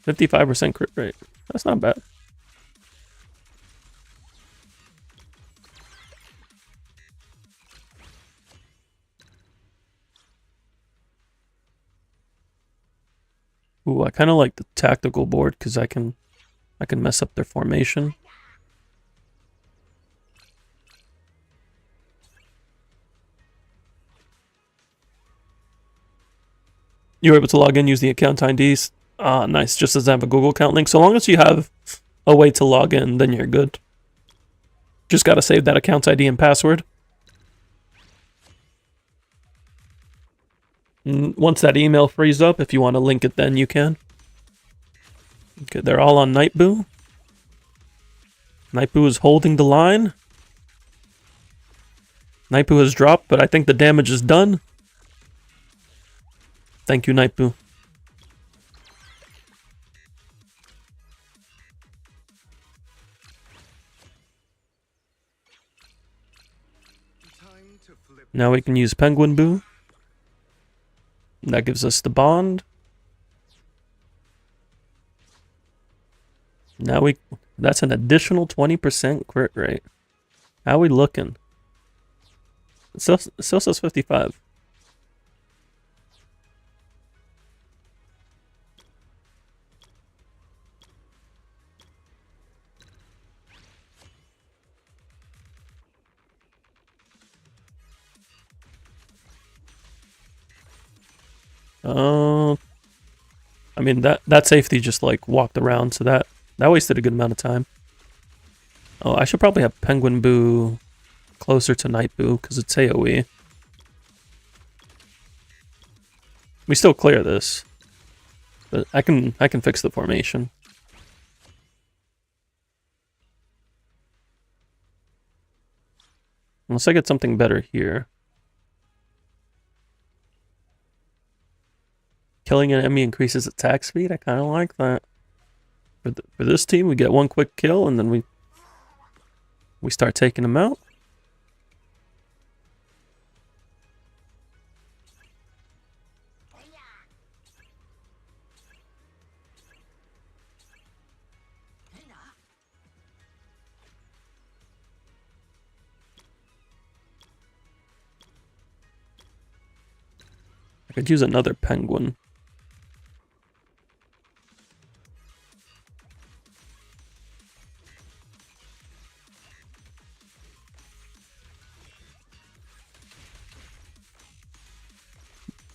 55% crit rate. That's not bad. Ooh, I kind of like the tactical board because I can mess up their formation. You were able to log in, use the account IDs. Ah, nice. Just as I have a Google account link. So long as you have a way to log in, then you're good. Just gotta save that account ID and password. And once that email frees up, if you want to link it, then you can. Okay, they're all on Nightboo. Nightboo is holding the line. Nightboo has dropped, but I think the damage is done. Thank you, Nightboo. Now we can use Penguin Boo. That gives us the bond. Now that's an additional 20% crit rate. How are we looking? It still says 55. I mean that safety just like walked around, so that wasted a good amount of time. Oh, I should probably have Penguin Boo closer to Night Boo because it's AoE. We still clear this, but I can fix the formation. Unless I get something better here. Killing an enemy increases attack speed. I kind of like that. For this team, we get one quick kill and then we start taking them out. I could use another penguin.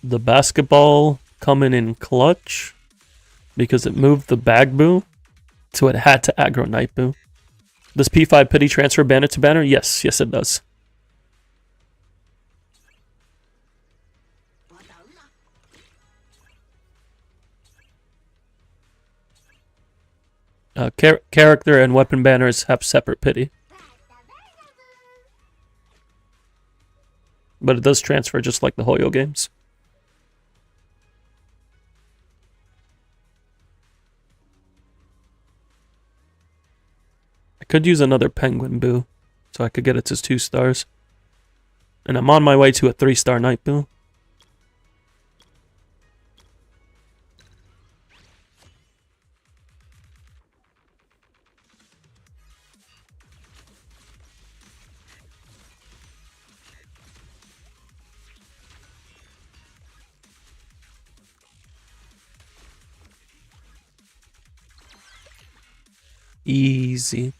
the basketball coming in clutch because it moved the bag boo, so it had to aggro Night Boo. Does P5 pity transfer banner to banner? Yes, yes it does. Character and weapon banners have separate pity. But it does transfer just like the Hoyo games. I could use another Penguin Boo, so I could get it to 2 stars. And I'm on my way to a 3-star Night Boo. Easy.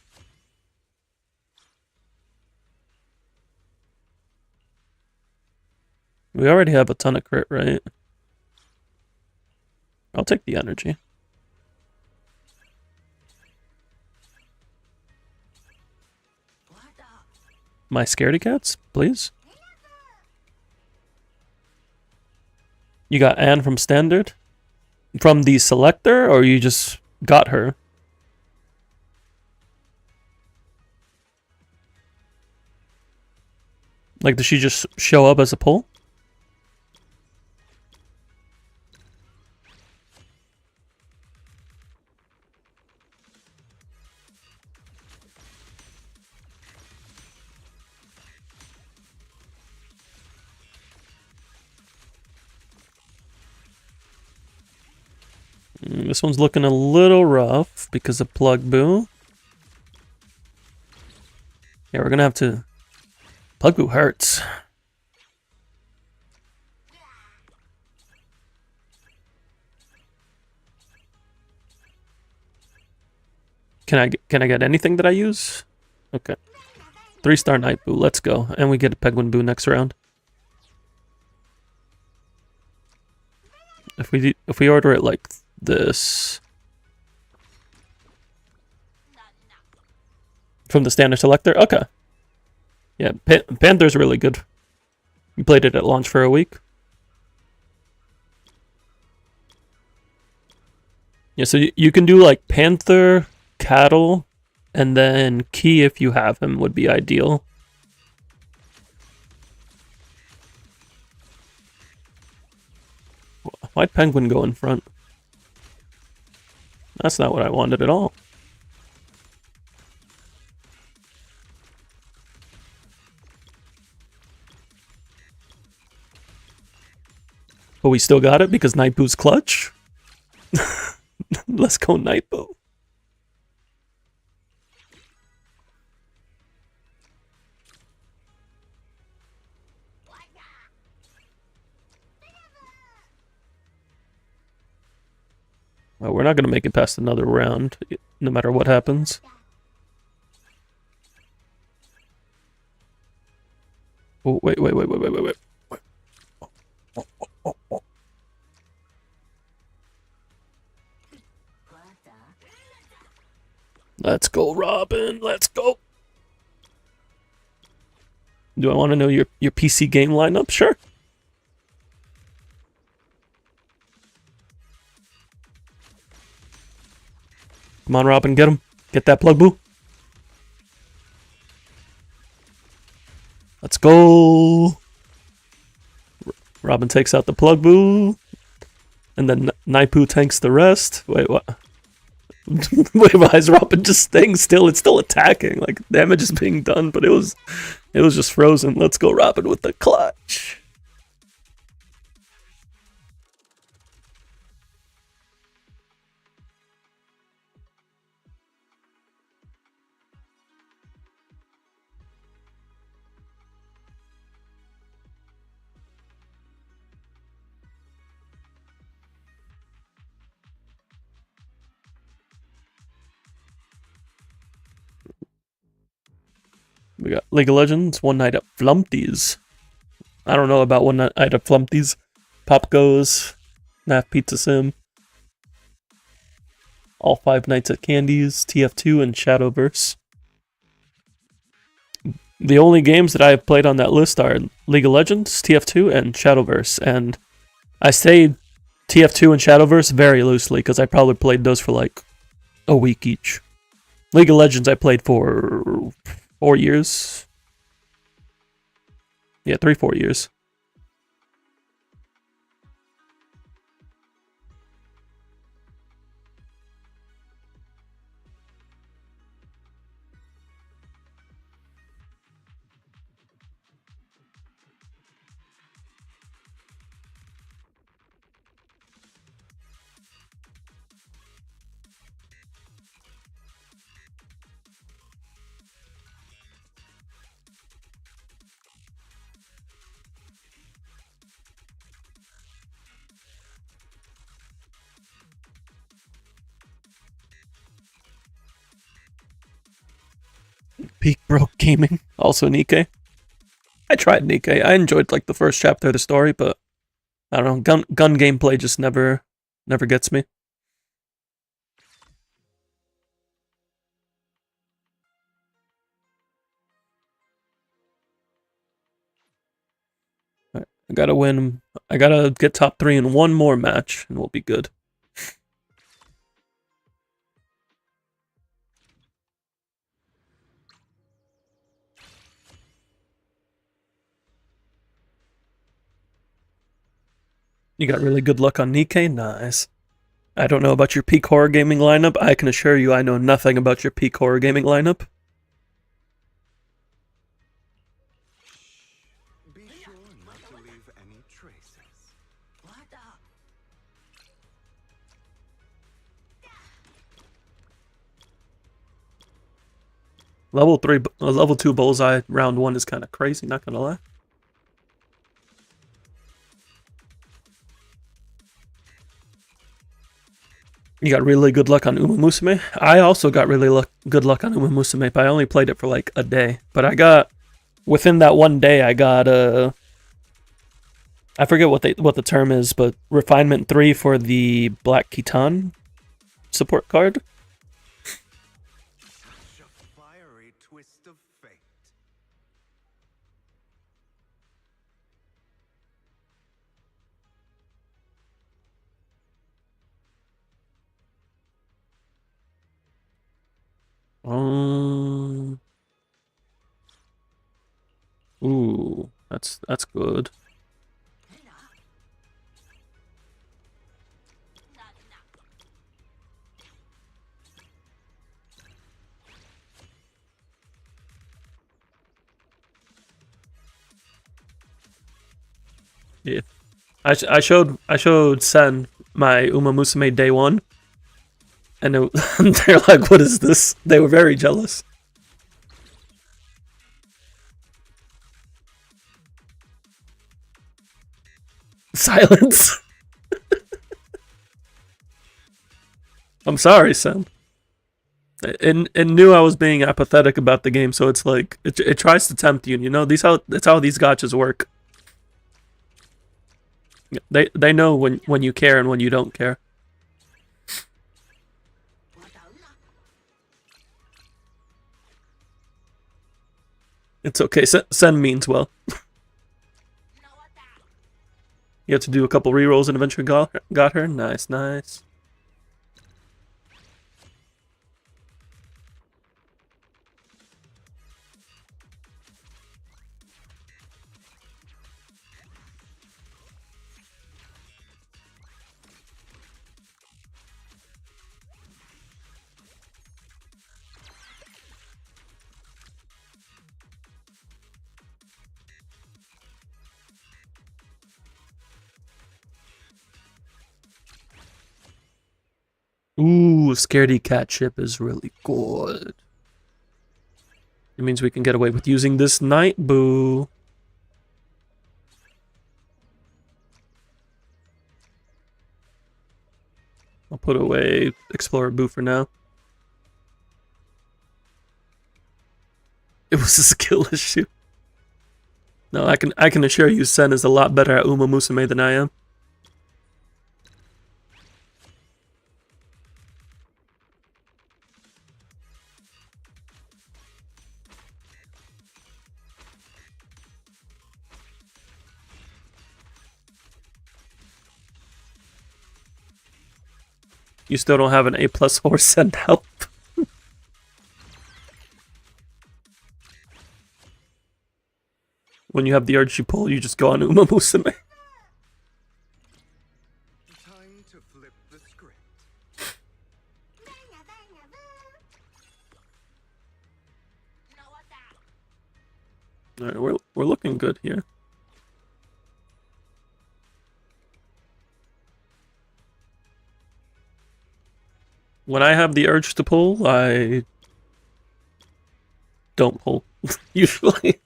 We already have a ton of crit, right? I'll take the energy. My scaredy cats, please. You got Anne from standard? From the selector, or you just got her? Like, does she just show up as a pull? This one's looking a little rough because of Plug Boo. Yeah, we're gonna have to... Plug Boo hurts. Can I get anything that I use? Okay. 3-star Night Boo, let's go. And we get a Penguin Boo next round. If we order it like this. From the standard selector? Okay. Yeah, Panther's really good. You played it at launch for a week. Yeah, so you can do like Panther, Cattle, and then Key if you have him would be ideal. Why'd Penguin go in front? That's not what I wanted at all. But we still got it because Night Boo's clutch. Let's go Night Boo. Well, we're not going to make it past another round, no matter what happens. Oh, wait. Let's go, Robin. Let's go. Do I want to know your PC game lineup? Sure. Come on, Robin, get him. Get that Plug Boo. Let's go. Robin takes out the Plug Boo. And then Night Boo tanks the rest. Wait, what? Wait, why is Robin just staying still? It's still attacking. Like, damage is being done, but it was just frozen. Let's go, Robin, with the clutch. We got League of Legends, One Night at Flumpty's. I don't know about One Night at Flumpty's. Pop Goes, NAF Pizza Sim, all 5 Nights at Candy's, TF2, and Shadowverse. The only games that I have played on that list are League of Legends, TF2, and Shadowverse, and I say TF2 and Shadowverse very loosely because I probably played those for like a week each. League of Legends I played for 4 years. Yeah, 3-4 years. Peak Broke Gaming, also Nikkei. I tried Nikkei. I enjoyed like the first chapter of the story, but I don't know, gun gameplay just never gets me. Right, I gotta win. I gotta get top 3 in one more match, and we'll be good. You got really good luck on Nikkei? Nice. I don't know about your peak horror gaming lineup. I can assure you I know nothing about your peak horror gaming lineup. Be sure not to leave any traces. Level 2 bullseye round 1 is kind of crazy, not gonna lie. You got really good luck on Uma Musume. I also got really good luck on Uma Musume, but I only played it for like a day. But I got, within that one day, I got I forget what the term is, but refinement 3 for the Black Khitan support card. Such a fiery twist of fate. Ooh, that's good. Yeah, I showed Sen my Uma Musume day 1, and they're like, "What is this?" They were very jealous. Silence. I'm sorry, Sen. It knew I was being apathetic about the game, so it's like it tries to tempt you. You know, that's how these gachas work. They know when you care and when you don't care. It's okay. Sen means well. You have to do a couple rerolls and eventually got her. Nice, nice. Ooh, Scaredy Catchup is really good. It means we can get away with using this Night Boo. I'll put away Explorer Boo for now. It was a skill issue. No, I can assure you Sen is a lot better at Uma Musume than I am. You still don't have an A+ horse send help. When you have the urge to pull, you just go on Uma Musume. Time to flip the script. Alright, we're looking good here. When I have the urge to pull, I don't pull, usually.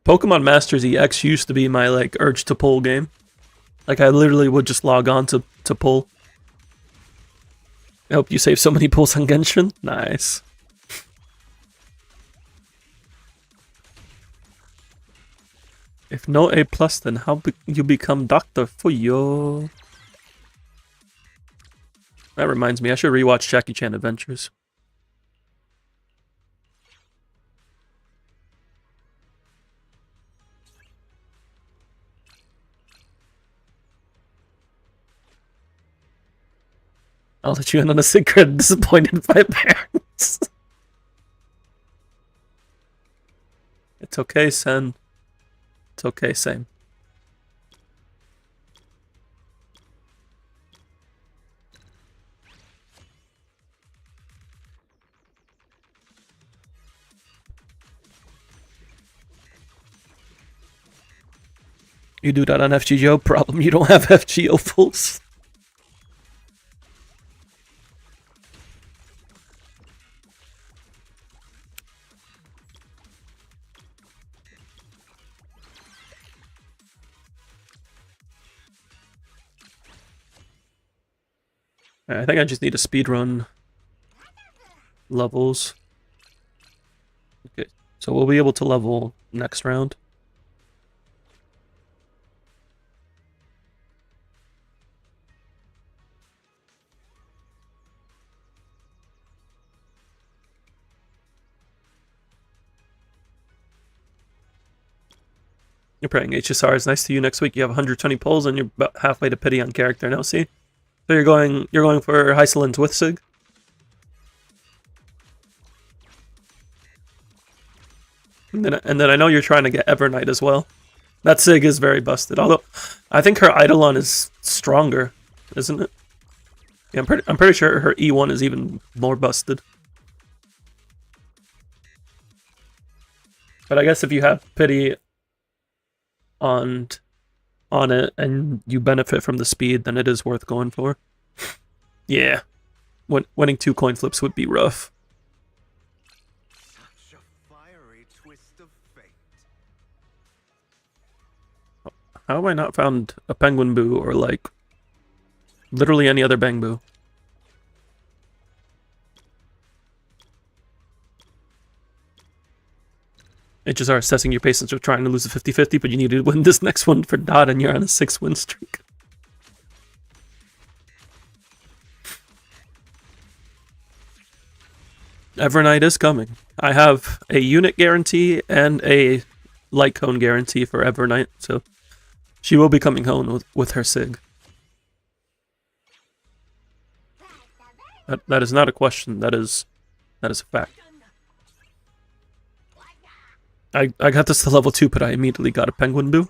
Pokemon Masters EX used to be my, like, urge to pull game. Like, I literally would just log on to pull. I hope you save so many pulls on Genshin. Nice. If no A+, then how you become Dr. Fuyo? That reminds me, I should rewatch Jackie Chan Adventures. I'll let you in on a secret, disappointed by parents. It's okay, Sen. It's okay, same. You do that on FGO? Problem, you don't have FGO pulls. I think I just need to speedrun levels. Okay, so we'll be able to level next round. You're praying HSR is nice to you next week. You have 120 pulls and you're about halfway to pity on character now, see? So you're going for Hysolins with Sig? And then I know you're trying to get Evernight as well. That Sig is very busted. Although I think her Eidolon is stronger, isn't it? Yeah, I'm pretty sure her E1 is even more busted. But I guess if you have pity on it and you benefit from the speed, then it is worth going for. Yeah. Winning 2 coin flips would be rough. Such a fiery twist of fate. How have I not found a Penguin Boo or, like, literally any other Bang Boo? HSR assessing your patience with trying to lose a 50-50, but you need to win this next one for Dot and you're on a 6-win streak. Evernight is coming. I have a unit guarantee and a light cone guarantee for Evernight, so she will be coming home with her Sig. That is not a question. That is a fact. I got this to level 2, but I immediately got a Penguin Boo.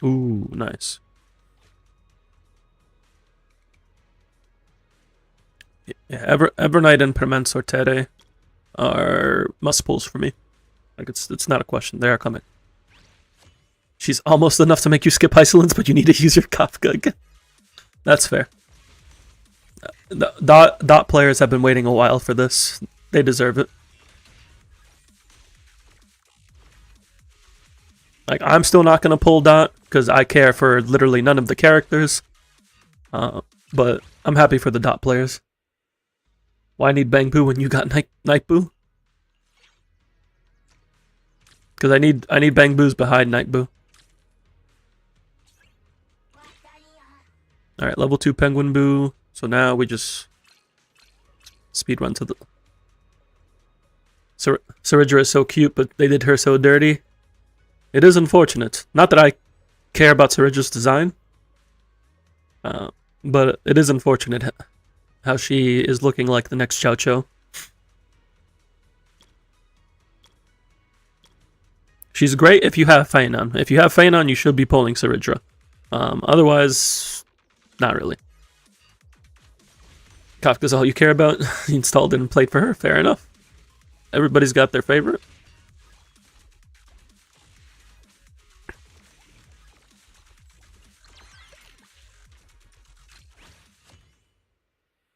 Ooh, nice. Yeah, Evernight and Permansortere are must pulls for me. Like it's not a question. They are coming. She's almost enough to make you skip Hysolins, but you need to use your Kafka again. That's fair. The dot players have been waiting a while for this. They deserve it. Like, I'm still not gonna pull Dot because I care for literally none of the characters. But I'm happy for the Dot players. Why need Bang Boo when you got Night Boo? Because I need Bang Boos behind Night Boo. All right, level 2 Penguin Boo. So now we just speedrun to the... Saridra is so cute, but they did her so dirty. It is unfortunate. Not that I care about Saridja's design. But it is unfortunate how she is looking like the next Chow Chow. She's great if you have Fainan. If you have Fainan, you should be pulling Saridja. Otherwise, not really. Kafka's all you care about. He installed it and played for her. Fair enough. Everybody's got their favorite.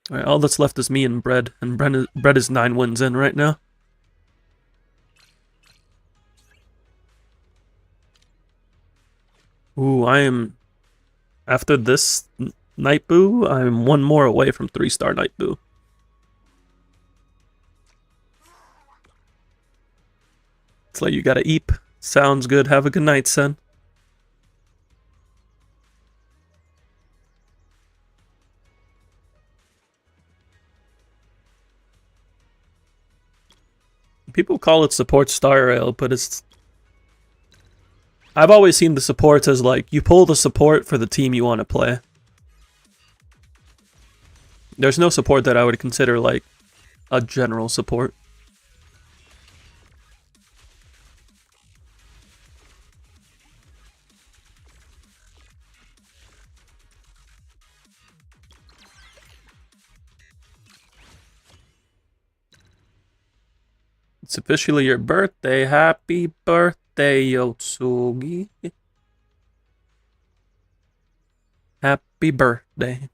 Alright, all that's left is me and Bread. And Bread is 9 wins in right now. Ooh, I am... After this Night Boo, I'm 1 more away from 3-star Night Boo. It's like you gotta eep. Sounds good. Have a good night, son. People call it support star rail, but it's... I've always seen the supports as like, you pull the support for the team you want to play. There's no support that I would consider like a general support. It's officially your birthday. Happy birthday, Yotsugi. Happy birthday.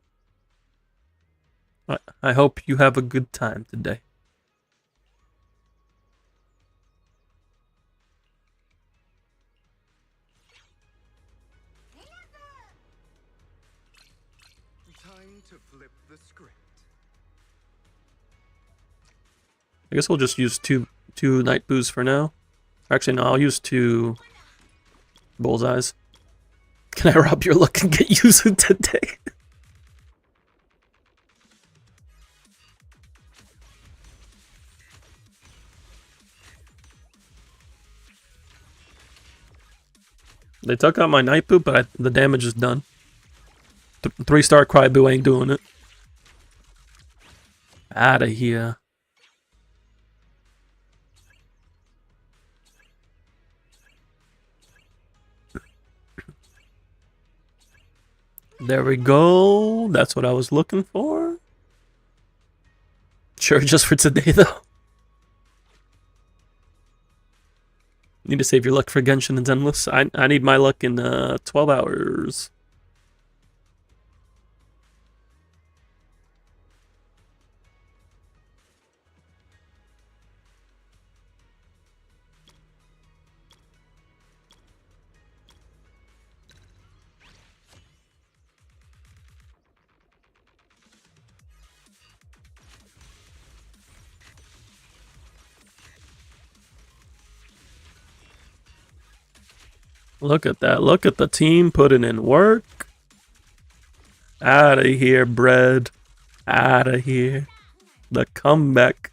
I hope you have a good time today. Time to flip the script. I guess we'll just use two Night Boos for now. Actually, no, I'll use 2 Bullseyes. Can I rob your luck and get Yuzu today? They took out my Night Boo, but the damage is done. 3-star Crybu ain't doing it. Outta here. There we go. That's what I was looking for. Sure, just for today, though. Need to save your luck for Genshin and Zenless. I need my luck in 12 hours. Look at that. Look at the team putting in work. Out of here, Bread. Out of here. The comeback.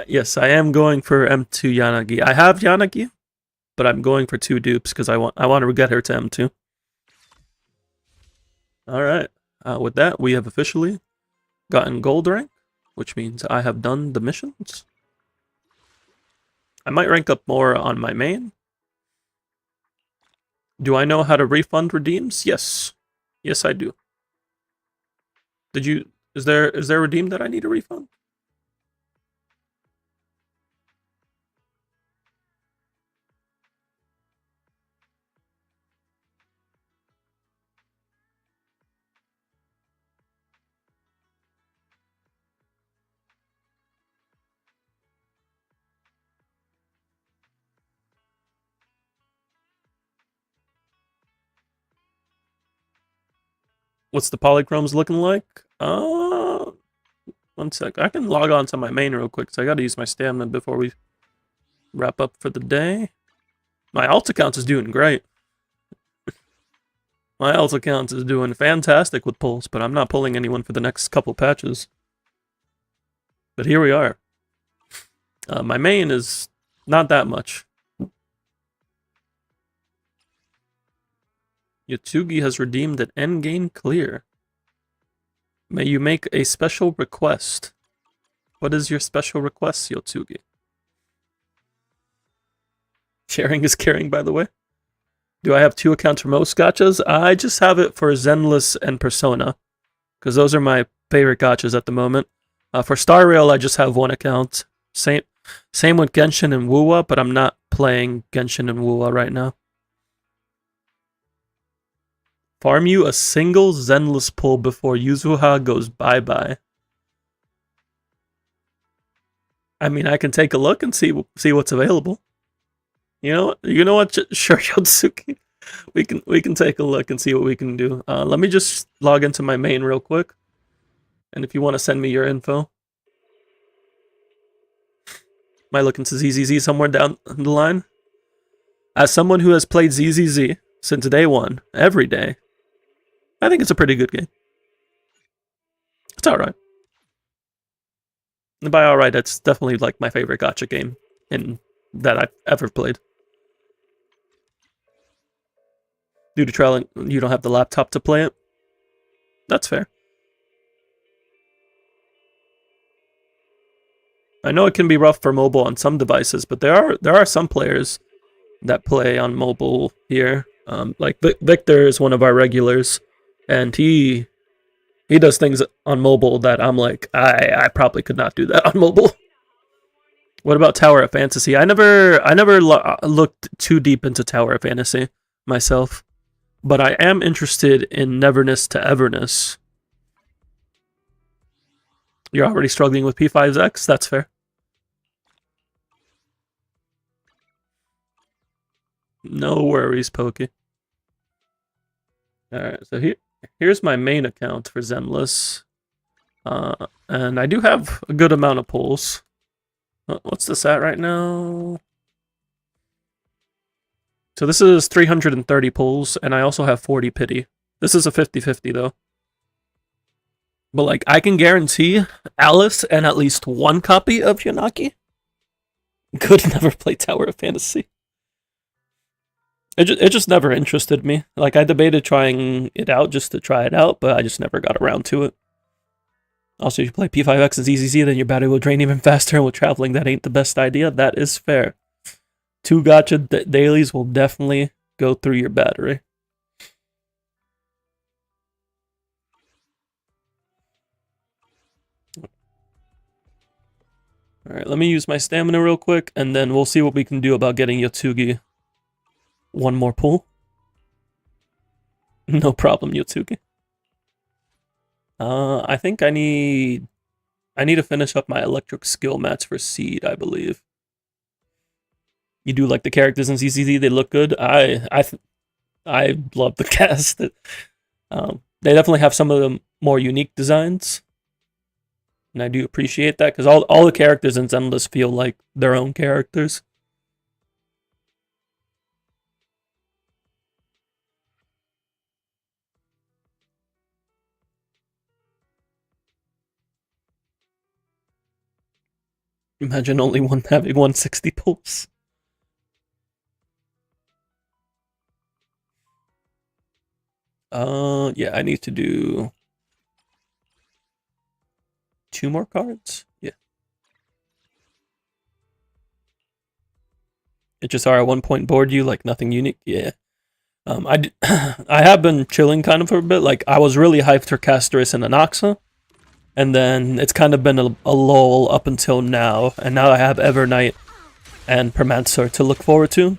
Yes, I am going for M2 Yanagi. I have Yanagi, but I'm going for 2 dupes because I want to get her to M2. All right. With that, we have officially gotten gold rank, which means I have done the missions. I might rank up more on my main. Do I know how to refund redeems? Yes. Yes, I do. Is there a redeem that I need to refund? What's the polychromes looking like? 1 sec. I can log on to my main real quick, so I gotta use my stamina before we wrap up for the day. My alt account is doing great. My alt account is doing fantastic with pulls, but I'm not pulling anyone for the next couple patches. But here we are. My main is not that much. Yotsugi has redeemed an endgame clear. May you make a special request. What is your special request, Yotsugi? Sharing is caring, by the way. Do I have 2 accounts for most gachas? I just have it for Zenless and Persona, because those are my favorite gachas at the moment. For Star Rail, I just have 1 account. Same with Genshin and Wuwa, but I'm not playing Genshin and Wuwa right now. Farm you a single Zenless pull before Yuzuha goes bye-bye. I mean, I can take a look and see what's available. You know what? Sure, Yotsuki. We can take a look and see what we can do. Let me just log into my main real quick. And if you want to send me your info. Am I looking to ZZZ somewhere down the line? As someone who has played ZZZ since day 1, every day, I think it's a pretty good game. It's alright. And by alright, it's definitely like my favorite gacha game that I've ever played. Due to traveling, you don't have the laptop to play it? That's fair. I know it can be rough for mobile on some devices, but there are some players that play on mobile here. Like Victor is one of our regulars, and he does things on mobile that I'm like, I probably could not do that on mobile. What about Tower of Fantasy? I never looked too deep into Tower of Fantasy myself, but I am interested in Neverness to Everness. You're already struggling with P5X? That's fair. No worries, Pokey. Alright, so here's my main account for Zenless. And I do have a good amount of pulls. What's this at right now? So this is 330 pulls, and I also have 40 pity. This is a 50-50 though. But like, I can guarantee Alice and at least 1 copy of Yanaki could never play Tower of Fantasy. It just never interested me. Like, I debated trying it out just to try it out, but I just never got around to it. Also, if you play P5X and ZZZ, then your battery will drain even faster, and with traveling, that ain't the best idea. That is fair. 2 gacha dailies will definitely go through your battery. Alright, let me use my stamina real quick, and then we'll see what we can do about getting Yotsugi 1 more pull. No problem, Yotsugi. I think I need to finish up my electric skill mats for Seed, I believe. You do like the characters in ZZZ? They look good. I love the cast. They definitely have some of the more unique designs, and I do appreciate that because all the characters in Zenless feel like their own characters. Imagine only one having 160 pulls. Yeah, I need to do 2 more cards. Yeah. HSR at one point bored you, like nothing unique. Yeah. I have been chilling kind of for a bit. Like, I was really hyped for Casterus and Anaxa, and then it's kind of been a lull up until now, and now I have Evernight and Permansur to look forward to.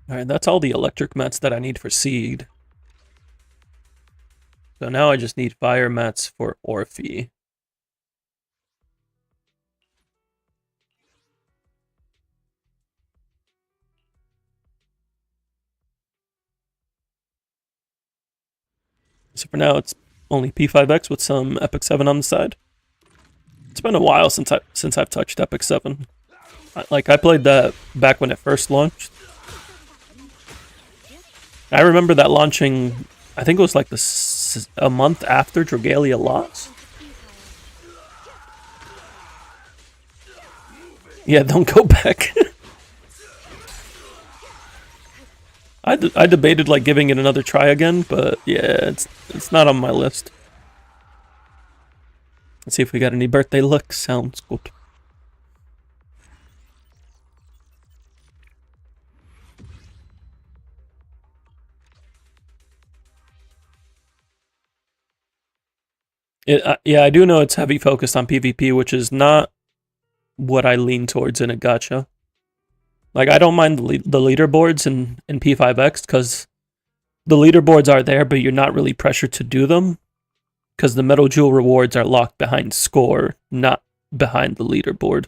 Alright, that's all the electric mats that I need for Seed. So now I just need fire mats for Orphe. So for now, it's only P5X with some Epic 7 on the side. It's been a while since I've touched Epic 7. Like, I played that back when it first launched. I remember that launching, I think it was like a month after Dragalia lost. Yeah, don't go back. I debated like giving it another try again, but yeah, it's not on my list. Let's see if we got any birthday looks. Sounds good. Yeah, I do know it's heavy focused on PvP, which is not what I lean towards in a gacha. Like, I don't mind the leaderboards in P5X because the leaderboards are there, but you're not really pressured to do them because the Metal Jewel rewards are locked behind score, not behind the leaderboard.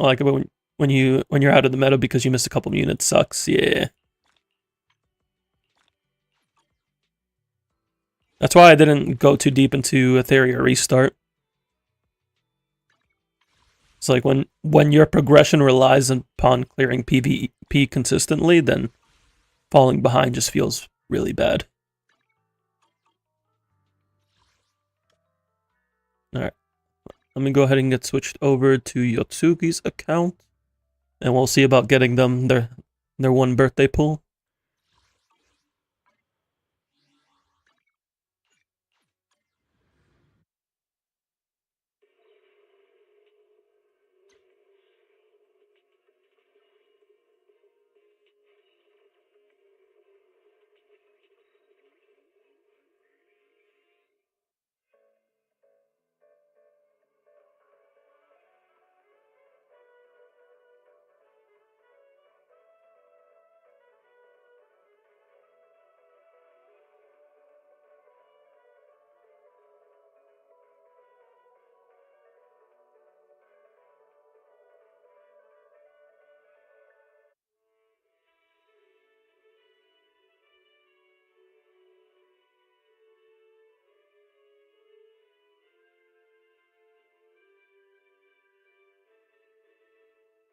Like when you're out of the meta because you missed a couple units sucks. Yeah. That's why I didn't go too deep into Etheria Restart. It's like when your progression relies upon clearing PvP consistently, then falling behind just feels really bad. Alright. Let me go ahead and get switched over to Yotsugi's account. And we'll see about getting them their one birthday pool.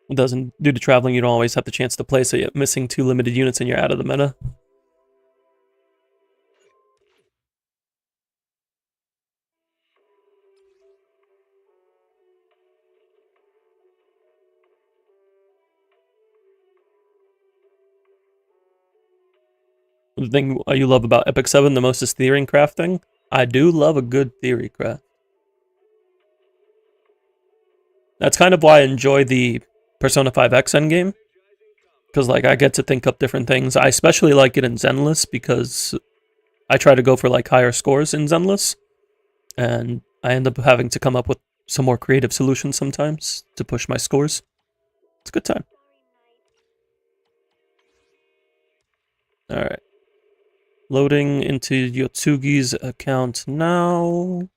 It doesn't, due to traveling, you don't always have the chance to play, so you're missing 2 limited units and you're out of the meta. The thing you love about Epic 7 the most is theory and crafting. I do love a good theory craft. That's kind of why I enjoy the Persona 5X endgame. Because, like, I get to think up different things. I especially like it in Zenless because I try to go for, like, higher scores in Zenless. And I end up having to come up with some more creative solutions sometimes to push my scores. It's a good time. Alright. Loading into Yotsugi's account now.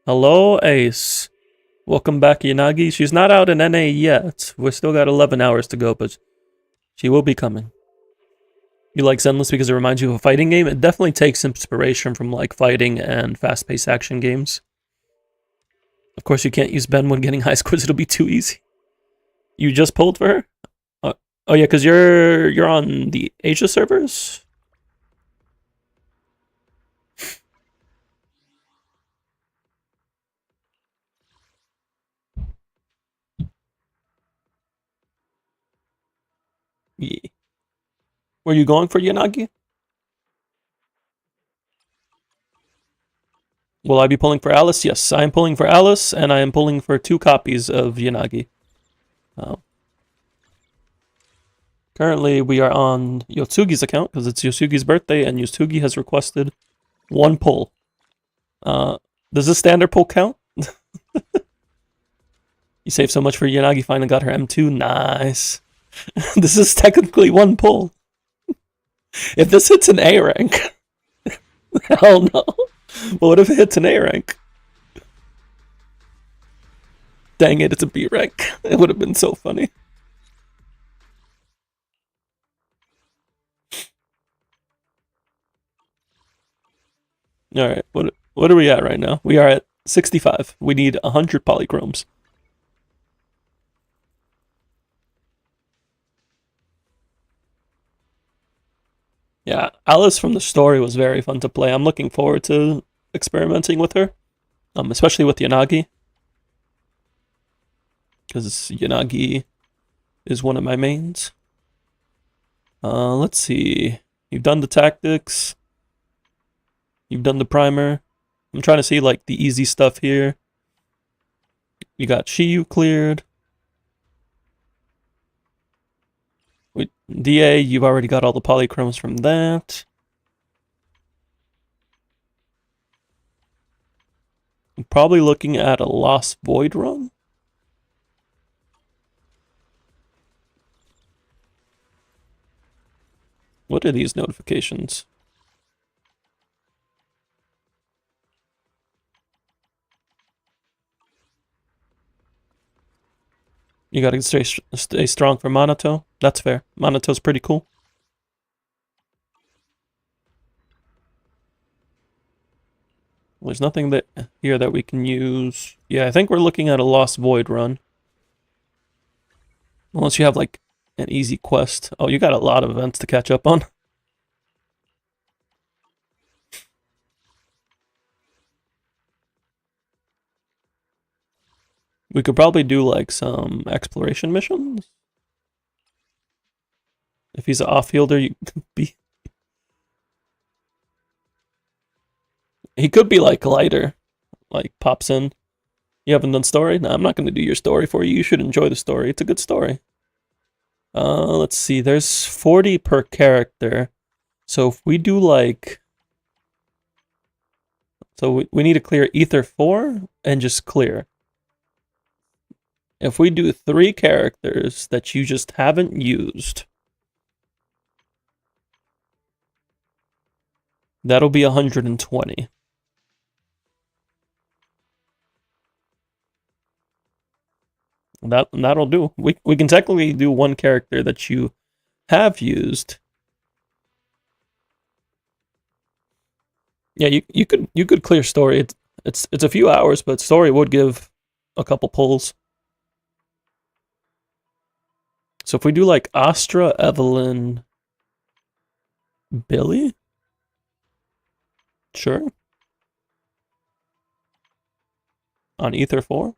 Hello, Ace. Welcome back, Yanagi. She's not out in NA yet. We've still got 11 hours to go, but she will be coming. You like Zenless because it reminds you of a fighting game? It definitely takes inspiration from like fighting and fast-paced action games. Of course, you can't use Ben when getting high scores. It'll be too easy. You just pulled for her? Oh yeah, because you're on the Asia servers? Yeah. Were you going for Yanagi? Will I be pulling for Alice? Yes, I am pulling for Alice, and I am pulling for 2 copies of Yanagi. Currently, we are on Yotsugi's account, because it's Yotsugi's birthday, and Yotsugi has requested 1 pull. Does this standard pull count? You saved so much for Yanagi, finally got her M2, nice. This is technically 1 pull. If this hits an A rank, hell no. But what if it hits an A rank? Dang it, it's a B rank. It would have been so funny. All right, what are we at right now? We are at 65. We need 100 polychromes. Yeah, Alice from the story was very fun to play. I'm looking forward to experimenting with her, especially with Yanagi, because Yanagi is one of my mains. Let's see. You've done the tactics. You've done the primer. I'm trying to see like the easy stuff here. You got Shiyu cleared. DA, you've already got all the polychromes from that. I'm probably looking at a Lost Void run. What are these notifications? You gotta stay strong for Monato. That's fair. Monato's pretty cool. There's nothing that here that we can use. Yeah, I think we're looking at a Lost Void run. Unless you have like an easy quest. Oh, you got a lot of events to catch up on. We could probably do like some exploration missions. If he's an off-fielder, you could be. He could be like lighter, like pops in. You haven't done story? No, I'm not going to do your story for you. You should enjoy the story. It's a good story. Let's see. There's 40 per character. So if we do like... So we need to clear Ether 4 and just clear. If we do 3 characters that you just haven't used, that'll be 120. That'll do. We can technically do 1 character that you have used. Yeah, you could clear story. It's a few hours, but story would give a couple pulls. So if we do like Astra, Evelyn, Billy, sure. On Ether 4.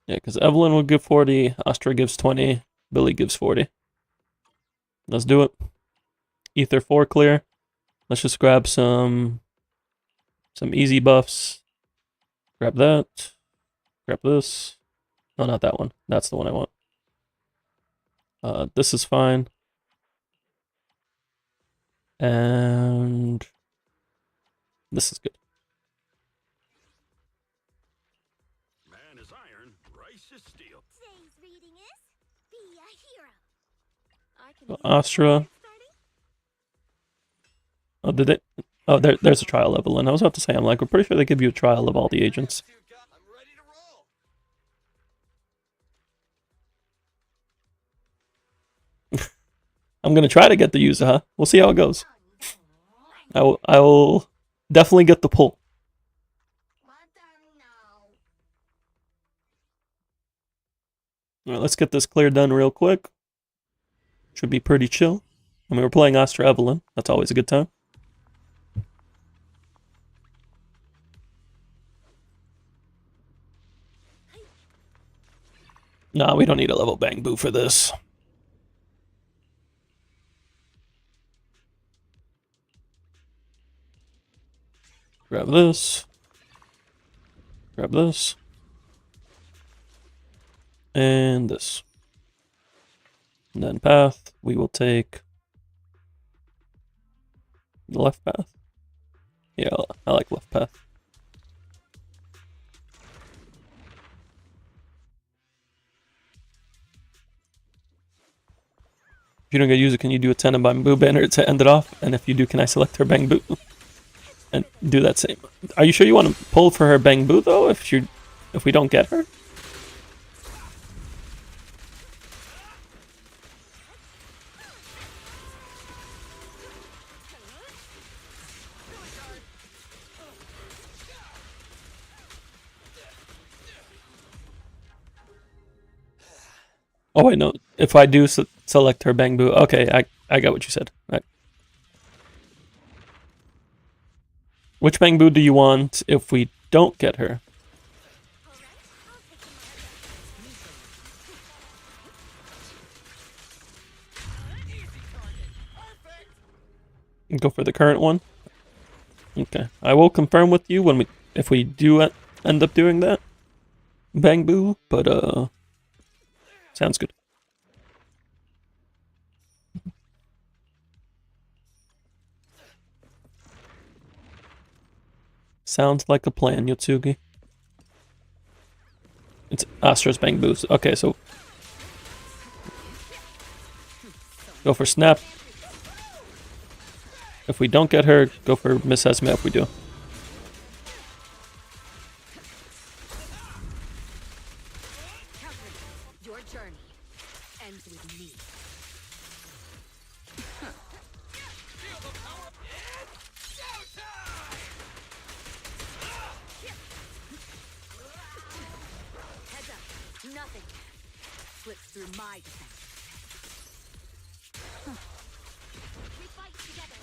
Yeah, because Evelyn would give 40, Astra gives 20, Billy gives 40. Let's do it. Ether 4 clear. Let's just grab some easy buffs. Grab that. Grab this. No, not that one. That's the one I want. This is fine. And this is good. Man is iron, rice is steel. Today's reading is Be a Hero. I can Astra. Oh, did it? Oh, there's a trial level, and I was about to say, I'm like, we're pretty sure they give you a trial of all the agents. I'm ready to roll. I'm gonna try to get the Yuzaha. We'll see how it goes. I will definitely get the pull. All right, let's get this clear done real quick. Should be pretty chill. I mean, we're playing Astra Evelyn. That's always a good time. Nah, we don't need a level bang boo for this. Grab this. Grab this. And this. And then path, we will take the left path. Yeah, I like left path. If you don't get Yuzu, can you do a 10 and Bamboo banner to end it off? And if you do, can I select her Bamboo? And do that same. Are you sure you want to pull for her Bamboo though? If we don't get her? Oh wait, no. If I do select her Bamboo, okay, I got what you said. Right. Which Bamboo do you want if we don't get her? Go for the current one. Okay, I will confirm with you when if we do end up doing that Bamboo, but sounds good. Sounds like a plan, Yotsugi. It's Astra's Bangboost. Okay, so go for Snap. If we don't get her, go for Miss Esme if we do. Your journey ends with me. Heads up, nothing slips through my defense. We fight together.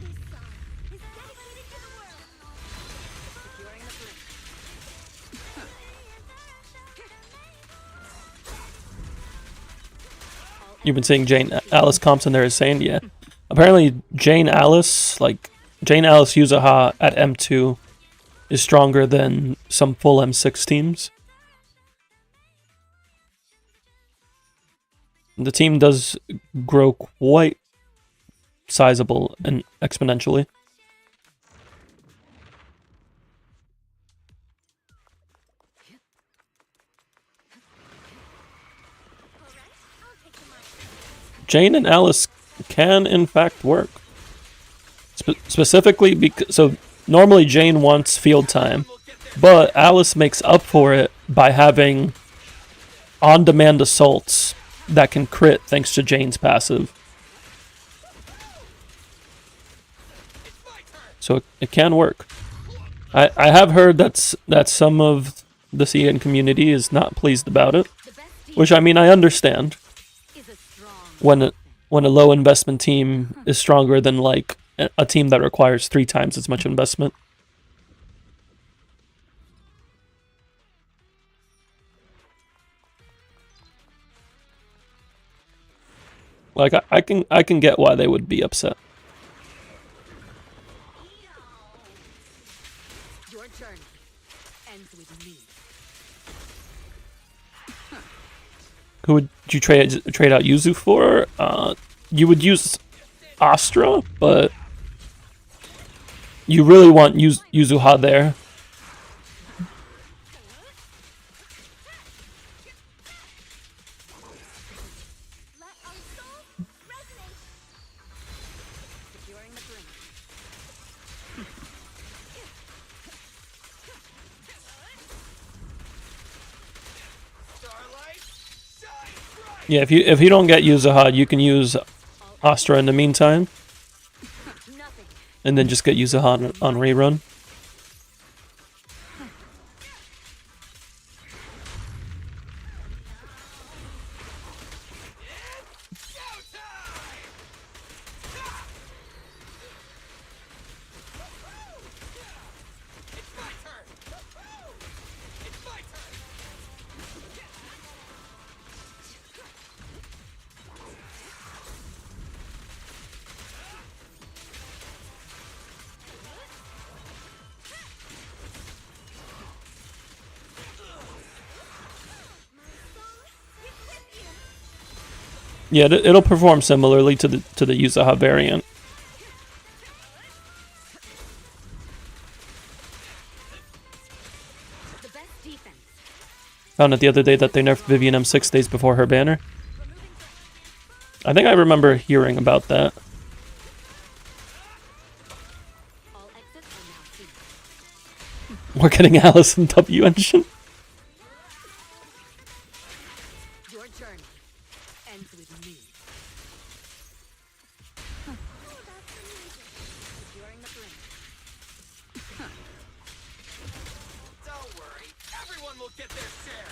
This song is dedicated to the world. Securing the bridge. You've been seeing Jane Alice comps in there is saying, yeah. Apparently Jane Alice Yuzaha at M2 is stronger than some full M6 teams. The team does grow quite sizable and exponentially. Jane and Alice can in fact work. Specifically because so normally Jane wants field time, but Alice makes up for it by having on-demand assaults that can crit thanks to Jane's passive. So it can work. I have heard that some of the CN community is not pleased about it, which I mean I understand. When a low investment team is stronger than like a team that requires 3 times as much investment. Like I can get why they would be upset. Your journey ends with me. Who would you trade out Yuzu for? You would use Astra, but you really want Yuzuha there. Securing the bridge. Yeah, if you don't get Yuzuha, you can use Astra in the meantime, Nothing. and then just get Yuzuha on rerun. Yeah, it'll perform similarly to the Yuzuha variant. The best defense. Found it the other day that they nerfed Vivian M6 days before her banner. I think I remember hearing about that. All exits are now sealed. We're getting Alice and W engine. Your journey ends with me. Securing the blink. Don't worry, everyone will get their share.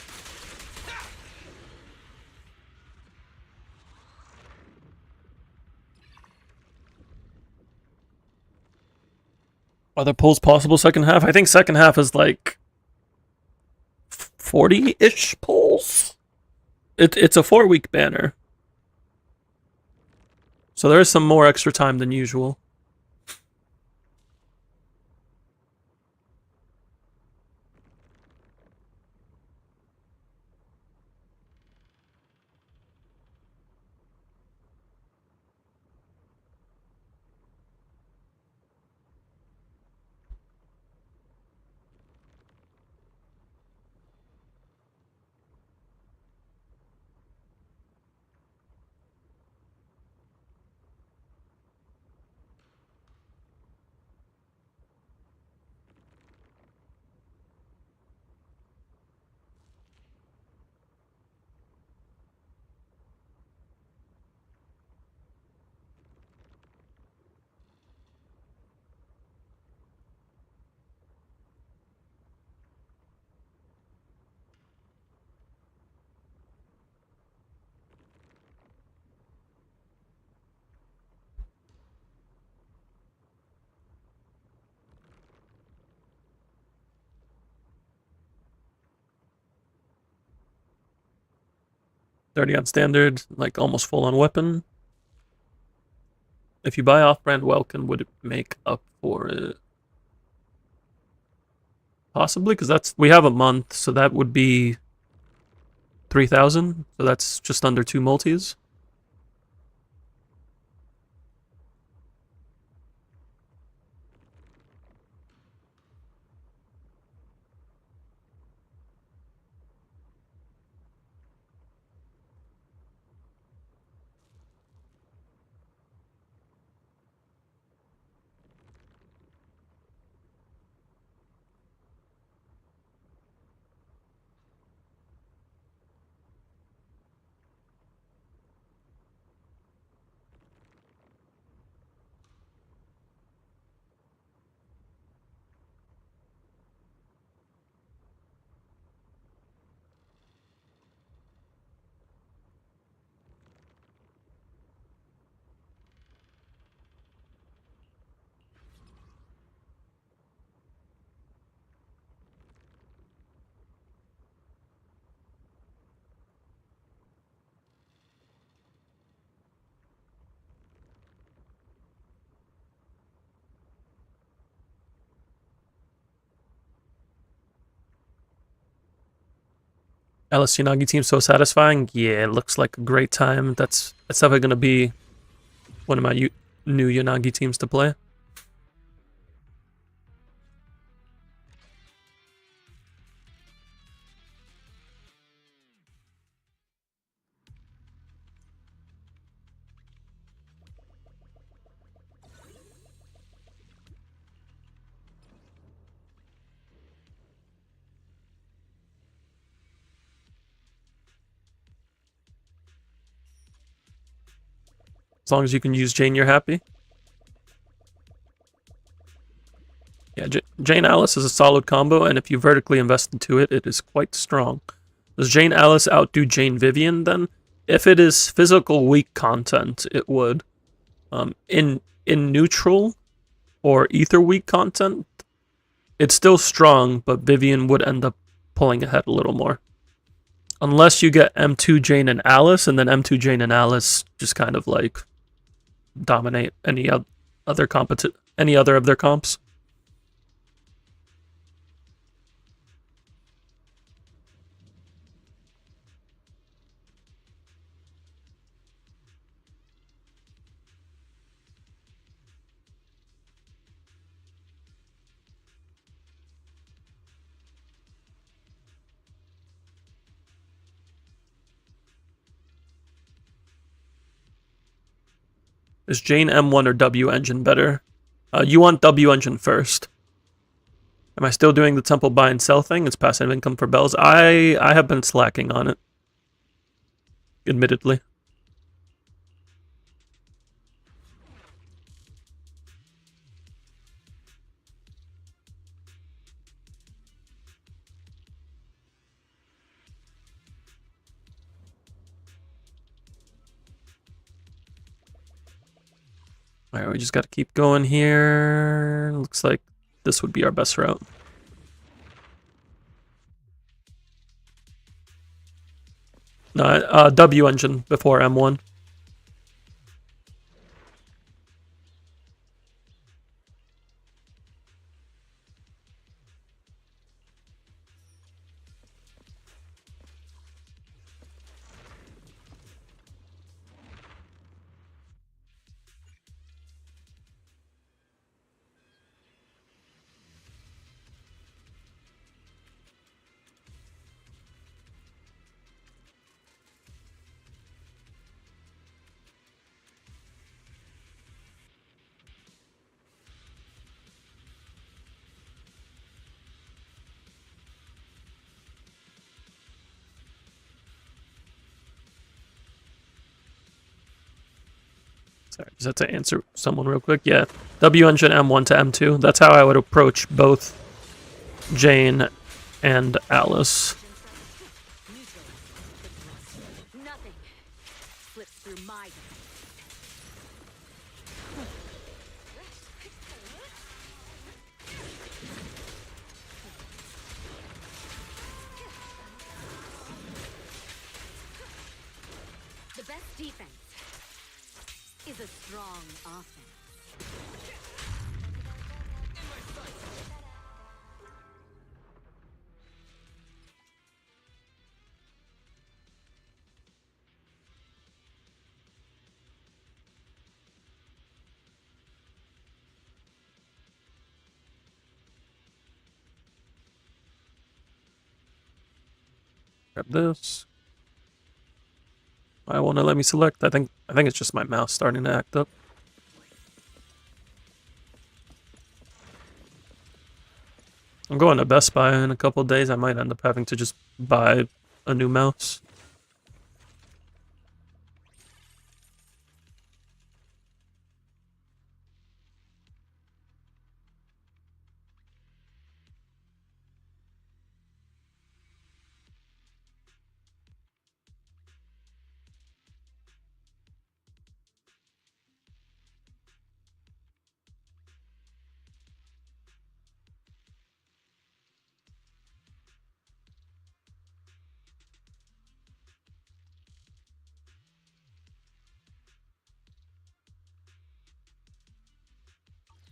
Are there pulls possible second half? I think second half is like 40-ish pulls. It's a 4-week banner. So there is some more extra time than usual. $30 on standard, like almost full on weapon. If you buy off-brand Welkin, would it make up for it? Possibly, because we have a month, so that would be 3,000. So that's just under 2 multis. LS Yanagi team so satisfying. Yeah, it looks like a great time. That's definitely gonna be one of my new Yanagi teams to play. As long as you can use Jane, you're happy. Yeah, Jane Alice is a solid combo, and if you vertically invest into it, it is quite strong. Does Jane Alice outdo Jane Vivian then? If it is physical weak content, it would. In neutral or ether weak content, it's still strong, but Vivian would end up pulling ahead a little more. Unless you get M2 Jane and Alice, and then M2 Jane and Alice just kind of like dominate any other of their comps. Is Jane M1 or W engine better? You want W engine first. Am I still doing the temple buy and sell thing? It's passive income for bells. I have been slacking on it. Admittedly. Alright, we just gotta keep going here. Looks like this would be our best route. No, W engine before M1. Sorry, just have to answer someone real quick. Yeah, W engine M1 to M2. That's how I would approach both Jane and Alice. Nothing slips through my. The best defense is a strong offense. Grab this. Why won't it let me select? I think it's just my mouse starting to act up. I'm going to Best Buy in a couple of days. I might end up having to just buy a new mouse.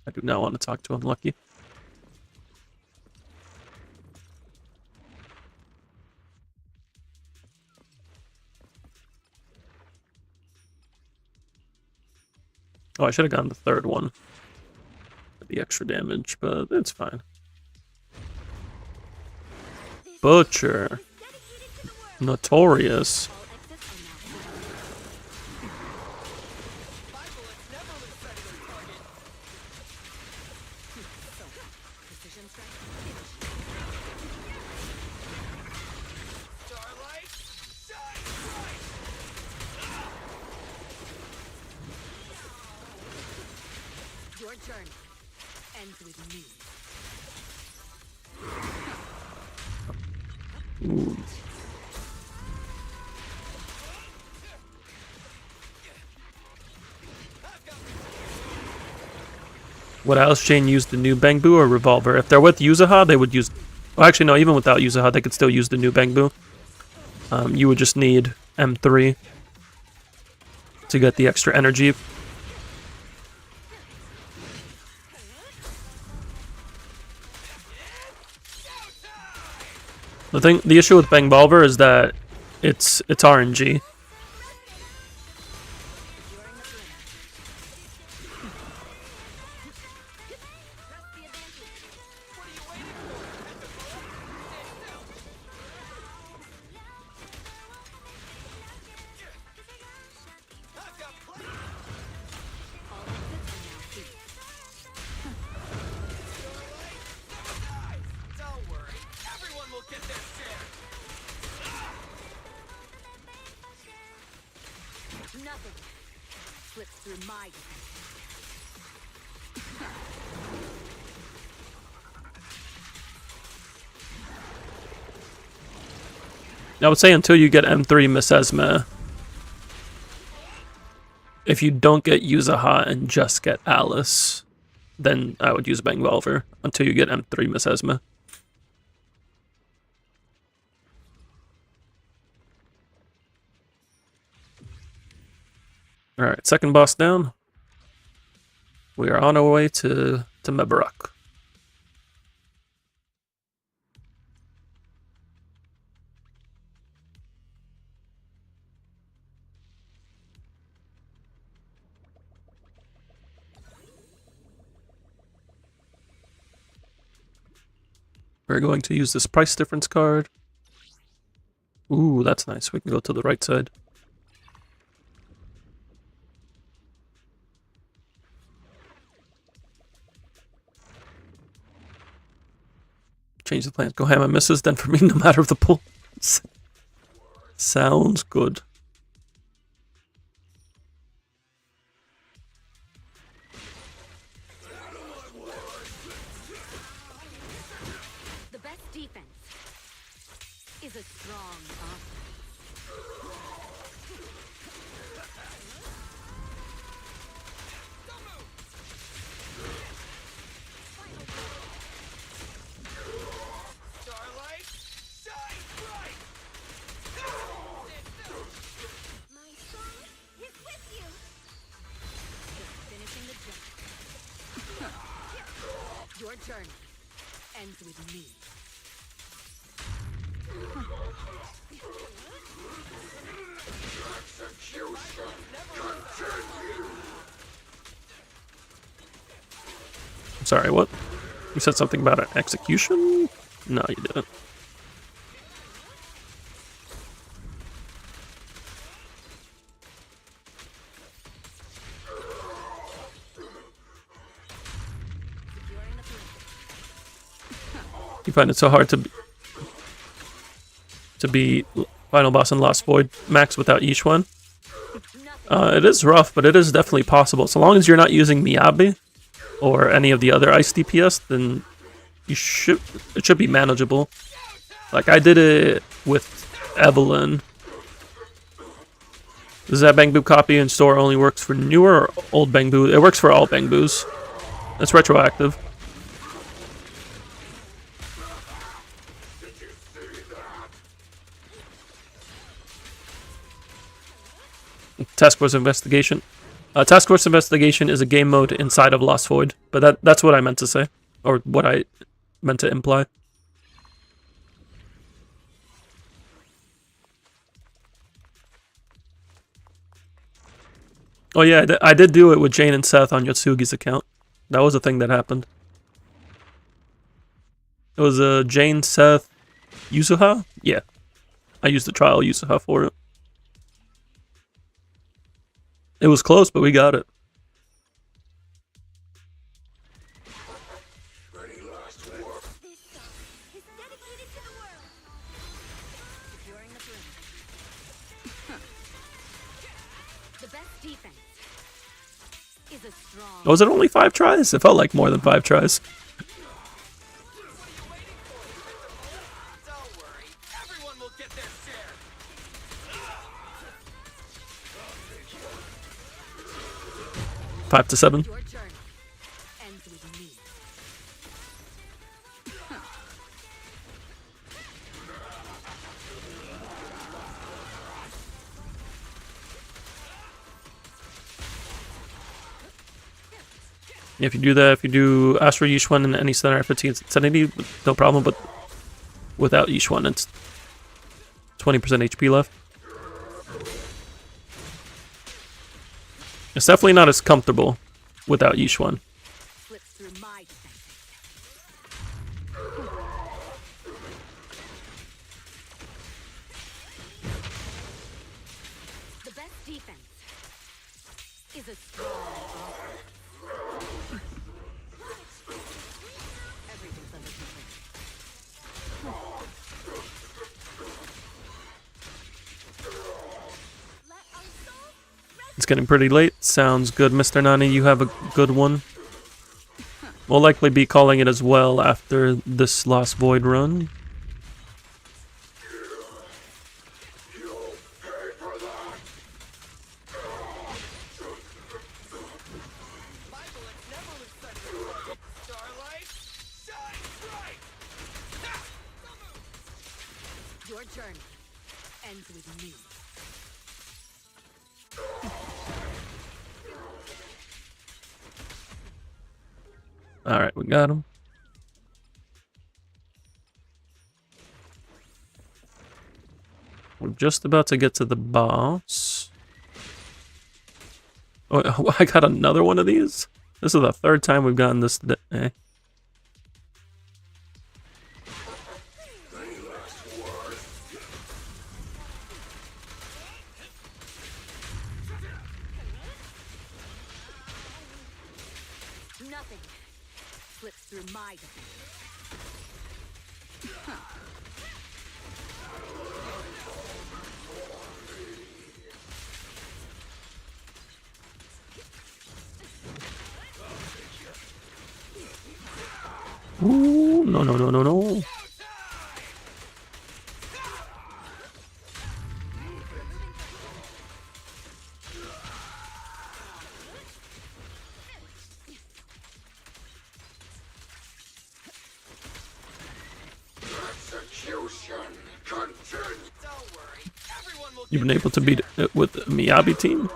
I do not want to talk to Unlucky. Oh, I should have gotten the third one. The extra damage, but it's fine. Butcher. Notorious. Your journey ends with me. Ooh. Would Alice Jane use the new Bangbu or Revolver? If they're with Yuzaha, they would use... Well, actually, no, even without Yuzaha, they could still use the new Bangbu. You would just need M3 to get the extra energy. The issue with Bangbolver is that it's RNG. Nothing slips through my defense. I would say until you get M3 Miss Esme, if you don't get Yuzaha and just get Alice, then I would use Bangvolver until you get M3 Miss Esme. Alright, second boss down. We are on our way to Mebarak. We're going to use this price difference card. Ooh, that's nice. We can go to the right side. Change the plans. Go ham and misses, then for me, no matter the pull. Sounds good. The best defense is a strong offense. Starlight, shine bright! My song is with you. Just finishing the job. Your journey ends with me. I'm sorry, what? You said something about an execution? No, you didn't. Securing the perimeter. You find it so hard to be final boss in Lost Void max without each one? Nothing. It is rough, but it is definitely possible. So long as you're not using Miyabi or any of the other ice DPS, then it should be manageable. Like I did it with Evelyn. Does that Bangbu copy in store only works for newer or old Bangbu? It works for all Bangbus. It's retroactive. Task Force Investigation. Task Force Investigation is a game mode inside of Lost Void, but that's what I meant to say, or what I meant to imply. Oh yeah, I did do it with Jane and Seth on Yotsugi's account. That was a thing that happened. It was Jane, Seth, Yusuha? Yeah. I used the trial Yusuha for it. It was close, but we got it. This song is dedicated to the world. Securing the perimeter. The best defense is a strong. Was it only 5 tries? It felt like more than 5 tries. Don't worry, everyone will get their share. 5 to 7. Your journey ends with me. If you do that, if you do Astro Yishwan and any center fatigue insanity, no problem, but without Yishwan, it's 20% HP left. It's definitely not as comfortable without Yishwan. Slips through my defenses. The best defense is a strong offense. Everything's under control. Let our souls It's getting pretty late. Sounds good, Mr. Nani. You have a good one. We'll likely be calling it as well after this Lost Void run. Your journey ends with me. Alright, we got him. We're just about to get to the boss. Oh, I got another one of these? This is the third time we've gotten this today. Nothing slips through my defense. Ooh, no, no, no, no, no. You've been able to beat it with the Miyabi team?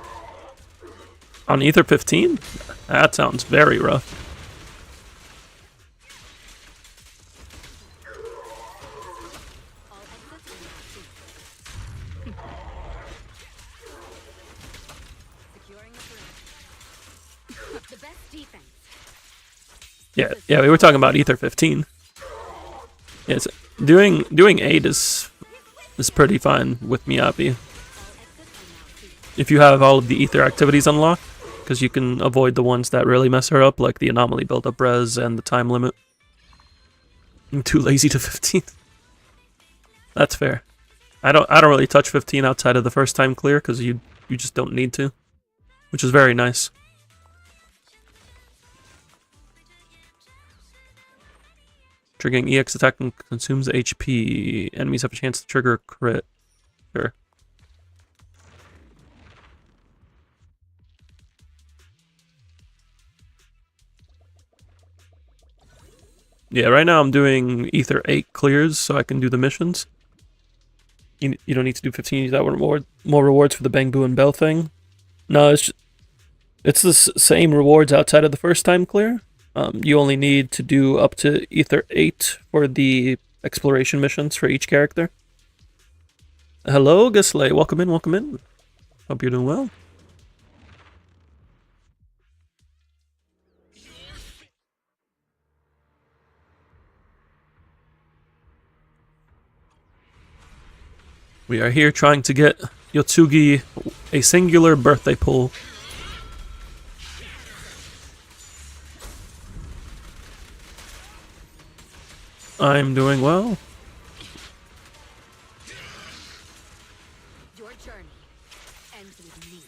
On Ether 15? That sounds very rough. The best defense. Yeah, we were talking about Ether 15. Yes, doing 8 is pretty fine with Miyabi. If you have all of the Ether activities unlocked, because you can avoid the ones that really mess her up, like the anomaly build-up res and the time limit. I'm too lazy to 15. That's fair. I don't really touch 15 outside of the first time clear, because you just don't need to, which is very nice. Triggering EX attack consumes HP. Enemies have a chance to trigger a crit. Sure. Yeah, right now I'm doing Ether 8 clears so I can do the missions. You don't need to do 15. You got more rewards for the Bang Boo and Bell thing. No, it's the same rewards outside of the first time clear. You only need to do up to Ether 8 for the exploration missions for each character. Hello, Gisley. Welcome in, welcome in. Hope you're doing well. We are here trying to get Yotsugi a singular birthday pull. I'm doing well. Your journey ends with me.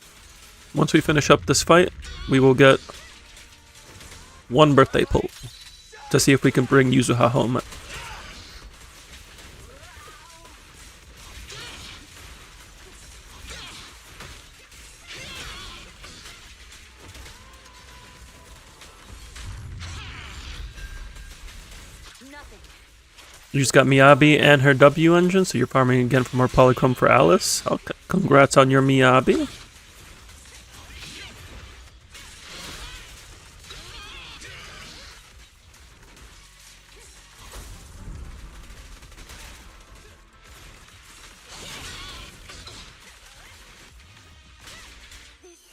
Once we finish up this fight, we will get one birthday pull to see if we can bring Yuzuha home. You just got Miyabi and her W engine, so you're farming again for more Polychrome for Alice. Okay. Congrats on your Miyabi. This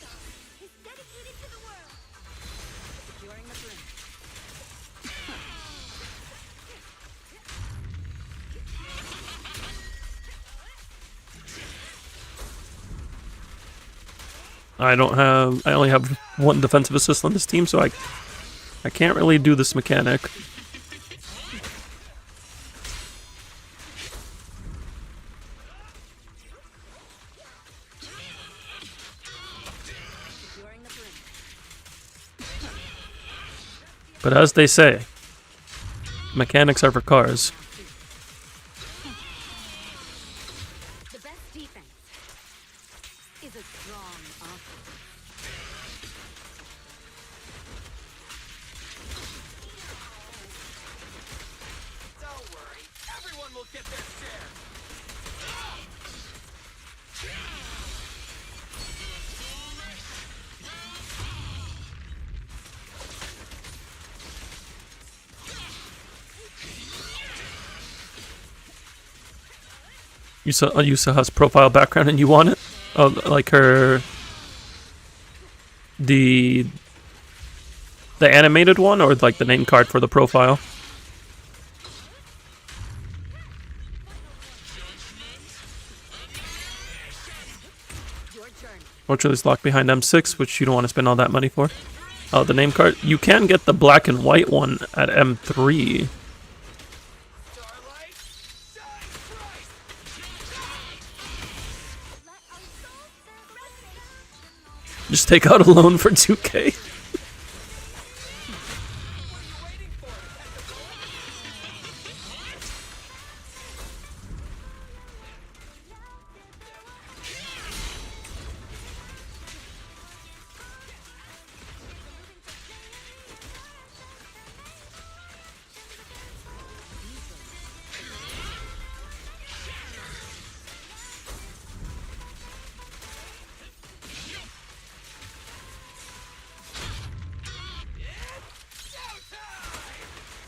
song is dedicated to the world. Securing the brim. I only have one defensive assist on this team, so I can't really do this mechanic. But as they say, mechanics are for cars. The best defense is a strong offense. Don't worry, everyone will get their share. Yusaha's profile background and you want it? Oh, like her... The animated one, or like the name card for the profile? Your turn. Fortunately, it's locked behind M6, which you don't want to spend all that money for. Oh, the name card. You can get the black and white one at M3. Starlight, shine bright. Just take out a loan for 2K.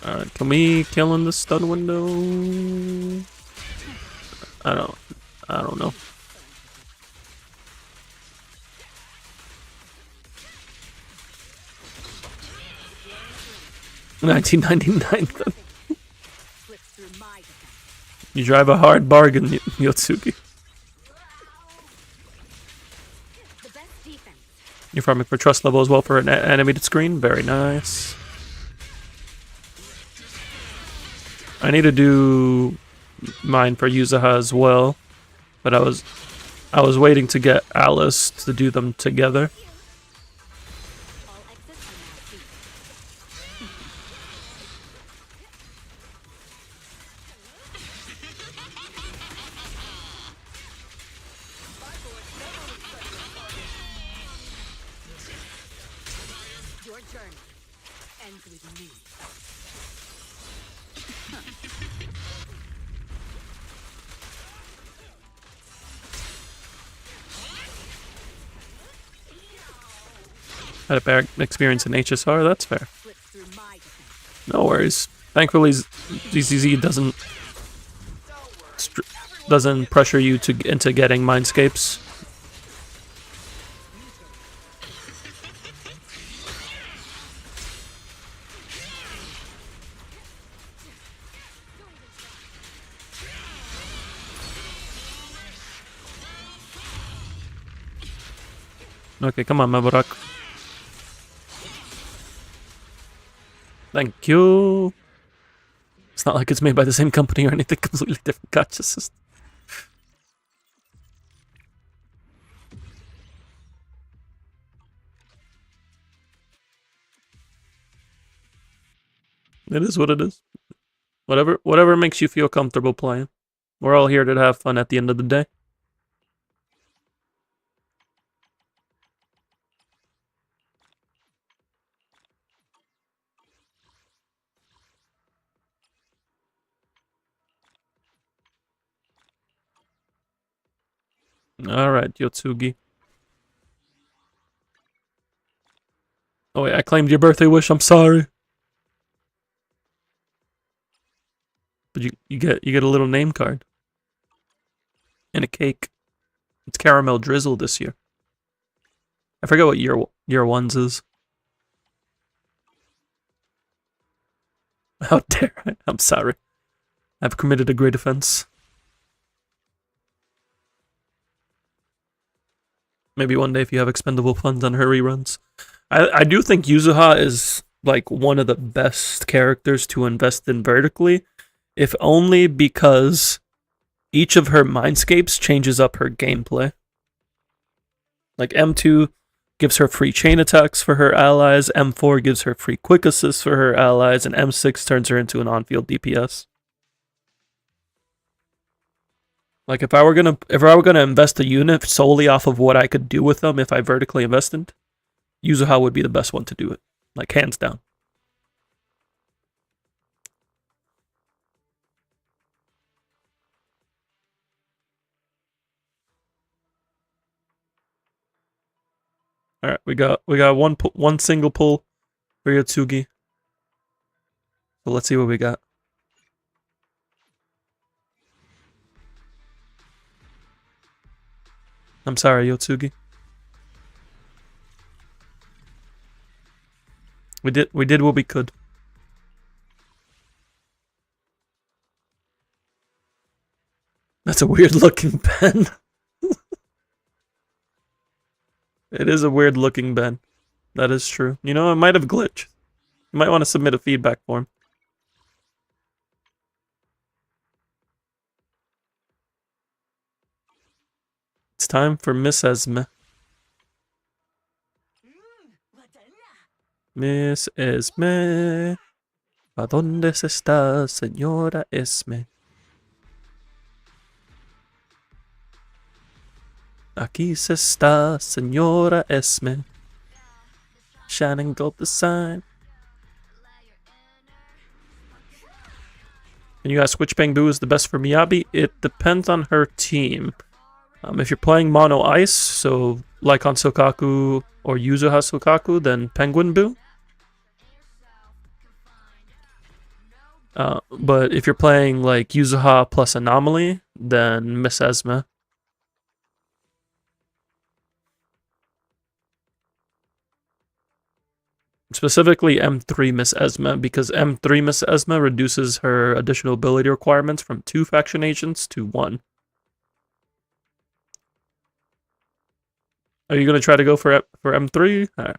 Alright, can we kill in the stud window? I don't know. $19.99. Slips through my defense. You drive a hard bargain, Yotsuki. The best defense. You're farming for trust level as well for an animated screen. Very nice. I need to do mine for Yuzaha as well, but I was waiting to get Alice to do them together. All exits are now sealed. Your journey ends with me. Had a bad experience in HSR. That's fair. Slips through my defense. No worries. Thankfully, ZZZ doesn't pressure you into getting mindscapes. Okay, come on, Mabarak. Thank you. It's not like it's made by the same company or anything. Completely different gacha system. It is what it is. Whatever makes you feel comfortable playing. We're all here to have fun at the end of the day. Alright, Yotsugi. Oh wait, I claimed your birthday wish, I'm sorry. But you get a little name card. And a cake. It's caramel drizzle this year. I forget what year one's is. How dare I? I'm sorry. I've committed a great offense. Maybe one day if you have expendable funds on her reruns. I do think Yuzuha is like one of the best characters to invest in vertically, if only because each of her mindscapes changes up her gameplay. Like M2 gives her free chain attacks for her allies, M4 gives her free quick assists for her allies, and M6 turns her into an on-field DPS. Like if I were gonna invest a unit solely off of what I could do with them if I vertically invested, Yuzuha would be the best one to do it. Like hands down. All right, we got one single pull for Yotsugi. So let's see what we got. I'm sorry, Yotsugi. We did what we could. That's a weird looking pen. It is a weird looking pen. That is true. You know, it might have glitched. You might want to submit a feedback form. It's time for Miss Esme. Miss Esme. ¿A dónde se está, señora Esme? Aquí se está, señora Esme. Shining gold design. And you ask which Bangbu is the best for Miyabi? It depends on her team. If you're playing mono ice, so like on Sokaku or Yuzuha Sokaku, then Penguin Boo. But if you're playing like Yuzuha plus Anomaly, then Miss Esme. Specifically M3 Miss Esme, because M3 Miss Esme reduces her additional ability requirements from 2 faction agents to 1. Are you going to try to go for M3? Right.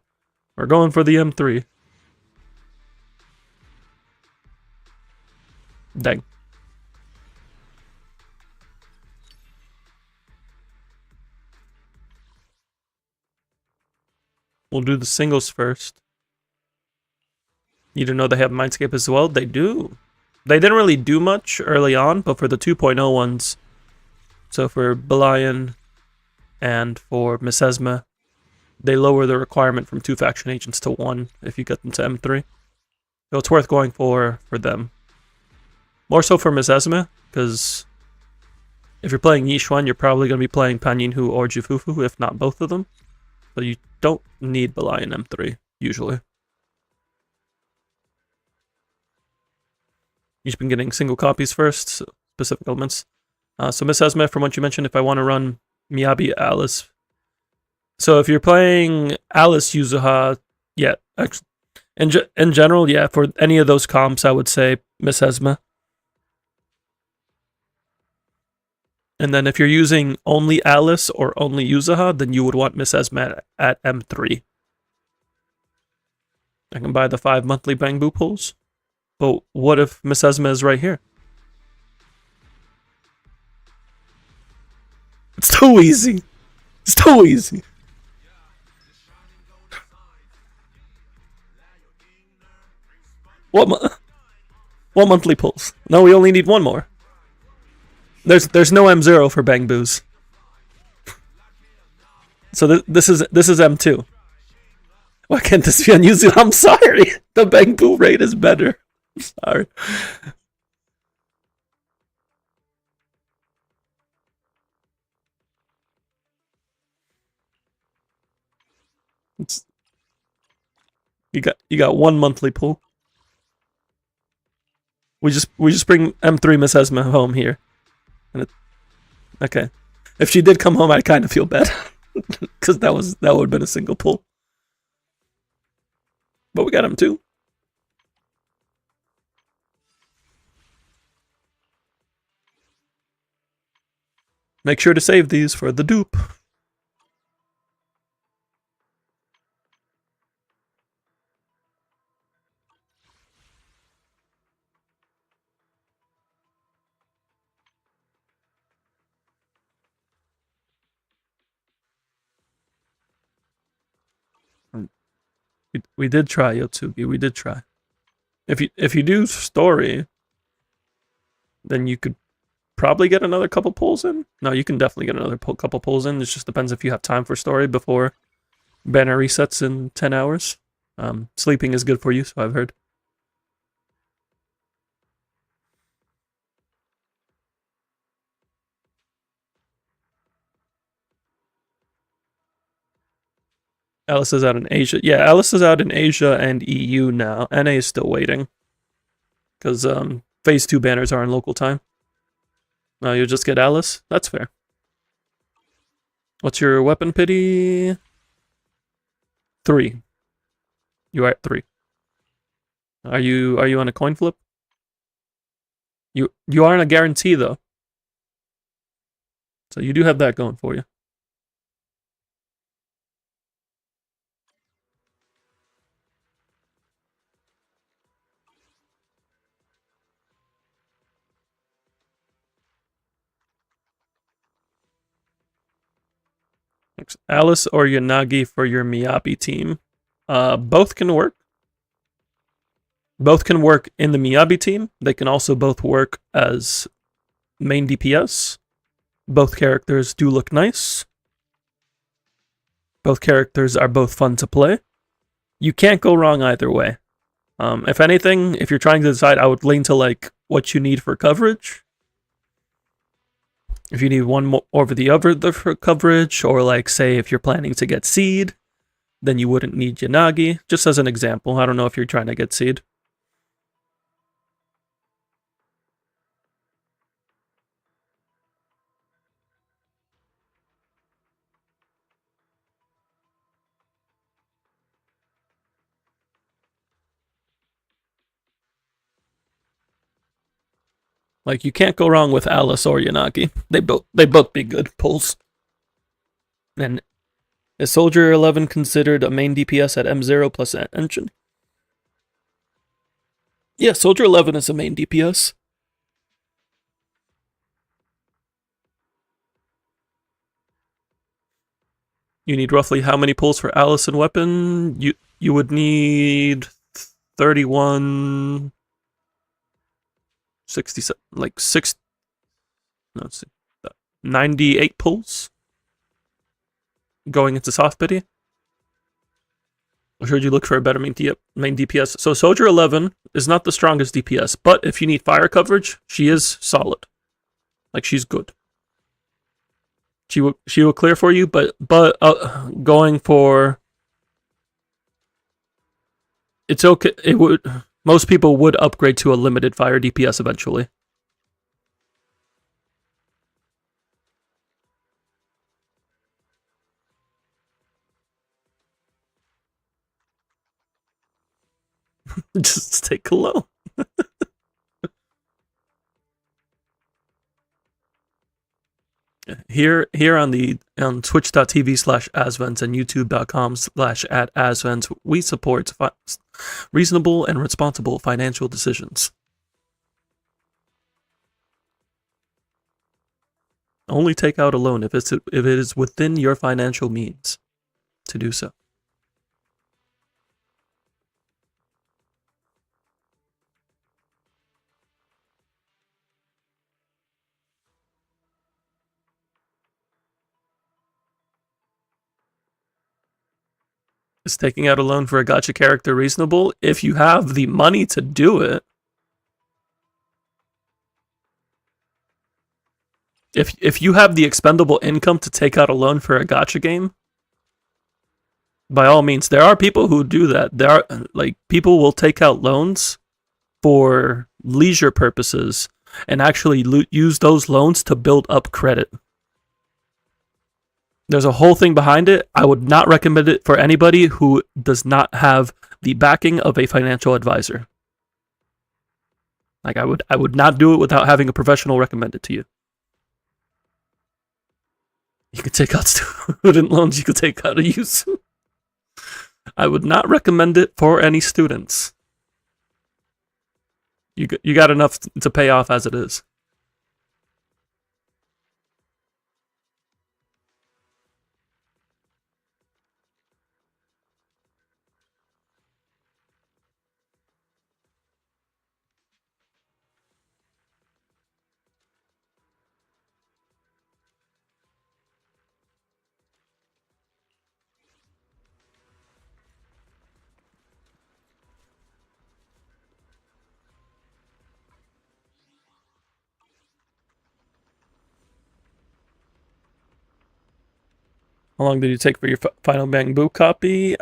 We're going for the M3. Dang. We'll do the singles first. You didn't know they have Mindscape as well? They do. They didn't really do much early on, but for the 2.0 ones, so for Belian and for Miss Esme, they lower the requirement from 2 faction agents to 1 if you get them to M3. So it's worth going for them. More so for Miss Esme, because if you're playing Yishuan, you're probably going to be playing Panyinhu or Jifufu, if not both of them. So you don't need Belian M3, usually. You've been getting single copies first, so specific elements. So Miss Esme, from what you mentioned, if I want to run Miyabi Alice. So if you're playing Alice Yuzuha, yeah, actually, in general, yeah, for any of those comps, I would say Miss Esme. And then if you're using only Alice or only Yuzuha, then you would want Miss Esme at M3. I can buy the 5 monthly Bangbu pulls. But what if Miss Esme is right here? It's too easy. It's too easy. What monthly pulls? No, we only need one more. There's no M0 for Bangbus. So this is M2. Why can't this be on Yuzu? I'm sorry. The Bangbu rate is better. I'm sorry. You got one monthly pull. We just bring M3 Miss Esme home here. Okay. If she did come home, I kind of feel bad. Because that would have been a single pull. But we got him too. Make sure to save these for the dupe. We did try, Yotsugi. We did try. If you do story, then you could probably get another couple pulls in. No, you can definitely get another couple pulls in. It just depends if you have time for story before banner resets in 10 hours. Sleeping is good for you, so I've heard. Alice is out in Asia. Yeah, Alice is out in Asia and EU now. NA is still waiting. Because phase 2 banners are in local time. No, you'll just get Alice? That's fair. What's your weapon pity? 3. You are at 3. Are you on a coin flip? You are on a guarantee though. So you do have that going for you. Alice or Yanagi for your Miyabi team. Both can work. Both can work in the Miyabi team. They can also both work as main DPS. Both characters do look nice. Both characters are both fun to play. You can't go wrong either way. If anything, if you're trying to decide, I would lean to like what you need for coverage. If you need one more over the other for coverage, or like say if you're planning to get seed, then you wouldn't need Yanagi. Just as an example, I don't know if you're trying to get seed. Like you can't go wrong with Alice or Yanagi. They both be good pulls. And is Soldier 11 considered a main DPS at M0 plus engine? Yeah, Soldier 11 is a main DPS. You need roughly how many pulls for Alice and weapon? You would need 31 67 like 6 no, let's see. 98 pulls going into soft pity. Or should you look for a better main DPS? So Soldier 11 is not the strongest DPS, but if you need fire coverage, she is solid. Like she's good. She will clear for you, but going for it's okay. It would most people would upgrade to a limited fire DPS eventually. Just take cologne. Here on twitch.tv/asvents and youtube.com/@asvents, we support reasonable and responsible financial decisions. Only take out a loan if it is within your financial means to do so. Is taking out a loan for a gacha character reasonable? If you have the money to do it. If you have the expendable income to take out a loan for a gacha game, by all means, there are people who do that. There are like people will take out loans for leisure purposes and actually use those loans to build up credit. There's a whole thing behind it. I would not recommend it for anybody who does not have the backing of a financial advisor. Like I would not do it without having a professional recommend it to you. You could take out student loans. You could take out a use. I would not recommend it for any students. You got enough to pay off as it is. How long did you take for your final Bang Boo copy?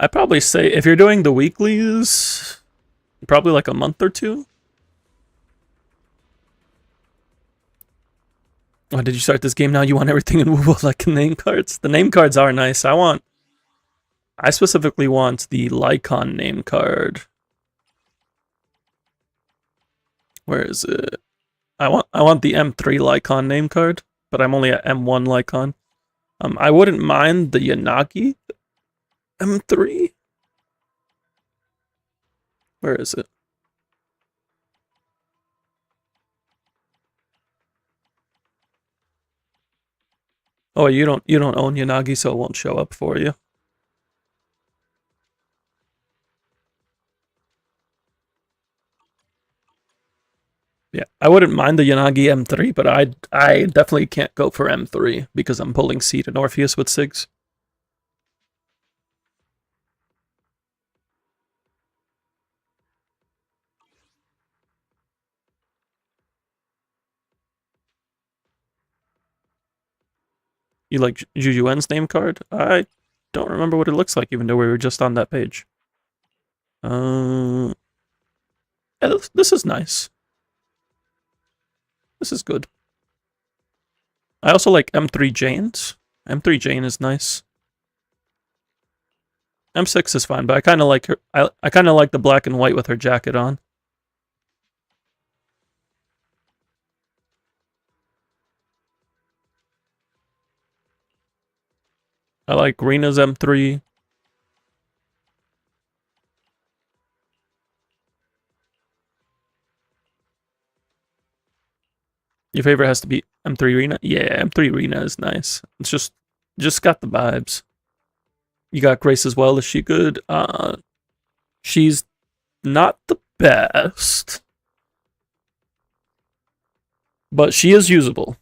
I'd probably say if you're doing the weeklies, probably like a month or two. Oh, did you start this game now? You want everything in Woobo like name cards? The name cards are nice. I specifically want the Lycon name card. Where is it? I want the M3 Lycon name card, but I'm only at M1 Lycon. I wouldn't mind the Yanagi M3. Where is it? Oh, you don't own Yanagi, so it won't show up for you. Yeah, I wouldn't mind the Yanagi M3, but I definitely can't go for M3 because I'm pulling Seed and Orpheus with Sigs. You like Jujuen's name card? I don't remember what it looks like, even though we were just on that page. Yeah, this is nice. This is good. I also like M3 Jane's. M3 Jane is nice. M6 is fine, but I kind of like her. I kind of like the black and white with her jacket on. I like Rena's M3. Your favorite has to be M3 Rena? Yeah, M3 Rena is nice. It's just got the vibes. You got Grace as well. Is she good? She's not the best, but she is usable.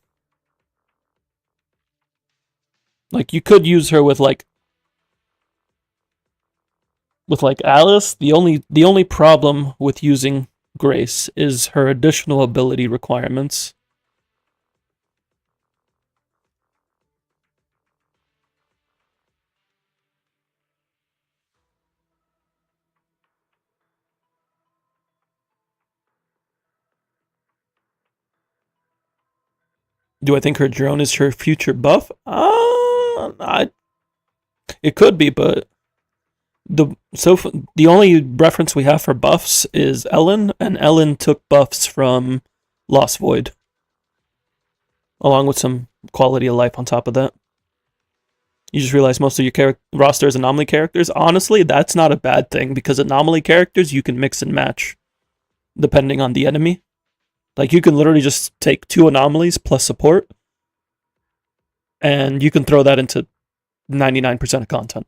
Like you could use her with like Alice. The only problem with using Grace is her additional ability requirements. Do I think her drone is her future buff? It could be, but the only reference we have for buffs is Ellen, and Ellen took buffs from Lost Void, along with some quality of life on top of that. You just realize most of your roster is anomaly characters. Honestly, that's not a bad thing because anomaly characters you can mix and match depending on the enemy. Like you can literally just take 2 anomalies plus support, and you can throw that into 99% of content.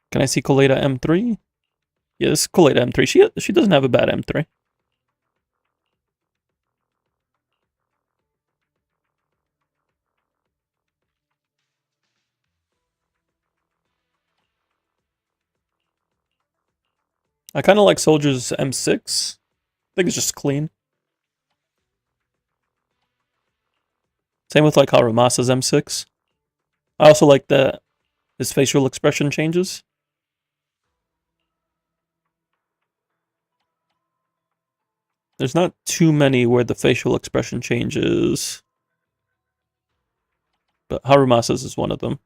Can I see Coleta M3? Yeah, this is Coleta M3. She doesn't have a bad M3. I kind of like Soldier's M6. I think it's just clean. Same with like Harumasa's M6. I also like that his facial expression changes. There's not too many where the facial expression changes, but Harumasa's is one of them.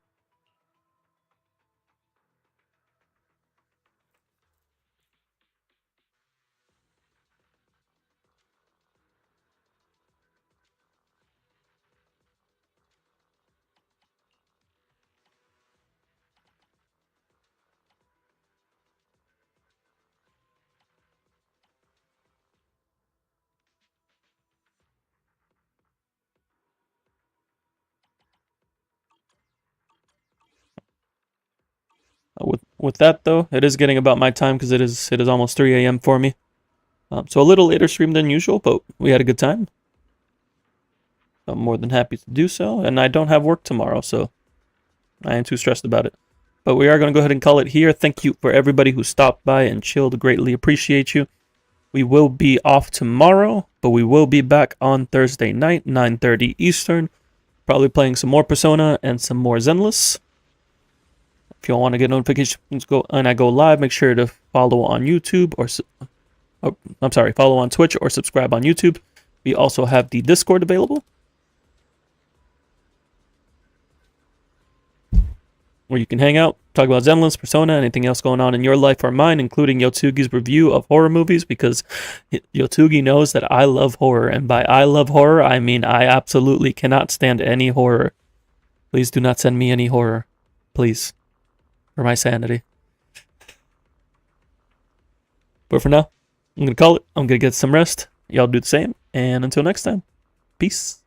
With that though, it is getting about my time because it is almost 3 a.m. for me. So a little later stream than usual, but we had a good time. I'm more than happy to do so, and I don't have work tomorrow, so I ain't too stressed about it. But we are going to go ahead and call it here. Thank you for everybody who stopped by and chilled. Greatly appreciate you. We will be off tomorrow, but we will be back on Thursday night, 9:30 Eastern. Probably playing some more Persona and some more Zenless. If you want to get notifications and I go live, make sure to follow on YouTube follow on Twitch or subscribe on YouTube. We also have the Discord available, where you can hang out, talk about Zenless, Persona, anything else going on in your life or mine, including Yotsugi's review of horror movies, because Yotsugi knows that I love horror, and by I love horror, I mean I absolutely cannot stand any horror. Please do not send me any horror. Please. For my sanity. But for now, I'm going to call it. I'm going to get some rest. Y'all do the same, and until next time, peace.